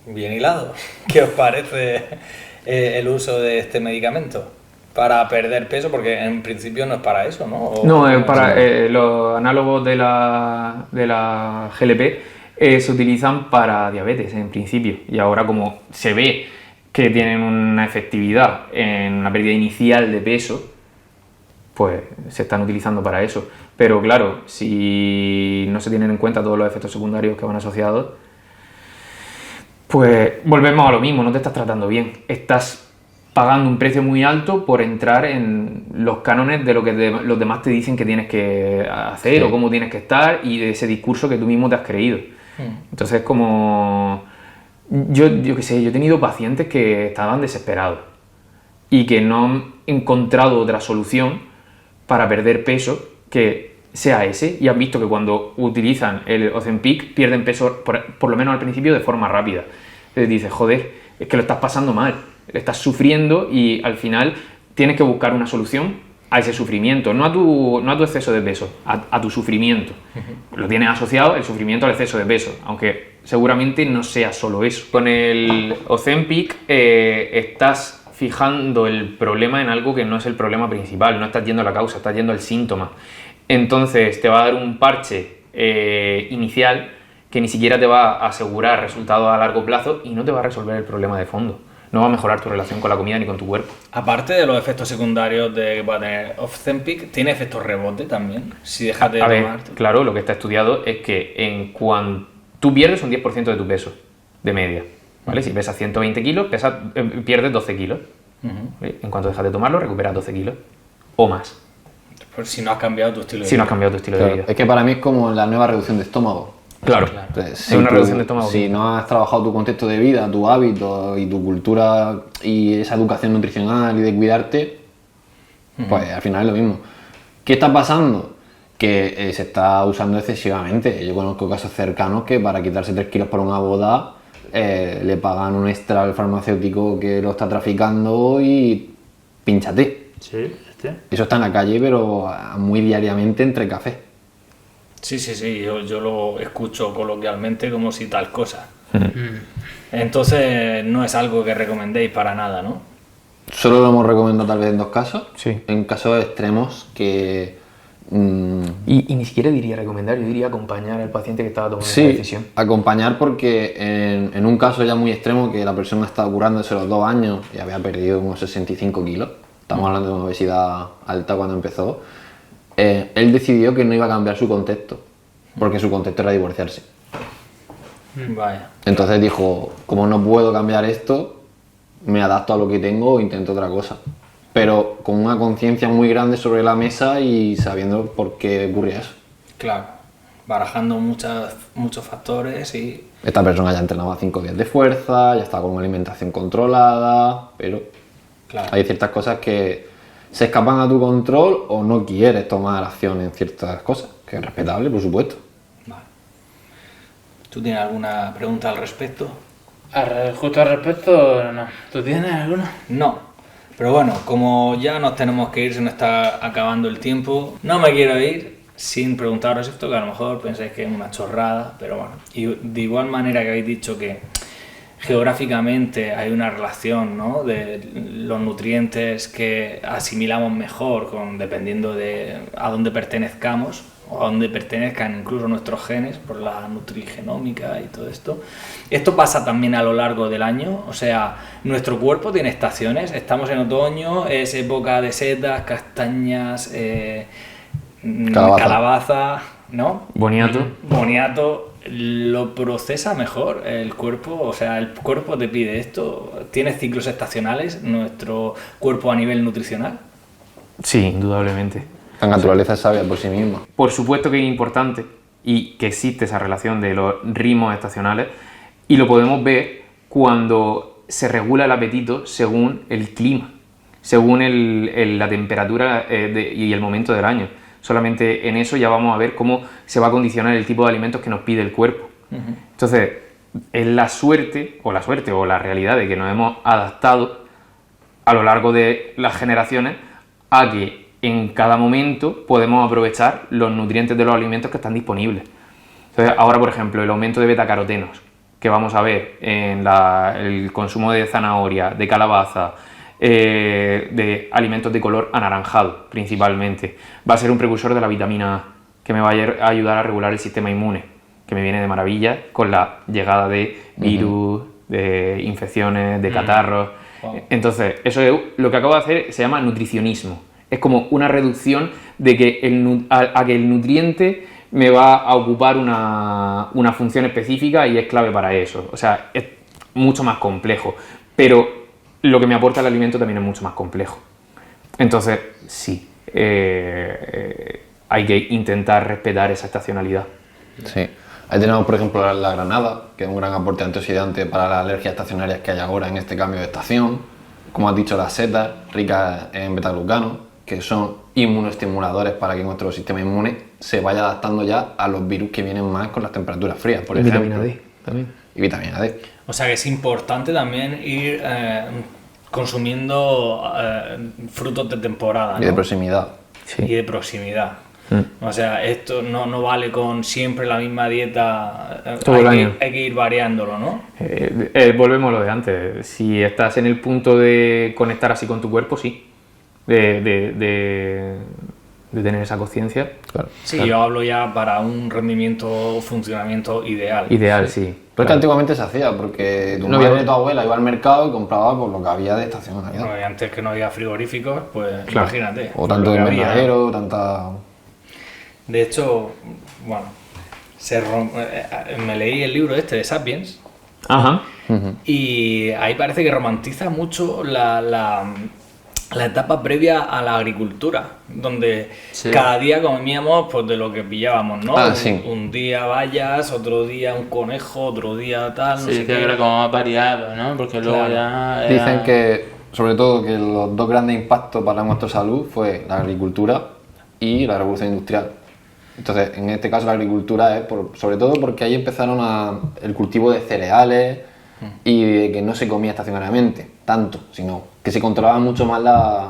Bien hilado. ¿Qué os parece el uso de este medicamento? Para perder peso, porque en principio no es para eso, ¿no? No, para los análogos de la GLP se utilizan para diabetes en principio. Y ahora como se ve que tienen una efectividad en una pérdida inicial de peso, pues se están utilizando para eso. Pero claro, si no se tienen en cuenta todos los efectos secundarios que van asociados, pues volvemos a lo mismo, no te estás tratando bien. Estás pagando un precio muy alto por entrar en los cánones de lo que los demás te dicen que tienes que hacer, Sí. o cómo tienes que estar, y de ese discurso que tú mismo te has creído. Entonces, como yo qué sé, yo he tenido pacientes que estaban desesperados y que no han encontrado otra solución para perder peso que sea ese, y han visto que cuando utilizan el Ozempic pierden peso, por lo menos al principio, de forma rápida. Entonces dices, joder, es que lo estás pasando mal, estás sufriendo, y al final tienes que buscar una solución a ese sufrimiento, no a tu exceso de peso, a tu sufrimiento. Lo tienes asociado el sufrimiento al exceso de peso, aunque seguramente no sea solo eso. Con el Ozempic estás fijando el problema en algo que no es el problema principal, no estás yendo a la causa, estás yendo al síntoma. Entonces te va a dar un parche inicial que ni siquiera te va a asegurar resultados a largo plazo y no te va a resolver el problema de fondo. No va a mejorar tu relación con la comida ni con tu cuerpo. Aparte de los efectos secundarios que pueda tener Ozempic, ¿tiene efectos rebote también? Si dejas de A ver, tomar. claro, lo que está estudiado es que en cuanto tú pierdes un 10% de tu peso, de media, ¿vale? Si pesas 120 kilos, pierdes 12 kilos. ¿Vale? En cuanto dejas de tomarlo, recuperas 12 kilos o más. Pues si no has cambiado tu estilo de Si vida. no has cambiado tu estilo de Claro, vida. es que para mí es como la nueva reducción de estómago. Claro, Entonces, es una reducción de estómago. Si no has trabajado tu contexto de vida, tu hábito y tu cultura y esa educación nutricional y de cuidarte, pues al final es lo mismo. ¿Qué está pasando? Que se está usando excesivamente. Yo conozco casos cercanos que para quitarse 3 kilos para una boda le pagan un extra al farmacéutico que lo está traficando y pínchate. Sí, Eso está en la calle, pero muy diariamente entre cafés. Sí, yo lo escucho coloquialmente como si tal cosa. Entonces no es algo que recomendéis para nada, ¿no? Solo lo hemos recomendado tal vez en 2 casos. Sí. En casos extremos que... Y ni siquiera diría recomendar, yo diría acompañar al paciente que estaba tomando esa sí, decisión. acompañar porque en un caso ya muy extremo que la persona estaba curándose los 2 años y había perdido unos 65 kilos. Estamos hablando de una obesidad alta cuando empezó. Él decidió que no iba a cambiar su contexto porque su contexto era divorciarse. Vaya. Entonces dijo, como no puedo cambiar esto, me adapto a lo que tengo o intento otra cosa. Pero con una conciencia muy grande sobre la mesa y sabiendo por qué ocurría eso. Claro. Barajando muchos factores y... Esta persona ya entrenaba 5 días de fuerza, ya estaba con una alimentación controlada, pero Claro. hay ciertas cosas que se escapan a tu control o no quieres tomar acción en ciertas cosas, que es respetable, por supuesto. Vale. ¿Tú tienes alguna pregunta al respecto? Justo al respecto, no. ¿Tú tienes alguna? No. Pero bueno, como ya nos tenemos que ir, se nos está acabando el tiempo, no me quiero ir sin preguntaros esto, que a lo mejor pensáis que es una chorrada, pero bueno. Y de igual manera que habéis dicho que geográficamente hay una relación, ¿no?, de los nutrientes que asimilamos mejor dependiendo de a dónde pertenezcamos o a dónde pertenezcan incluso nuestros genes por la nutrigenómica y todo esto. Esto pasa también a lo largo del año, o sea, nuestro cuerpo tiene estaciones, estamos en otoño, es época de setas, castañas, calabaza, ¿no? Boniato. Boniato. ¿Lo procesa mejor el cuerpo? O sea, ¿el cuerpo te pide esto? ¿Tiene ciclos estacionales nuestro cuerpo a nivel nutricional? Sí, indudablemente. La naturaleza es sabia por sí misma. Por supuesto que es importante y que existe esa relación de los ritmos estacionales, y lo podemos ver cuando se regula el apetito según el clima, según la temperatura y el momento del año. Solamente en eso ya vamos a ver cómo se va a condicionar el tipo de alimentos que nos pide el cuerpo. Entonces, es la suerte o la realidad de que nos hemos adaptado a lo largo de las generaciones a que en cada momento podemos aprovechar los nutrientes de los alimentos que están disponibles. Entonces, ahora, por ejemplo, el aumento de betacarotenos que vamos a ver en el consumo de zanahoria, de calabaza, de alimentos de color anaranjado principalmente, va a ser un precursor de la vitamina A, que me va a ayudar a regular el sistema inmune, que me viene de maravilla con la llegada de virus, de infecciones, de catarros. Entonces, eso es lo que acabo de hacer, se llama nutricionismo. Es como una reducción de que que el nutriente me va a ocupar una función específica y es clave para eso. O sea, es mucho más complejo, pero lo que me aporta el alimento también es mucho más complejo. Entonces, sí, hay que intentar respetar esa estacionalidad. Sí. Ahí tenemos, por ejemplo, la granada, que es un gran aporte antioxidante para las alergias estacionarias que hay ahora en este cambio de estación. Como has dicho, las setas, ricas en betaglucano, que son inmunoestimuladores para que nuestro sistema inmune se vaya adaptando ya a los virus que vienen más con las temperaturas frías, por ejemplo. Vitamina D también. Y vitamina D. O sea que es importante también ir consumiendo frutos de temporada, ¿no? Y de proximidad. Sí. Y de proximidad. O sea, esto no vale con siempre la misma dieta, todo el año. Hay que ir variándolo, ¿no? Volvemos a lo de antes. Si estás en el punto de conectar así con tu cuerpo, sí. De tener esa conciencia. Claro. Sí, yo hablo ya para un rendimiento, funcionamiento ideal. Ideal, sí. Pero es que antiguamente se hacía, porque tu madre, tu abuela iba al mercado y compraba por lo que había de estacionalidad. No, y antes que no había frigoríficos, pues Claro. imagínate. O tanto lo de que había. invernadero, tanta... De hecho, bueno, me leí el libro este de Sapiens Ajá. y ahí parece que romantiza mucho la etapa previa a la agricultura, donde Sí. cada día comíamos pues de lo que pillábamos, ¿no? Sí. Un día bayas, otro día un conejo, otro día tal, no Sí, sé que qué. era como más variado, ¿no? Porque luego Claro. ya era... Dicen que, sobre todo, que los dos grandes impactos para nuestra salud fue la agricultura y la revolución industrial. Entonces, en este caso la agricultura es sobre todo porque ahí empezaron el cultivo de cereales y de que no se comía estacionariamente, tanto, sino que se controlaba mucho más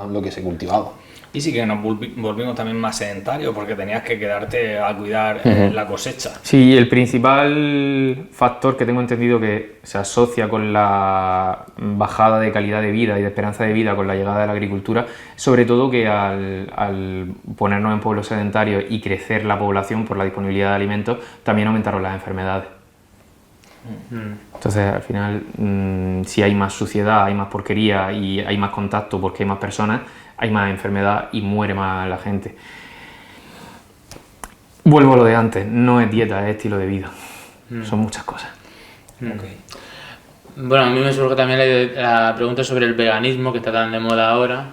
lo que se cultivaba. Y sí que nos volvimos también más sedentarios porque tenías que quedarte a cuidar la cosecha. Sí, el principal factor que tengo entendido que se asocia con la bajada de calidad de vida y de esperanza de vida con la llegada de la agricultura, sobre todo que al ponernos en pueblos sedentarios y crecer la población por la disponibilidad de alimentos, también aumentaron las enfermedades. Entonces, al final, si hay más suciedad, hay más porquería y hay más contacto porque hay más personas, hay más enfermedad y muere más la gente. Vuelvo a lo de antes, no es dieta, es estilo de vida. Son muchas cosas. Okay. Bueno, a mí me surge también la pregunta sobre el veganismo, que está tan de moda ahora.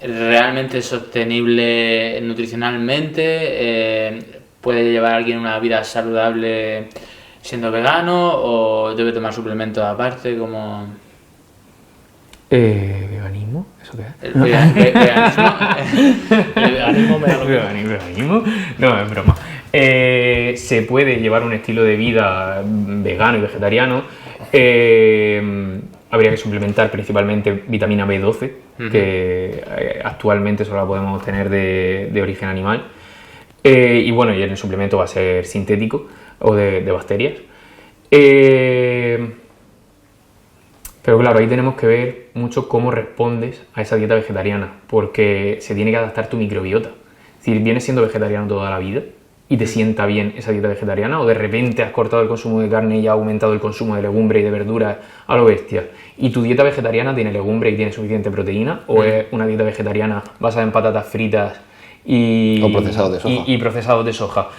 ¿Realmente es sostenible nutricionalmente? ¿Puede llevar a alguien una vida saludable siendo vegano o debe tomar suplementos aparte? Como... ¿Veganismo? ¿Eso qué es? Veganismo. El veganismo me da lo que... ¿Veganismo? No, es broma. Se puede llevar un estilo de vida vegano y vegetariano. Habría que suplementar principalmente vitamina B12, que actualmente solo la podemos obtener de origen animal. Y bueno, y el suplemento va a ser sintético o de bacterias. Pero claro, ahí tenemos que ver mucho cómo respondes a esa dieta vegetariana, porque se tiene que adaptar tu microbiota. Es decir, vienes siendo vegetariano toda la vida y te sienta bien esa dieta vegetariana, o de repente has cortado el consumo de carne y has aumentado el consumo de legumbre y de verduras a lo bestia, y tu dieta vegetariana tiene legumbre y tiene suficiente proteína, o es una dieta vegetariana basada en patatas fritas O procesados de soja. y procesados de soja.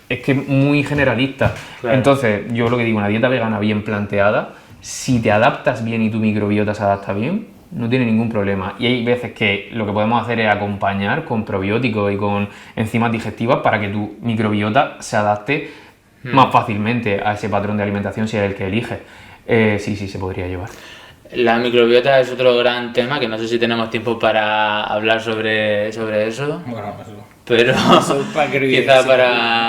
Es que es muy generalista. Claro. Entonces, yo lo que digo, una dieta vegana bien planteada, si te adaptas bien y tu microbiota se adapta bien, no tiene ningún problema. Y hay veces que lo que podemos hacer es acompañar con probióticos y con enzimas digestivas para que tu microbiota se adapte más fácilmente a ese patrón de alimentación si es el que eliges. Sí, se podría llevar. La microbiota es otro gran tema que no sé si tenemos tiempo para hablar sobre eso. Bueno, eso. Pero Eso es para escribir, quizá sí.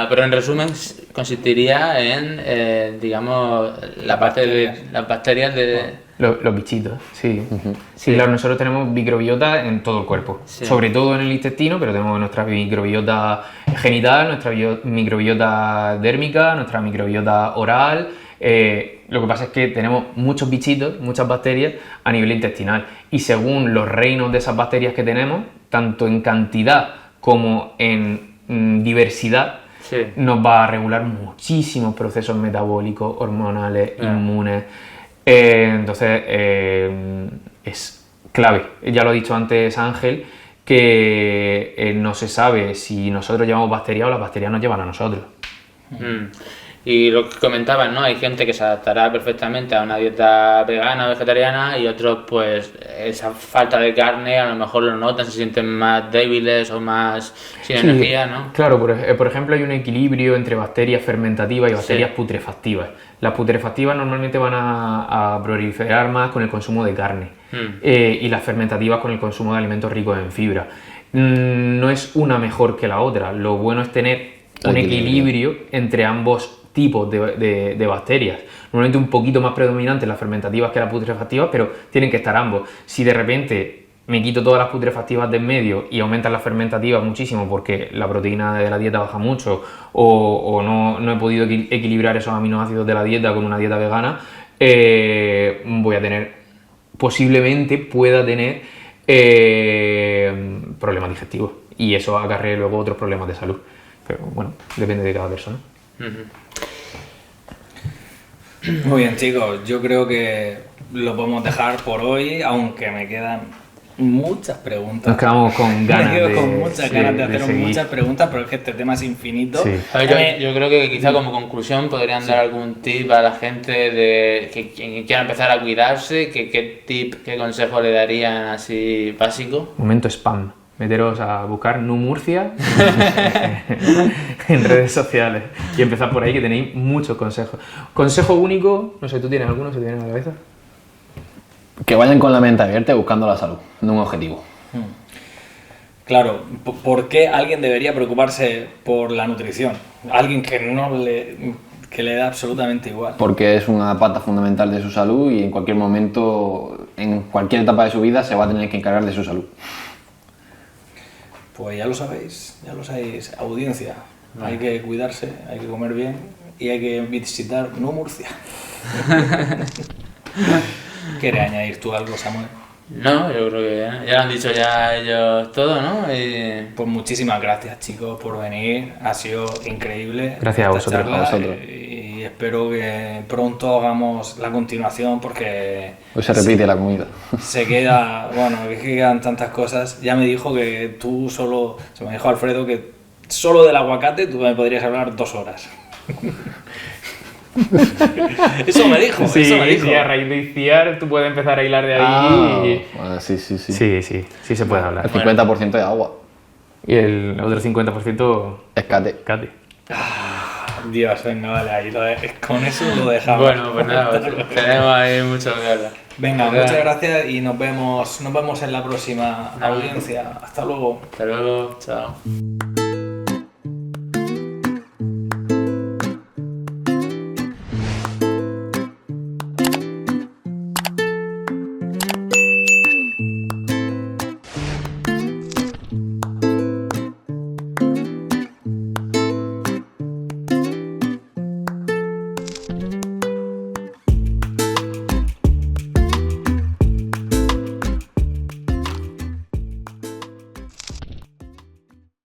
pero en resumen consistiría en, digamos, la parte de las bacterias de... Los bichitos, sí. Sí, claro, nosotros tenemos microbiota en todo el cuerpo, Sí. sobre todo en el intestino, pero tenemos nuestra microbiota genital, nuestra microbiota dérmica, nuestra microbiota oral. Lo que pasa es que tenemos muchos bichitos, muchas bacterias a nivel intestinal, y según los reinos de esas bacterias que tenemos, tanto en cantidad como en diversidad, Sí. nos va a regular muchísimos procesos metabólicos, hormonales, Claro. inmunes. Entonces, es clave. Ya lo ha dicho antes Ángel, que no se sabe si nosotros llevamos bacterias o las bacterias nos llevan a nosotros. Mm. Y lo que comentabas, ¿no? Hay gente que se adaptará perfectamente a una dieta vegana o vegetariana y otros, pues, esa falta de carne a lo mejor lo notan, se sienten más débiles o más sin Sí, energía, ¿no? Claro, por ejemplo, hay un equilibrio entre bacterias fermentativas y bacterias Sí. putrefactivas. Las putrefactivas normalmente van a proliferar más con el consumo de carne y las fermentativas con el consumo de alimentos ricos en fibra. No es una mejor que la otra, lo bueno es tener un equilibrio entre ambos tipos de bacterias. Normalmente un poquito más predominantes las fermentativas que las putrefactivas, pero tienen que estar ambos. Si de repente me quito todas las putrefactivas de en medio y aumentan las fermentativas muchísimo porque la proteína de la dieta baja mucho o no he podido equilibrar esos aminoácidos de la dieta con una dieta vegana, voy a tener, posiblemente pueda tener problemas digestivos y eso acarrea luego otros problemas de salud. Pero bueno, depende de cada persona. Muy bien, chicos, yo creo que lo podemos dejar por hoy, aunque me quedan muchas preguntas. Nos quedamos con ganas Me quedo de, con muchas sí, ganas de de haceros seguir. muchas preguntas, pero es que este tema es infinito. Sí. A ver, yo creo que quizá como conclusión podrían dar algún tip a la gente de que quiera empezar a cuidarse, qué tip, qué consejo le darían así básico. Momento spam. Meteros a buscar Nu Murcia en redes sociales y empezad por ahí que tenéis muchos consejos. Consejo único, no sé, ¿tú tienes alguno? ¿Se te viene a la cabeza? Que vayan con la mente abierta y buscando la salud, no un objetivo. Claro, ¿por qué alguien debería preocuparse por la nutrición? Alguien que que le da absolutamente igual. Porque es una pata fundamental de su salud y en cualquier momento, en cualquier etapa de su vida, se va a tener que encargar de su salud. Pues ya lo sabéis, audiencia. Hay que cuidarse, hay que comer bien y hay que visitar Nu Murcia. ¿Quieres añadir tú algo, Samuel? No, yo creo que ya lo han dicho ya ellos todo, ¿no? Y Pues muchísimas gracias, chicos, por venir. Ha sido increíble. Gracias a esta vosotros, charla, a vosotros. Y espero que pronto hagamos la continuación porque Pues se repite la comida. se queda, bueno, es que quedan tantas cosas. Ya me dijo que tú solo, se me dijo Alfredo que solo del aguacate tú me podrías hablar 2 horas. Eso me dijo, Sí, eso me dijo. sí, a raíz de ICIAR tú puedes empezar a hilar de ahí. Sí, sí, sí. Sí se puede hablar. El 50% de agua. Y el otro 50% Escate. cate. Dios, venga, vale, ahí con eso lo dejamos. bueno, pues nada, pues tenemos ahí mucho que hablar. Venga, Venga. muchas gracias y nos vemos en la próxima audiencia. Hasta luego. Hasta luego, chao.